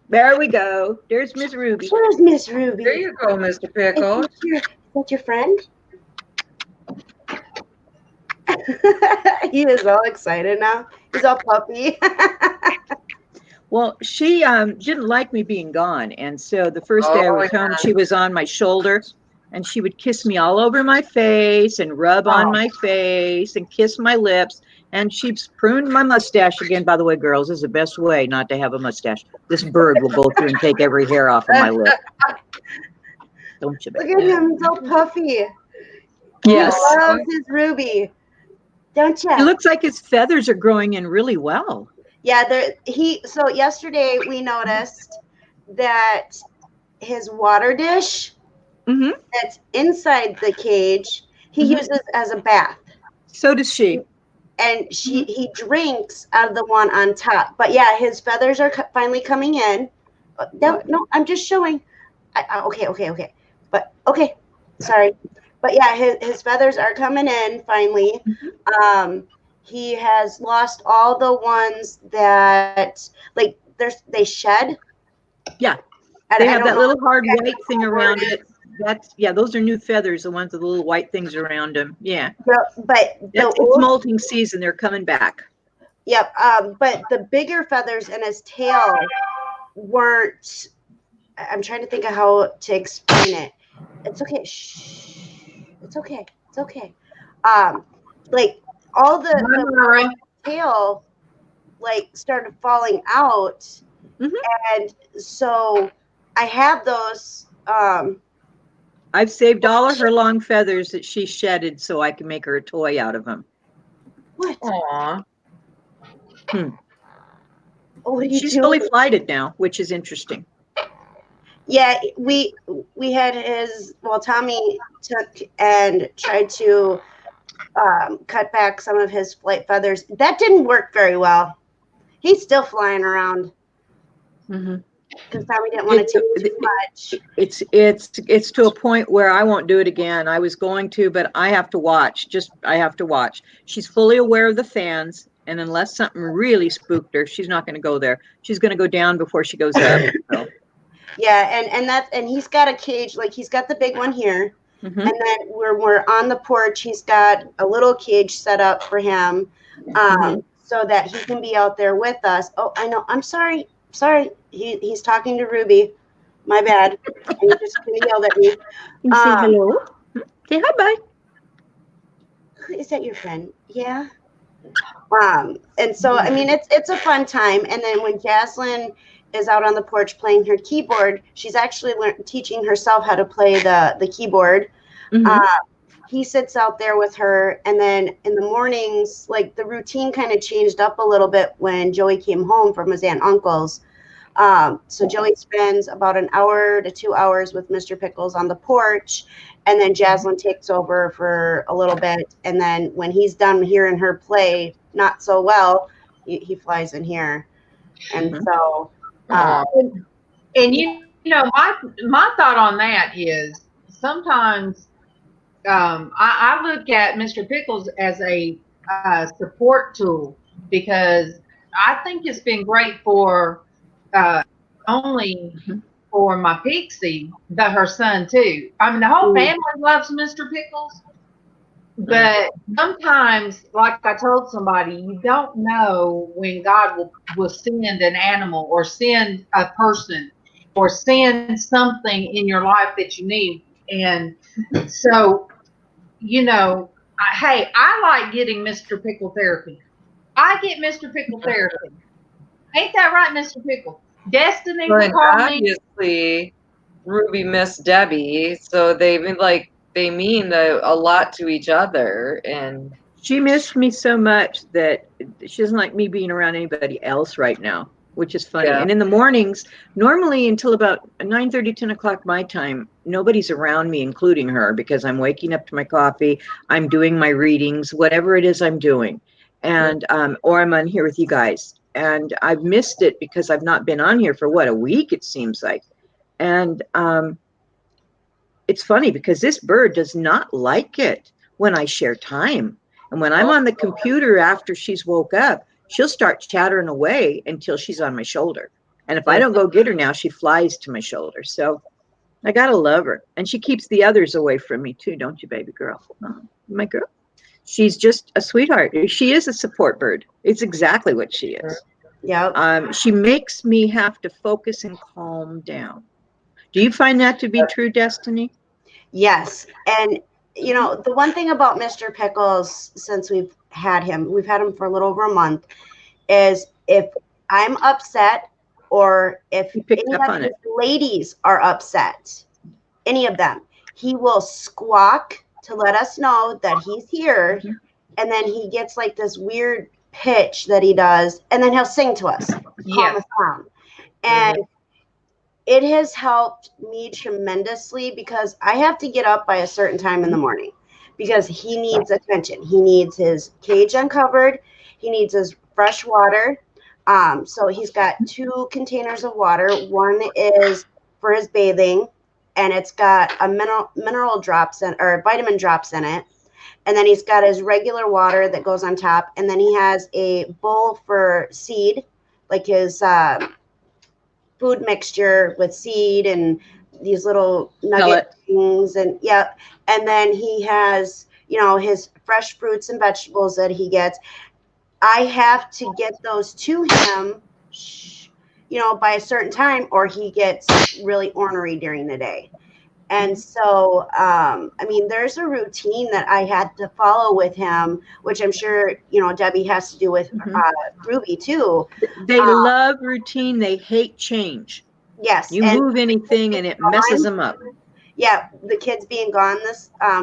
There we go. There's Miss Ruby. Where's Miss Ruby? There you go, Mr. Pickles. Is that your friend? He is all excited now. He's all puppy. Well, she didn't like me being gone. And so the first day I was home, she was on my shoulder and she would kiss me all over my face and rub on my face and kiss my lips. And she's pruned my mustache again. By the way, girls, this is the best way not to have a mustache. This bird will go through and take every hair off of my lip. Don't you bet. Look at him, he's all puffy. Yes. He loves his Ruby. Don't you? It looks like his feathers are growing in really well. Yeah, so yesterday we noticed that his water dish that's inside the cage, he uses as a bath. So does she. And he drinks out of the one on top. But yeah, his feathers are finally coming in. No, I'm just showing. Okay. But okay, sorry. But yeah, his feathers are coming in finally. He has lost all the ones that they shed. Yeah. They have that little hard white thing around it. Those are new feathers, the ones with the little white things around them. Yeah. But it's molting season. They're coming back. Yep. But the bigger feathers in his tail weren't. I'm trying to think of how to explain it. It's okay. Shh. It's okay. It's okay. Like all the tail started falling out, and so I have those. I've saved all of her long feathers that she shedded so I can make her a toy out of them. What? Aw. She's fully flighted now, which is interesting. Yeah, we had Tommy took and tried to cut back some of his flight feathers. That didn't work very well. He's still flying around. Because Tommy didn't want to take too much. It's to a point where I won't do it again. I was going to, but I have to watch. I have to watch. She's fully aware of the fans, and unless something really spooked her, she's not going to go there. She's going to go down before she goes up. So. Yeah, and he's got a cage, he's got the big one here. And then we're on the porch, he's got a little cage set up for him so that he can be out there with us. Oh, I know. I'm sorry. He's talking to Ruby. My bad. And he just yelled at me. Say hello. Say hi, bye. Is that your friend? Yeah. And so I mean it's a fun time. And then when Jaslyn is out on the porch playing her keyboard, she's actually teaching herself how to play the keyboard. He sits out there with her, and then in the mornings, the routine kind of changed up a little bit when Joey came home from his aunt and uncle's. So Joey spends about an hour to 2 hours with Mr. Pickles on the porch, and then Jaslyn takes over for a little bit, and then when he's done hearing her play not so well, he flies in here. And so and my thought on that is sometimes I look at Mr. Pickles as a support tool, because I think it's been great for only for my Pixie, but her son too. I mean, the whole family loves Mr. Pickles, but sometimes, like I told somebody, you don't know when God will send an animal or send a person or send something in your life that you need. And so, hey, I like getting Mr. Pickle therapy. I get Mr. Pickle therapy. Ain't that right, Mr. Pickle? Destiny will call me. Obviously, Ruby missed Debbie, so they mean a lot to each other, and she missed me so much that she doesn't like me being around anybody else right now, which is funny. Yeah. And in the mornings, normally until about 9:30, 10 o'clock my time, nobody's around me, including her, because I'm waking up to my coffee, I'm doing my readings, whatever it is I'm doing, and or I'm on here with you guys. And I've missed it because I've not been on here for a week, it seems like. And it's funny because this bird does not like it when I share time. And when I'm on the computer after she's woke up, she'll start chattering away until she's on my shoulder. And if I don't go get her now, she flies to my shoulder. So I gotta love her. And she keeps the others away from me too, don't you, baby girl? My girl. She's just a sweetheart. She is a support bird. It's exactly what she is. Yeah. She makes me have to focus and calm down. Do you find that to be true, Destiny? Yes. And, the one thing about Mr. Pickles, since we've had him for a little over a month, is if I'm upset or if any of his ladies are upset, any of them, he will squawk to let us know that he's here. And then he gets like this weird pitch that he does, and then he'll sing to us, calm us down. And it has helped me tremendously because I have to get up by a certain time in the morning because he needs attention. He needs his cage uncovered. He needs his fresh water. So he's got 2 containers of water. One is for his bathing, and it's got a mineral drops or vitamin drops in it. And then he's got his regular water that goes on top. And then he has a bowl for seed, like his food mixture with seed and these little nugget things. And and then he has, his fresh fruits and vegetables that he gets. I have to get those to him, by a certain time, or he gets really ornery during the day. And so, there's a routine that I had to follow with him, which I'm sure, Debbie has to do with Ruby too. They love routine. They hate change. Yes. You move anything and it messes them up. Yeah. The kids being gone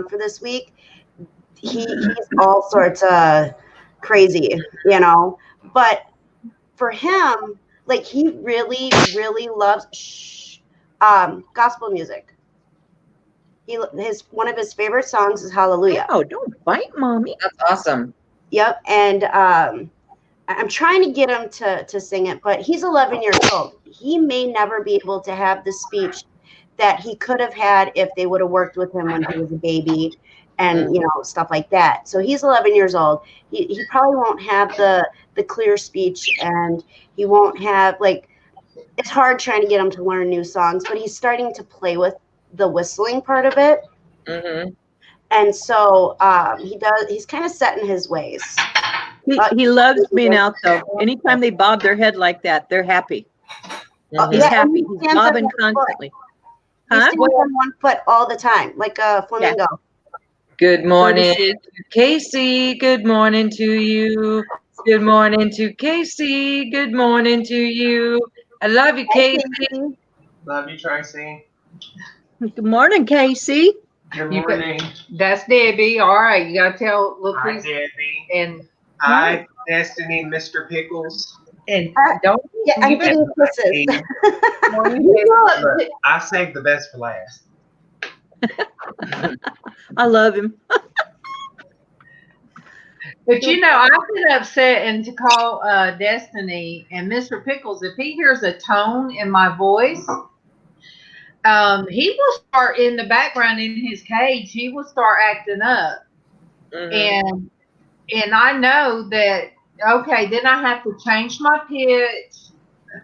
for this week, he's all sorts of crazy, but for him, like he really, really loves gospel music. One of his favorite songs is Hallelujah. Oh, don't bite, mommy. That's awesome. Yep. And I'm trying to get him to sing it, but he's 11 years old. He may never be able to have the speech that he could have had if they would have worked with him when he was a baby and, stuff like that. So he's 11 years old. He probably won't have the clear speech, and he won't have, it's hard trying to get him to learn new songs, but he's starting to play with the whistling part of it. And so he's kind of set in his ways. He loves being out though. Anytime they bob their head like that, they're happy. He's happy. He's bobbing constantly. He stands on one foot all the time, like a flamingo. Good morning to Casey. Good morning to you. Good morning to Casey. Good morning to you. I love you, Casey. Love you, Tracy. Good morning, Casey. Good morning. That's Debbie. All right, you gotta tell. Look, Hi, please. Debbie. And hi, Destiny, Mr. Pickles. And don't. I'm getting kisses. I saved the best for last. I love him. But I've been upset and to call Destiny and Mr. Pickles, if he hears a tone in my voice, he will start in the background in his cage. He will start acting up, and I know that. Okay, then I have to change my pitch.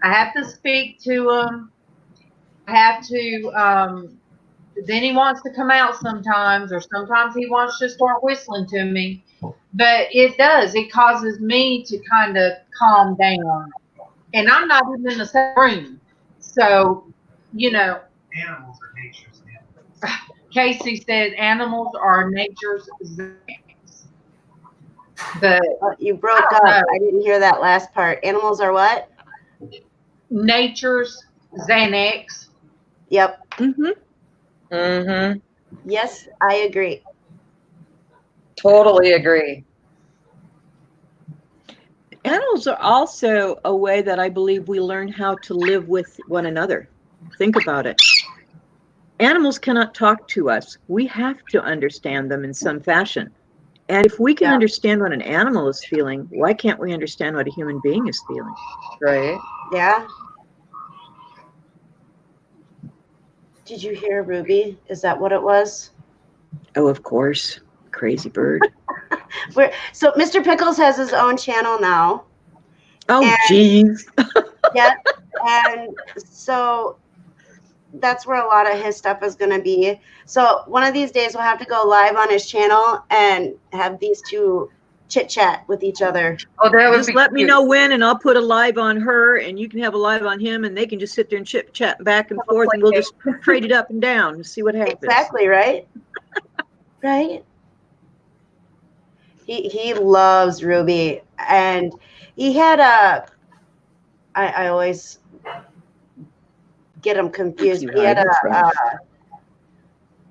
I have to speak to him. I have to. Then he wants to come out sometimes, or sometimes he wants to start whistling to me. But it causes me to kind of calm down. And I'm not even in the same room. So, Animals are nature's Casey said animals are nature's Xanax. But You broke I up. don't know. I didn't hear that last part. Animals are what? Nature's Xanax. Yep. Mm-hmm. Yes, I agree. Totally agree. Animals are also a way that I believe we learn how to live with one another. Think about it. Animals cannot talk to us. We have to understand them in some fashion. And if we can understand what an animal is feeling, why can't we understand what a human being is feeling? Right. Yeah. Did you hear Ruby? Is that what it was? Oh, of course. Crazy bird. So Mr. Pickles has his own channel now. Oh, jeez. Yeah. And so that's where a lot of his stuff is going to be. So one of these days we'll have to go live on his channel and have these two chit chat with each other. Oh, that would Just be let me cute. know when, and I'll put a live on her, and you can have a live on him, and they can just sit there and chit chat back and forth, and we'll just trade it up and down and see what happens. Exactly, right? Right? He loves Ruby, and he had I always get him confused. He had a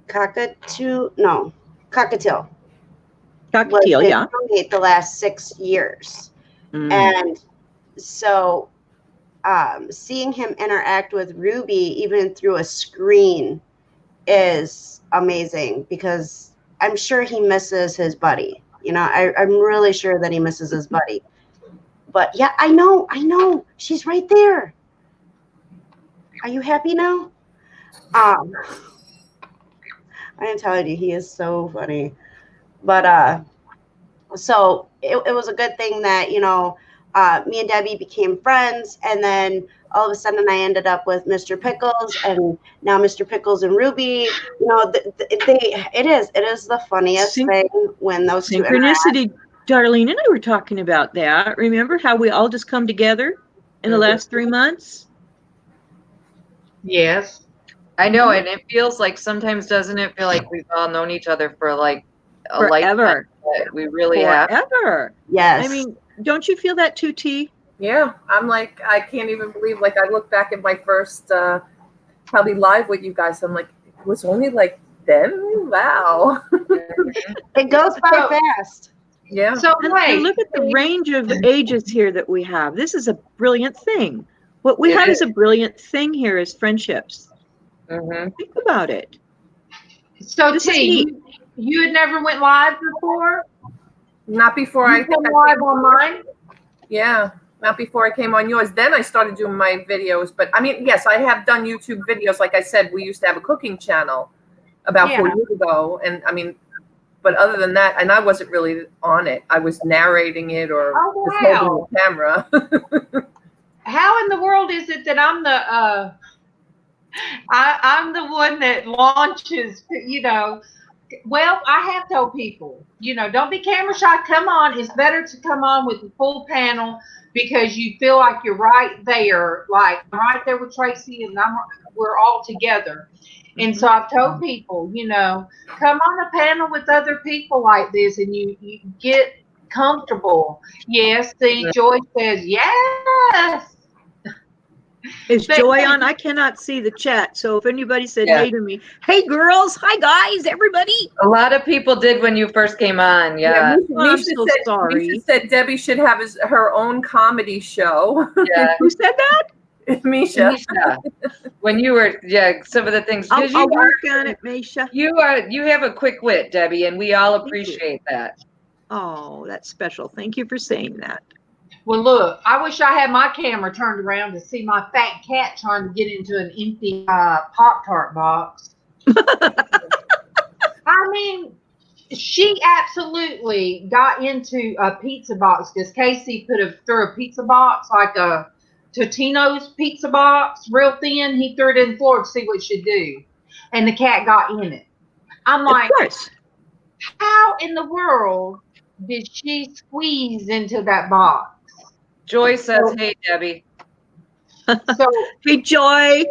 cockatiel. Cockatiel, was yeah. his the last 6 years. And so seeing him interact with Ruby even through a screen is amazing, because I'm sure he misses his buddy. You know, I'm really sure that he misses his buddy. But yeah, I know. She's right there. Are you happy now? I am telling you, he is so funny. But so it was a good thing that, you know, me and Debbie became friends, and then all of a sudden I ended up with Mr. Pickles, and now Mr. Pickles and Ruby. You know, it is the funniest thing when those two synchronicity. Darlene and I were talking about that. Remember how we all just come together in the last 3 months? Yes. I know, and it feels like sometimes, doesn't it feel like we've all known each other for like a Forever. lifetime? We really have. Forever. Yes. I mean, don't you feel that too, T? Yeah, I'm like, I can't even believe, like, I look back at my first probably live with you guys. I'm like, it was only like then? Wow. It goes by fast. Yeah. So And look at the range of ages here that we have. This is a brilliant thing. What we have is a brilliant thing here is friendships. Think about it. So This is T, neat. you had never went live before? Not before You went live on mine? Yeah, not before I came on yours. Then I started doing my videos. But I mean, yes, I have done YouTube videos. Like I said, we used to have a cooking channel about 4 years ago. And I mean, but other than that, and I wasn't really on it. I was narrating it or just holding the camera. How in the world is it that I'm the I'm the one that launches, you know? Well, I have told people, you know, don't be camera shy. Come on. It's better to come on with the full panel, because you feel like you're right there. Like I'm right there with Tracy, and we're all together. And so I've told people, you know, come on a panel with other people like this, and you get comfortable. Yes. See, Joy says yes. Is Joy on? I cannot see the chat. So if anybody said hey to me, hey girls, hi guys, everybody. A lot of people did when you first came on. Yeah. I'm so sorry. Misha said Debbie should have her own comedy show. Yeah. Who said that? Misha. When you were, some of the things. I'll work on it, Misha. You have a quick wit, Debbie, and we all appreciate that. Oh, that's special. Thank you for saying that. Well, look, I wish I had my camera turned around to see my fat cat trying to get into an empty Pop-Tart box. I mean, she absolutely got into a pizza box because Casey threw a pizza box, like a Totino's pizza box, real thin. He threw it in the floor to see what she'd do. And the cat got in it. I'm like, of course. How in the world did she squeeze into that box? Joy says, hey, Debbie. So, hey, Joy,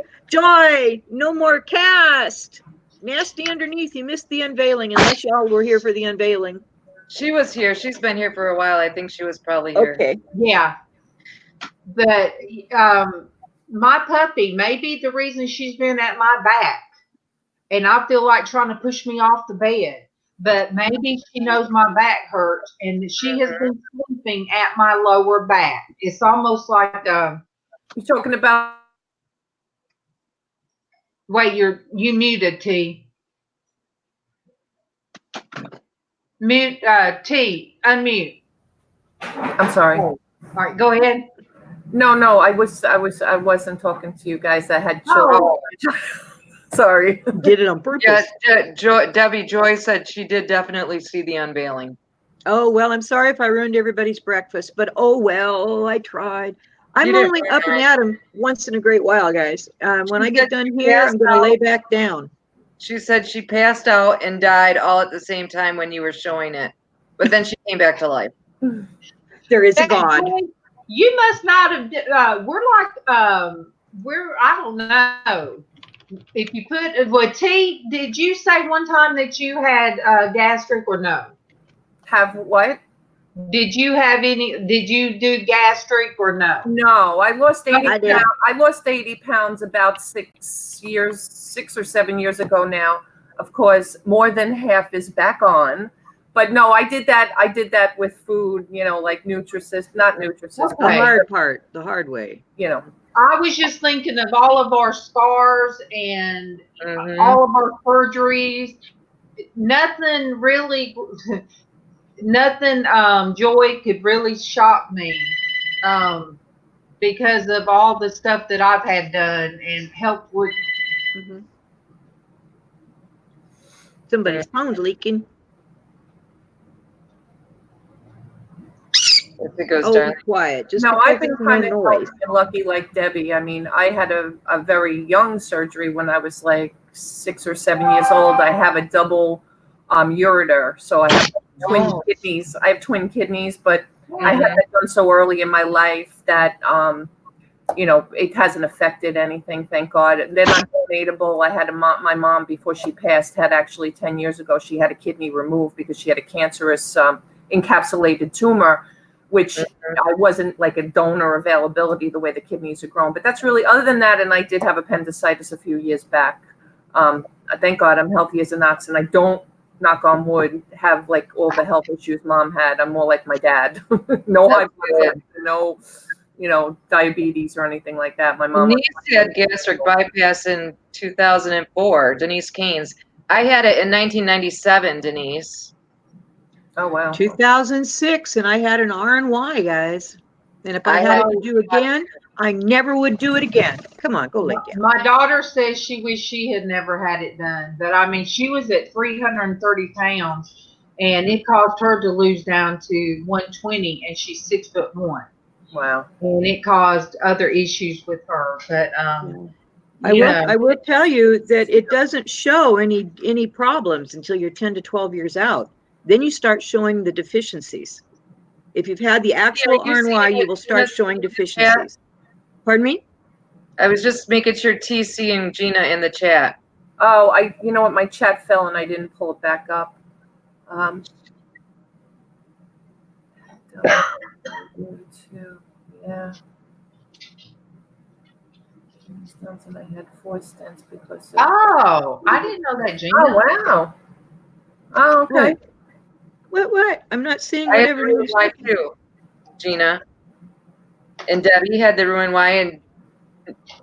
no more cast. Nasty underneath. You missed the unveiling, unless y'all were here for the unveiling. She was here. She's been here for a while. I think she was probably here. Okay. Yeah. But my puppy may be the reason she's been at my back. And I feel like trying to push me off the bed. But maybe she knows my back hurts and she has been sleeping at my lower back. It's almost like You're talking about wait, you muted T. Mute T. Unmute. I'm sorry. All right, go ahead. No, I wasn't talking to you guys. I had children. Oh. Sorry. Did it on purpose. Yeah, Debbie Joy said she did definitely see the unveiling. Oh, well, I'm sorry if I ruined everybody's breakfast, but oh well, I tried. I'm only up and at 'em once in a great while, guys. When I get done here, I'm going to lay back down. She said she passed out and died all at the same time when you were showing it. But then she came back to life. There is a God. You must not have. We're like I don't know. If you put T, did you say one time that you had gastric or no? Have what? Did you do gastric or no? No, I lost 80 I did. pounds. I lost 80 pounds about 6 or 7 years ago now. Of course, more than half is back on. But no, I did that with food, like not Nutrisys, The hard part, the hard way. I was just thinking of all of our scars and all of our surgeries. Nothing really, Joy could really shock me because of all the stuff that I've had done and helped with. Somebody's phone's leaking. If it goes Oh, down. be quiet. Just No, I've been kind of noise. lucky like Debbie. I mean, I had a very young surgery when I was like 6 or 7 years old. I have a double ureter, so I have twin kidneys. I have twin kidneys, but I had that done so early in my life that it hasn't affected anything, thank God. They're not donatable. I had my mom before she passed had actually 10 years ago. She had a kidney removed because she had a cancerous encapsulated tumor, which I wasn't like a donor availability the way the kidneys are grown. But that's really, other than that, and I did have appendicitis a few years back. Thank God I'm healthy as an ox, and I don't, knock on wood, have like all the health issues Mom had. I'm more like my dad. No high blood pressure, no, diabetes or anything like that. My mom. Denise had gastric bypass in 2004. Denise Keynes. I had it in 1997. Denise. Oh wow. 2006, and I had an R&Y, guys. And if I had it to do again, I never would do it again. Come on, go lay down. My daughter says she wished she had never had it done, but I mean, she was at 330 pounds, and it caused her to lose down to 120, and she's 6'1". Wow. And it caused other issues with her, but I will tell you that it doesn't show any problems until you're 10 to 12 years out. Then you start showing the deficiencies. If you've had the actual R&Y, you will start showing deficiencies. Pardon me? I was just making sure TC and Gina in the chat. Oh, you know what? My chat fell and I didn't pull it back up. Yeah. And I had 4 stents because of... Oh, I didn't know that, Gina. Oh, wow. Oh, okay. What? I'm not seeing I had whatever. the Roux-en-Y too, Gina. And Debbie had the Roux-en-Y, and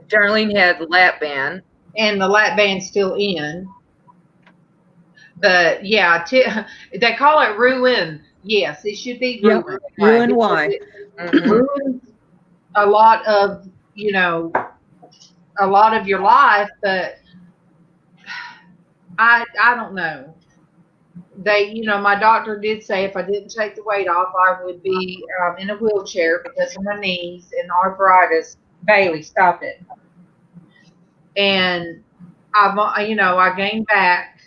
Darlene had the lap band. And the lap band's still in. But yeah, they call it Roux-en. Yes, it should be Roux-en. Roux-en-Y. Ruins a lot of your life, but I don't know. My doctor did say if I didn't take the weight off, I would be in a wheelchair because of my knees and arthritis. Bailey, stop it. And I gained back.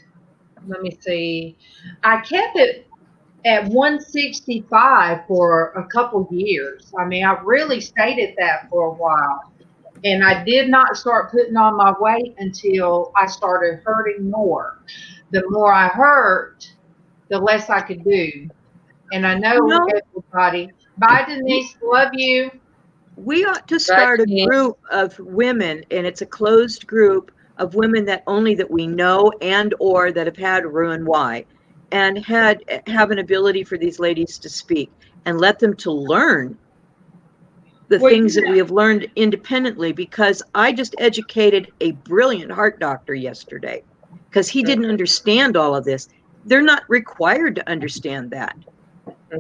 Let me see. I kept it at 165 for a couple years. I mean, I really stayed at that for a while. And I did not start putting on my weight until I started hurting more. The more I hurt, the less I could do. And I know No. everybody. Bye, Denise. Love you. We ought to start a group of women, and it's a closed group of women that only that we know and or that have had Roux-en-Y and have an ability for these ladies to speak and let them to learn the things that we have learned independently, because I just educated a brilliant heart doctor yesterday because he didn't understand all of this. They're not required to understand that.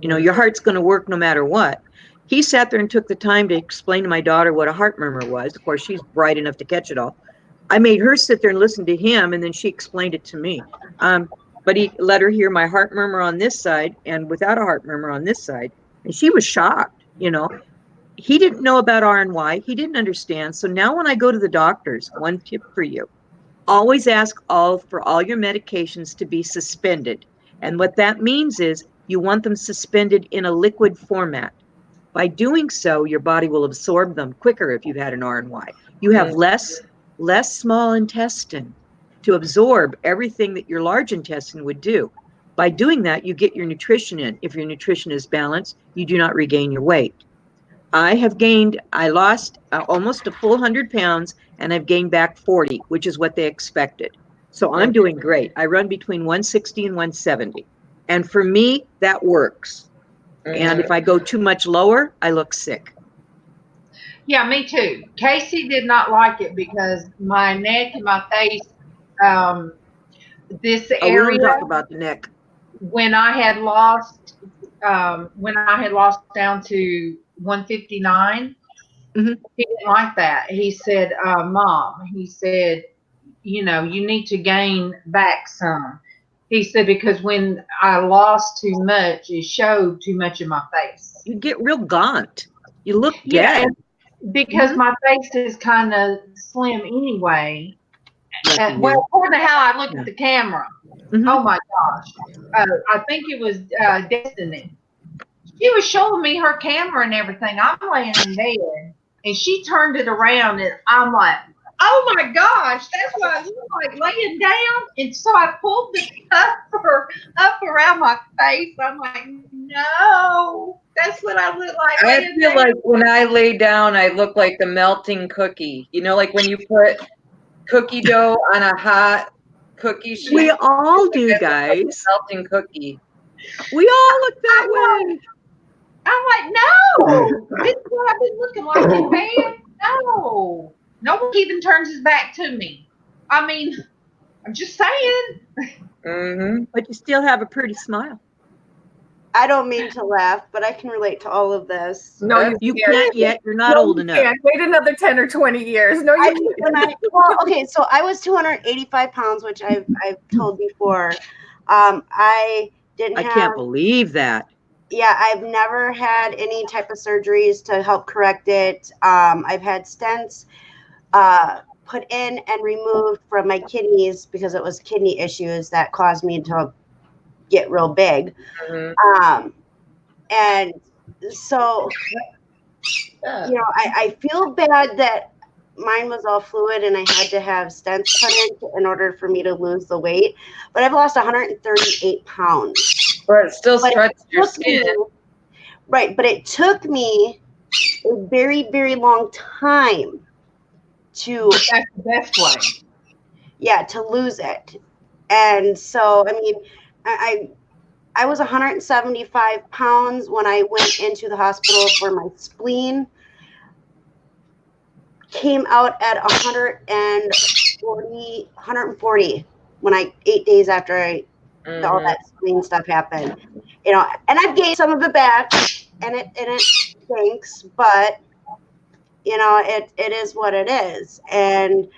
You know, your heart's going to work no matter what. He sat there and took the time to explain to my daughter what a heart murmur was. Of course, she's bright enough to catch it all. I made her sit there and listen to him, and then she explained it to me. But he let her hear my heart murmur on this side and without a heart murmur on this side. And she was shocked, you know. He didn't know about R&Y. He didn't understand. So now when I go to the doctors, one tip for you, always ask for all your medications to be suspended. And what that means is you want them suspended in a liquid format. By doing so, your body will absorb them quicker if you've had an R&Y. You have less small intestine to absorb everything that your large intestine would do. By doing that, you get your nutrition in. If your nutrition is balanced, you do not regain your weight. I lost almost a full 100 pounds, and I've gained back 40, which is what they expected. So I'm doing great. I run between 160 and 170. And for me, that works. And if I go too much lower, I look sick. Yeah, me too. Casey did not like it because my neck and my face, this We area, won't talk about the neck. when I had lost down to 159, he didn't like that. He said, Mom, he said, you know, you need to gain back some. He said, because when I lost too much, it showed too much in my face. You get real gaunt. You look dead. Because my face is kind of slim anyway. Well, according to how I look at the camera. Oh my gosh. I think it was Destiny. She was showing me her camera and everything. I'm laying in bed, and she turned it around, and I'm like, oh my gosh, that's what I look like laying down. And so I pulled the cover up around my face. I'm like, no, that's what I look like. I feel like when I lay down, I look like the melting cookie. You know, like when you put cookie dough on a hot cookie sheet. We all do, guys. Melting cookie. We all look that way. I'm like, no, this is what I've been looking like in bed. No, nobody even turns his back to me. I mean, I'm just saying. But you still have a pretty smile. I don't mean to laugh, but I can relate to all of this. No, you can't yet. You're not old enough. Can't. Wait another 10 or 20 years. No, you can't. Well, okay, so I was 285 pounds, which I've told before. I can't believe that. Yeah, I've never had any type of surgeries to help correct it. I've had stents put in and removed from my kidneys because it was kidney issues that caused me to get real big. And so, you know, I feel bad that mine was all fluid and I had to have stents put in order for me to lose the weight. But I've lost 138 pounds. But it still stretches your skin. Right, but it took me a very, very long time to. That's the best way. Yeah, to lose it. And so, I mean, I was 175 pounds when I went into the hospital for my spleen. Came out at 140 when 8 days after all that spleen stuff happened. You know, and I've gained some of it back, and it stinks, but you know, it is what it is. And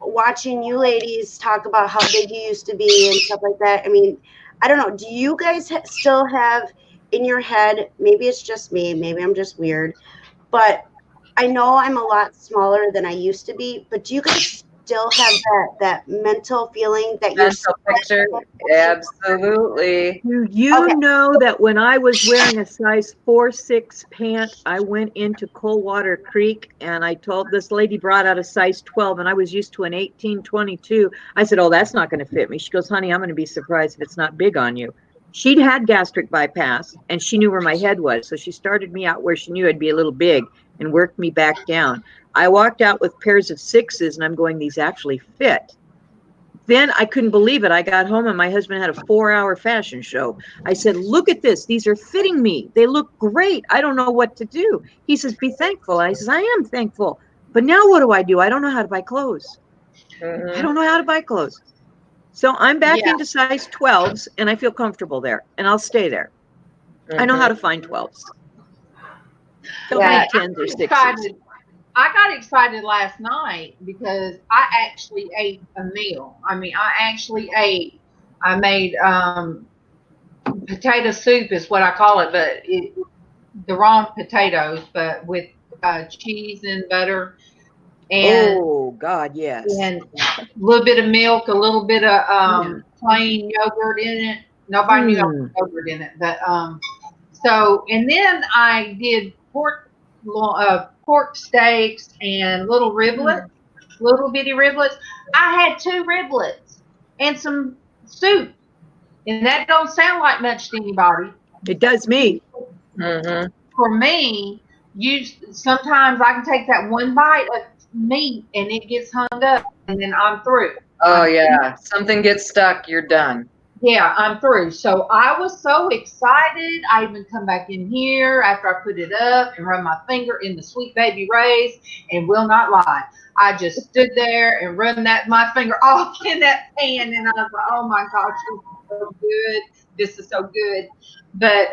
watching you ladies talk about how big you used to be and stuff like that. I mean, I don't know. Do you guys still have in your head? Maybe it's just me. Maybe I'm just weird, but I know I'm a lot smaller than I used to be. But do you guys still have that mental feeling that you're Mental picture, absolutely. Do you Okay. know that when I was wearing a size 4-6 pant, I went into Coldwater Creek and I told this lady brought out a size 12 and I was used to an 18-22. I said, oh, that's not going to fit me. She goes, honey, I'm going to be surprised if it's not big on you. She'd had gastric bypass and she knew where my head was. So she started me out where she knew I'd be a little big and worked me back down. I walked out with pairs of 6s and I'm going, these actually fit. Then I couldn't believe it. I got home and my husband had a 4-hour fashion show. I said, look at this. These are fitting me. They look great. I don't know what to do. He says, be thankful. I says, I am thankful. But now what do? I don't know how to buy clothes. I don't know how to buy clothes. So I'm back into size 12s and I feel comfortable there and I'll stay there. I know how to find 12s. Don't need 10s or 6s. I got excited last night because I actually ate a meal. I mean, I made potato soup is what I call it, but the wrong potatoes, but with cheese and butter and oh God, yes, and a little bit of milk, a little bit of plain yogurt in it. Nobody knew I put yogurt in it, but so and then I did pork steaks and little riblets, little bitty riblets. I had 2 riblets and some soup, and that don't sound like much to anybody. It does me. For me, sometimes I can take that one bite of meat and it gets hung up, and then I'm through. Oh yeah, something gets stuck, you're done. Yeah, I'm through. So I was so excited. I even come back in here after I put it up and run my finger in the Sweet Baby Ray's, and will not lie, I just stood there and run my finger off in that pan, and I was like, oh my gosh, this is so good. This is so good. But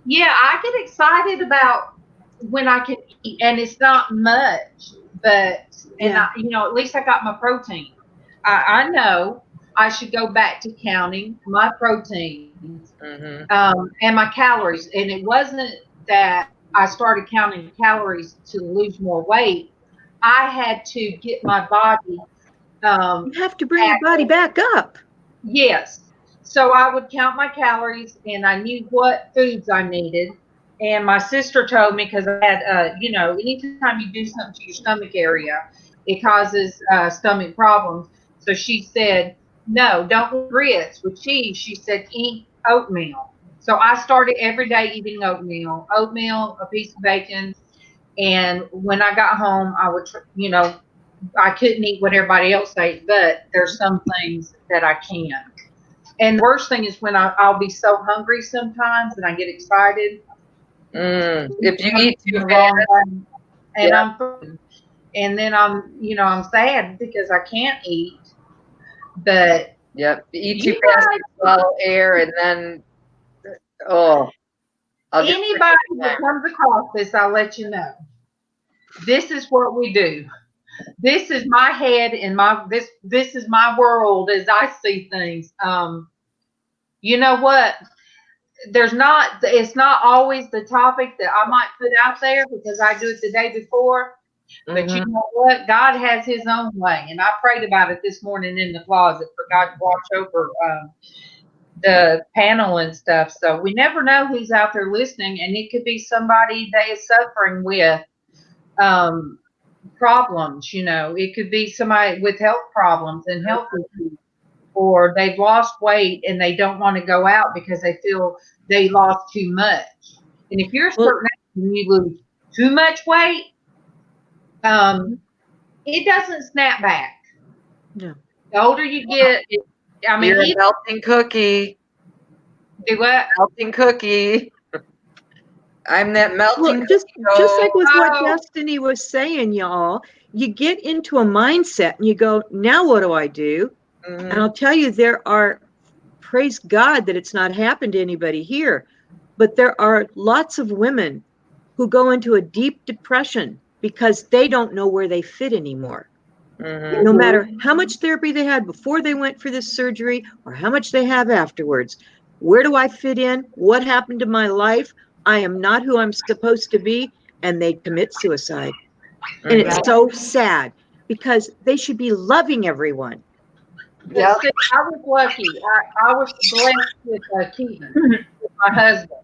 yeah, I get excited about when I can eat, and it's not much, but I, at least I got my protein. I know I should go back to counting my proteins and my calories. And it wasn't that I started counting calories to lose more weight. I had to get my body. You have to bring your body back up. Yes. So I would count my calories and I knew what foods I needed. And my sister told me, because I had, anytime you do something to your stomach area, it causes stomach problems. So she said, no, don't eat grits with cheese. She said, eat oatmeal. So I started every day eating oatmeal, a piece of bacon. And when I got home, I would, I couldn't eat what everybody else ate, but there's some things that I can. And the worst thing is when I'll be so hungry sometimes and I get excited. If you eat too fast, and then I'm sad because I can't eat. But eat too fast, swallow air, and then anybody that comes across this, I'll let you know. This is what we do. This is my head and this is my world as I see things. You know what? It's not always the topic that I might put out there because I do it the day before. But you know what? God has his own way. And I prayed about it this morning in the closet for God to watch over the panel and stuff. So we never know who's out there listening. And it could be somebody that is suffering with problems. It could be somebody with health problems and health issues. Or they've lost weight and they don't want to go out because they feel they lost too much. And if you're a certain age and you lose too much weight, it doesn't snap back. No. The older you get, you're a melting cookie. Do what? Melting cookie. I'm that melting just like with what Destiny was saying, y'all. You get into a mindset and you go, now what do I do? And I'll tell you, there are, praise God that it's not happened to anybody here, but there are lots of women who go into a deep depression because they don't know where they fit anymore. No matter how much therapy they had before they went for this surgery or how much they have afterwards. Where do I fit in? What happened to my life? I am not who I'm supposed to be. And they commit suicide. And it's so sad. because they should be loving everyone. Yep. See, I was lucky. I was blessed with Keaton, with my husband.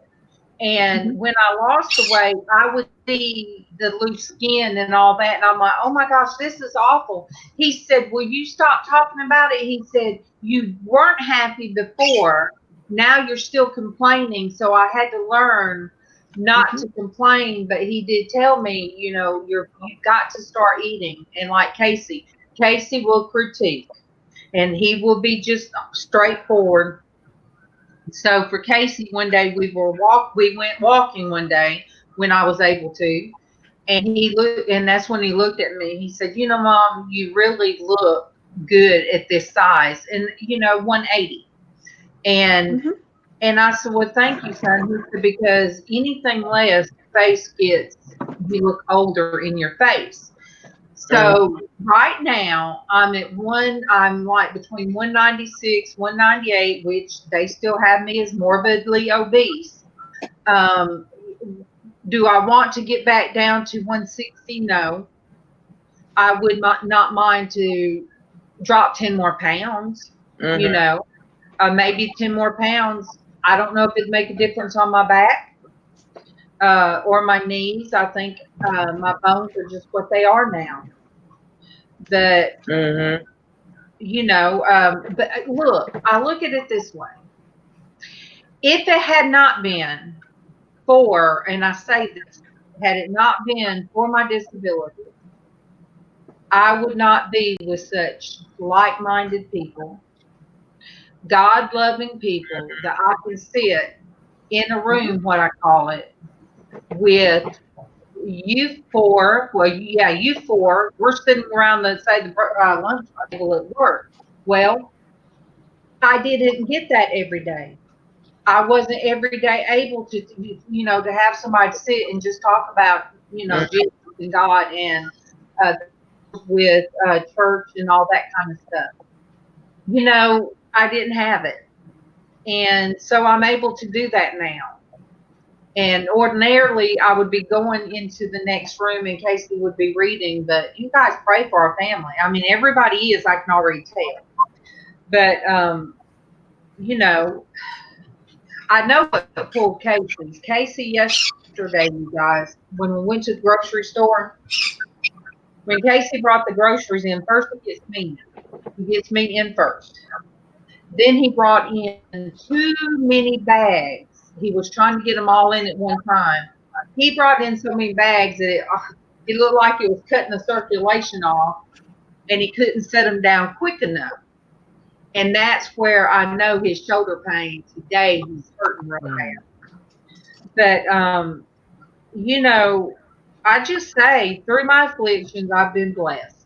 And when I lost the weight, I would see the loose skin and all that. And I'm like, oh my gosh, this is awful. He said, will you stop talking about it? He said, you weren't happy before. Now you're still complaining. So I had to learn not to complain. But he did tell me, you've got to start eating. And like Casey will critique and he will be just straightforward. So for Casey, one day we went walking one day when I was able to, and that's when he looked at me. He said, Mom, you really look good at this size, and 180. And I said, well, thank you, son. He said, because anything less, you look older in your face. So right now I'm like between 196, 198, which they still have me as morbidly obese. Do I want to get back down to 160? No. I would not mind to drop 10 more pounds, maybe 10 more pounds. I don't know if it'd make a difference on my back or my knees. I think my bones are just what they are now. But but look, I look at it this way. If it had not been for, and I say this, had it not been for my disability, I would not be with such like-minded people, God-loving people that I can sit in a room, what I call it, with you four. Well, yeah, you four. We're sitting around the lunch table at work. Well, I didn't get that every day. I wasn't every day able to have somebody sit and just talk about, Jesus and God and with church and all that kind of stuff. I didn't have it. And so I'm able to do that now. And ordinarily, I would be going into the next room in case they would be reading. But you guys pray for our family. I mean, everybody is, I can already tell. But, I know what pulled Casey. Casey yesterday, you guys, when we went to the grocery store, when Casey brought the groceries in, first he gets me. He gets me in first. Then he brought in too many bags. He was trying to get them all in at one time. He brought in so many bags that it looked like it was cutting the circulation off, and he couldn't set them down quick enough. And that's where I know his shoulder pain today. He's hurting right now. But I just say through my afflictions, I've been blessed,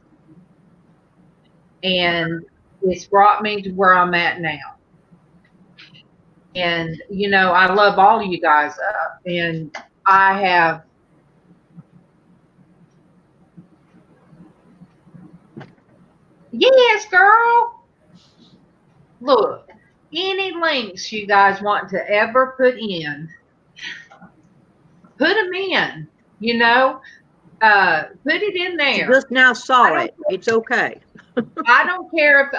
and it's brought me to where I'm at now. And, I love all of you guys and I have, yes, girl, look, any links you guys want to ever put them in, put it in there. You just now saw it. It's okay. I don't care if,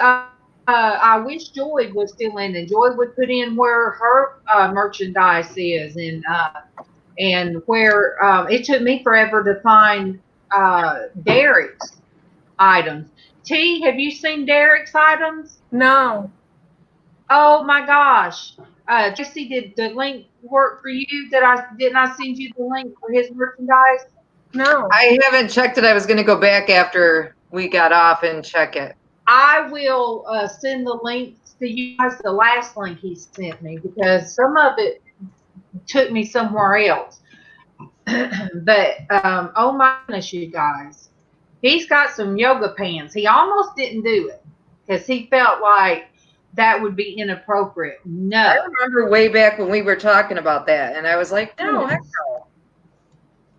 I wish Joy was still in, and Joy would put in where her merchandise is, and where it took me forever to find Derek's items. T, have you seen Derek's items? No. Oh my gosh. Jesse, did the link work for you? Didn't I send you the link for his merchandise? No. I haven't checked it. I was going to go back after we got off and check it. I will send the links to you guys, the last link he sent me, because some of it took me somewhere else. But oh my goodness, you guys, he's got some yoga pants. He almost didn't do it because he felt like that would be inappropriate. No, I remember way back when we were talking about that, and I was like, no, heck no.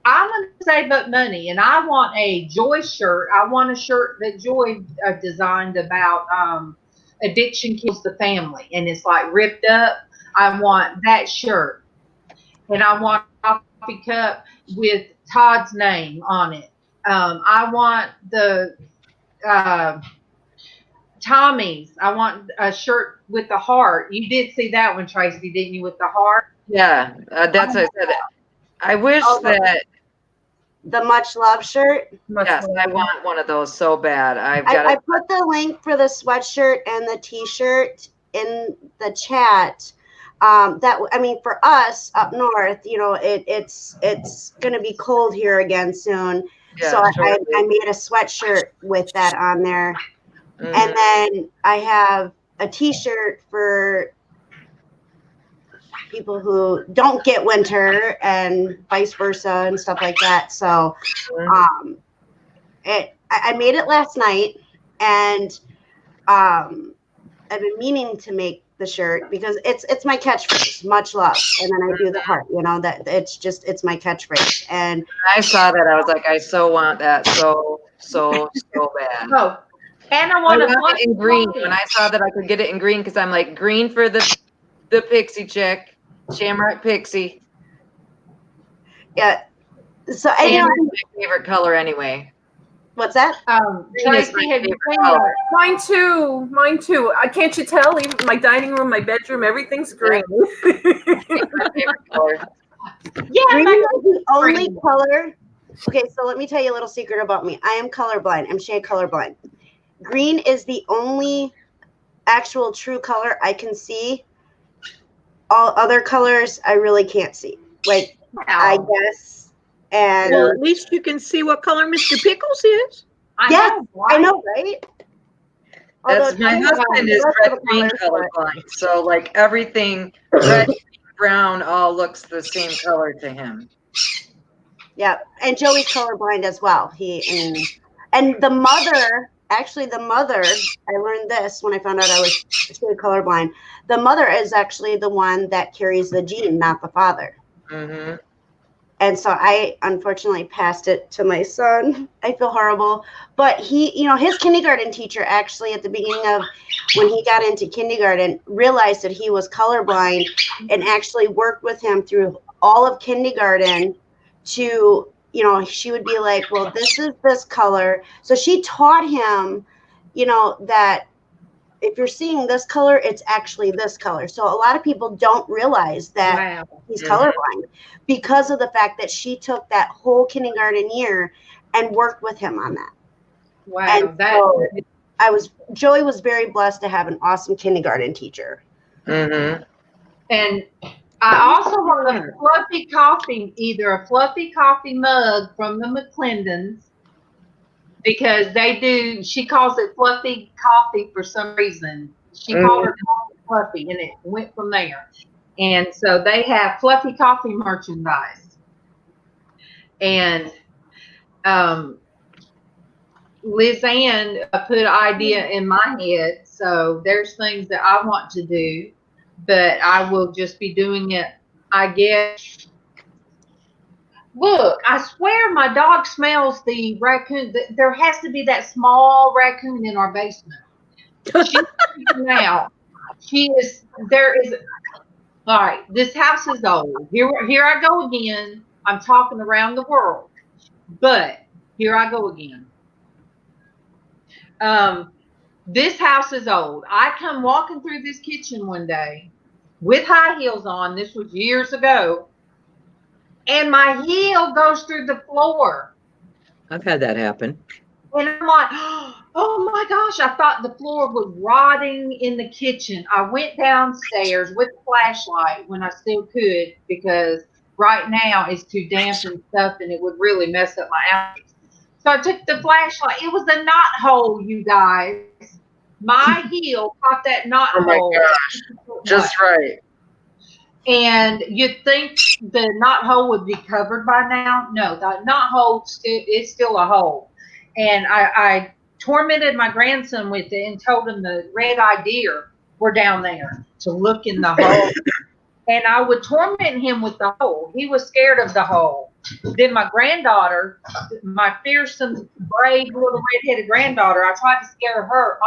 I'm gonna save up money, and I want a Joy shirt. I want a shirt that Joy designed about addiction kills the family, and it's like ripped up. I want that shirt, and I want a coffee cup with Todd's name on it. I want the Tommy's. I want a shirt with the heart. You did see that one, Tracy, didn't you? With the heart. Yeah, that's what I said. I wish Oh, that. The much love shirt. Yes, I want one of those so bad. I've got I put the link for the sweatshirt and the t-shirt in the chat. For us up north, it's going to be cold here again soon. Yeah, so I shortly. made a sweatshirt with that on there. Mhm. And then I have a t-shirt for people who don't get winter and vice versa and stuff like that. So I made it last night, and I've been meaning to make the shirt because it's my catchphrase, much love, and then I do the heart. That it's my catchphrase. And I saw that, I was like, I so want that so bad. Oh, and I I want a want it in green. fluffy When I saw that I could get it in green, because I'm like, green for the pixie chick, Shamrock Pixie. yeah, so And it's my favorite color anyway. What's that? Green is Tracy, my have you favorite seen color. Mine too. Can't you tell? Even my dining room, my bedroom, everything's green. It's my favorite color. Yeah, Green maybe is the only green. color. Okay, so let me tell you a little secret about me. I am colorblind. I'm shade colorblind. Green is the only actual true color I can see. All other colors I really can't see. Like, I guess. And Well, at least you can see what color Mr. Pickles is. I know, right? That's my husband is red green colorblind, so like everything red, brown, all looks the same color to him. Yeah, and Joey's colorblind as well. And the mother, actually the mother, I learned this when I found out I was shade colorblind. The mother is actually the one that carries the gene, not the father. Mm-hmm. And so I unfortunately passed it to my son. I feel horrible. But his kindergarten teacher actually at the beginning of when he got into kindergarten realized that he was colorblind and actually worked with him through all of kindergarten to, she would be like, well, this is this color. So she taught him, that if you're seeing this color, it's actually this color. So a lot of people don't realize that he's colorblind because of the fact that she took that whole kindergarten year and worked with him on that. Wow. And so Joey was very blessed to have an awesome kindergarten teacher. Mm-hmm. And I also want a fluffy coffee, either a fluffy coffee mug from the McClendons, because she calls it fluffy coffee for some reason. She called her coffee fluffy, and it went from there. And so they have fluffy coffee merchandise. And Liz Ann put an idea in my head. So there's things that I want to do, but I will just be doing it, I guess. Look, I swear my dog smells the raccoon. There has to be that small raccoon in our basement. She's freaking out. There is, all right, this house is old. Here I go again. I'm talking around the world. But here I go again. This house is old. I come walking through this kitchen one day with high heels on. This was years ago. And my heel goes through the floor. I've had that happen. And I'm like, oh my gosh, I thought the floor was rotting in the kitchen. I went downstairs with a flashlight when I still could, because right now it's too damp and stuff and it would really mess up my allergies. So I took the flashlight. It was a knot hole, you guys. My heel caught that knot hole. Oh my gosh, just right. And you'd think the knot hole would be covered by now. No, the knot hole is still a hole. And I tormented my grandson with it and told him the red-eyed deer were down there to look in the hole. And I would torment him with the hole. He was scared of the hole. Then my granddaughter, my fearsome, brave little red-headed granddaughter, I tried to scare her.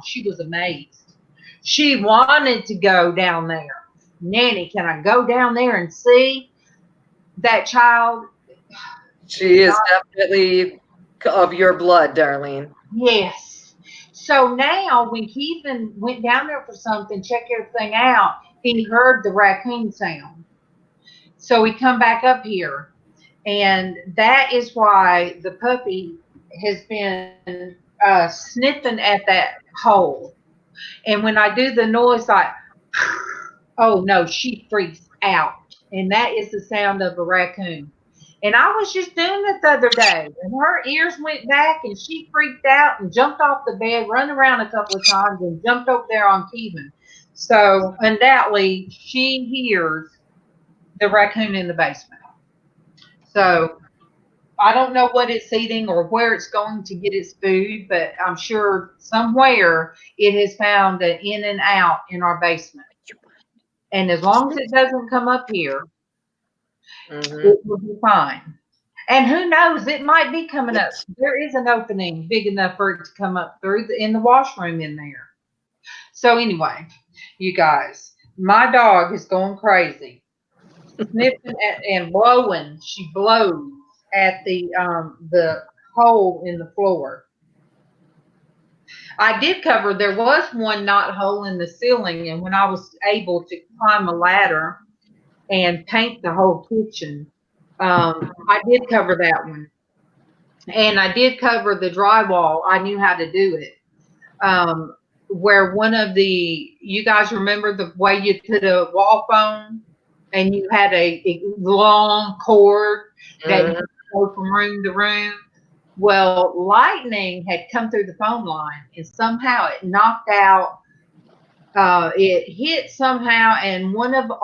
She was amazed. She wanted to go down there. Nanny, can I go down there and see that child? She is definitely of your blood, Darlene. Yes. So now when Keithan went down there for something, check everything out, he heard the raccoon sound. So he come back up here. And that is why the puppy has been sniffing at that hole. And when I do the noise like, oh no, she freaks out. And that is the sound of a raccoon. And I was just doing it the other day, and her ears went back, and she freaked out and jumped off the bed, run around a couple of times, and jumped over there on Kevin. So undoubtedly, she hears the raccoon in the basement. So I don't know what it's eating or where it's going to get its food, but I'm sure somewhere it has found an in and out in our basement. And as long as it doesn't come up here, it will be fine. And who knows, it might be coming up. There is an opening big enough for it to come up through in the washroom in there. So anyway, you guys, my dog is going crazy, sniffing and blowing. She blows at the hole in the floor. I did cover. There was one knot hole in the ceiling, and when I was able to climb a ladder and paint the whole kitchen, I did cover that one. And I did cover the drywall. I knew how to do it. Where one of you guys remember the way you put a wall phone and you had a long cord that you go from room to room? Well, lightning had come through the phone line and somehow it knocked out. It hit somehow, and one of the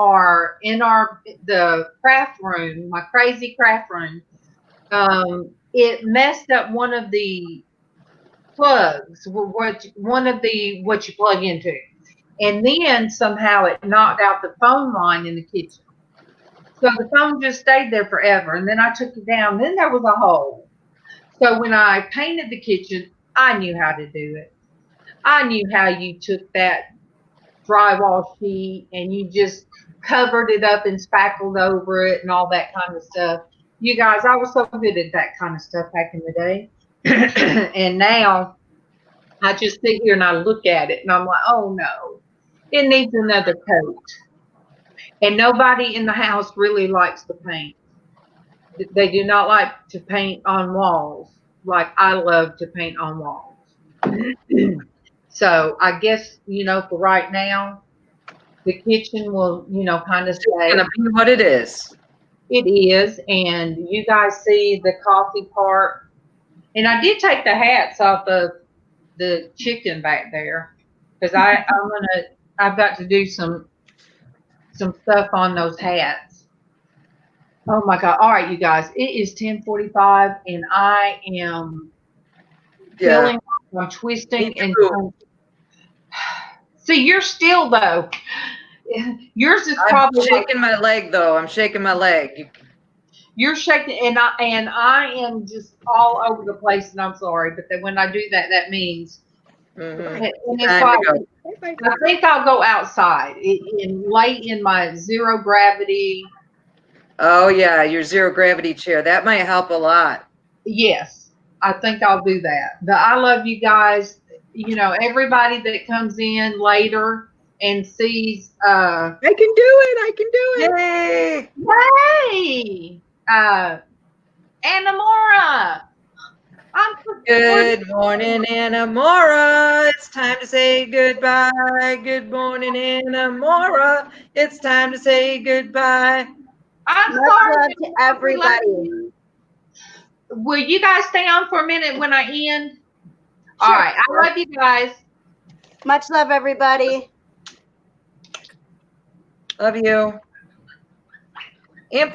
craft room, my crazy craft room, it messed up one of the plugs, what you plug into, and then somehow it knocked out the phone line in the kitchen. So the phone just stayed there forever, and then I took it down. Then there was a hole. So when I painted the kitchen, I knew how to do it. I knew how you took that drywall sheet and you just covered it up and spackled over it and all that kind of stuff. You guys, I was so good at that kind of stuff back in the day. And now I just sit here and I look at it and I'm like, oh no, it needs another coat. And nobody in the house really likes to paint. They do not like to paint on walls like I love to paint on walls. So I guess, for right now, the kitchen will, kind of stay. It's going to be what it is. It is. And you guys see the coffee part. And I did take the hats off of the chicken back there because I've got to do some stuff on those hats. Oh my God. All right, you guys, it is 10:45 and I am feeling like I'm twisting and see, you're still though. Yours is probably I'm shaking my leg though. I'm shaking my leg. You're shaking, and I am just all over the place, and I'm sorry, but then when I do that, that means. And it's like, I think I'll go outside and lay in my zero gravity. Oh yeah, your zero gravity chair. That might help a lot. Yes, I think I'll do that. But I love you guys. Everybody that comes in later and sees. I can do it. I can do it. Yay! Anamora. Good morning, Anamora. It's time to say goodbye. Good morning, Anamora. It's time to say goodbye. I'm Much sorry love to everybody. Will you guys stay on for a minute when I end? Sure. All right. I love you guys. Much love, everybody. Love you. And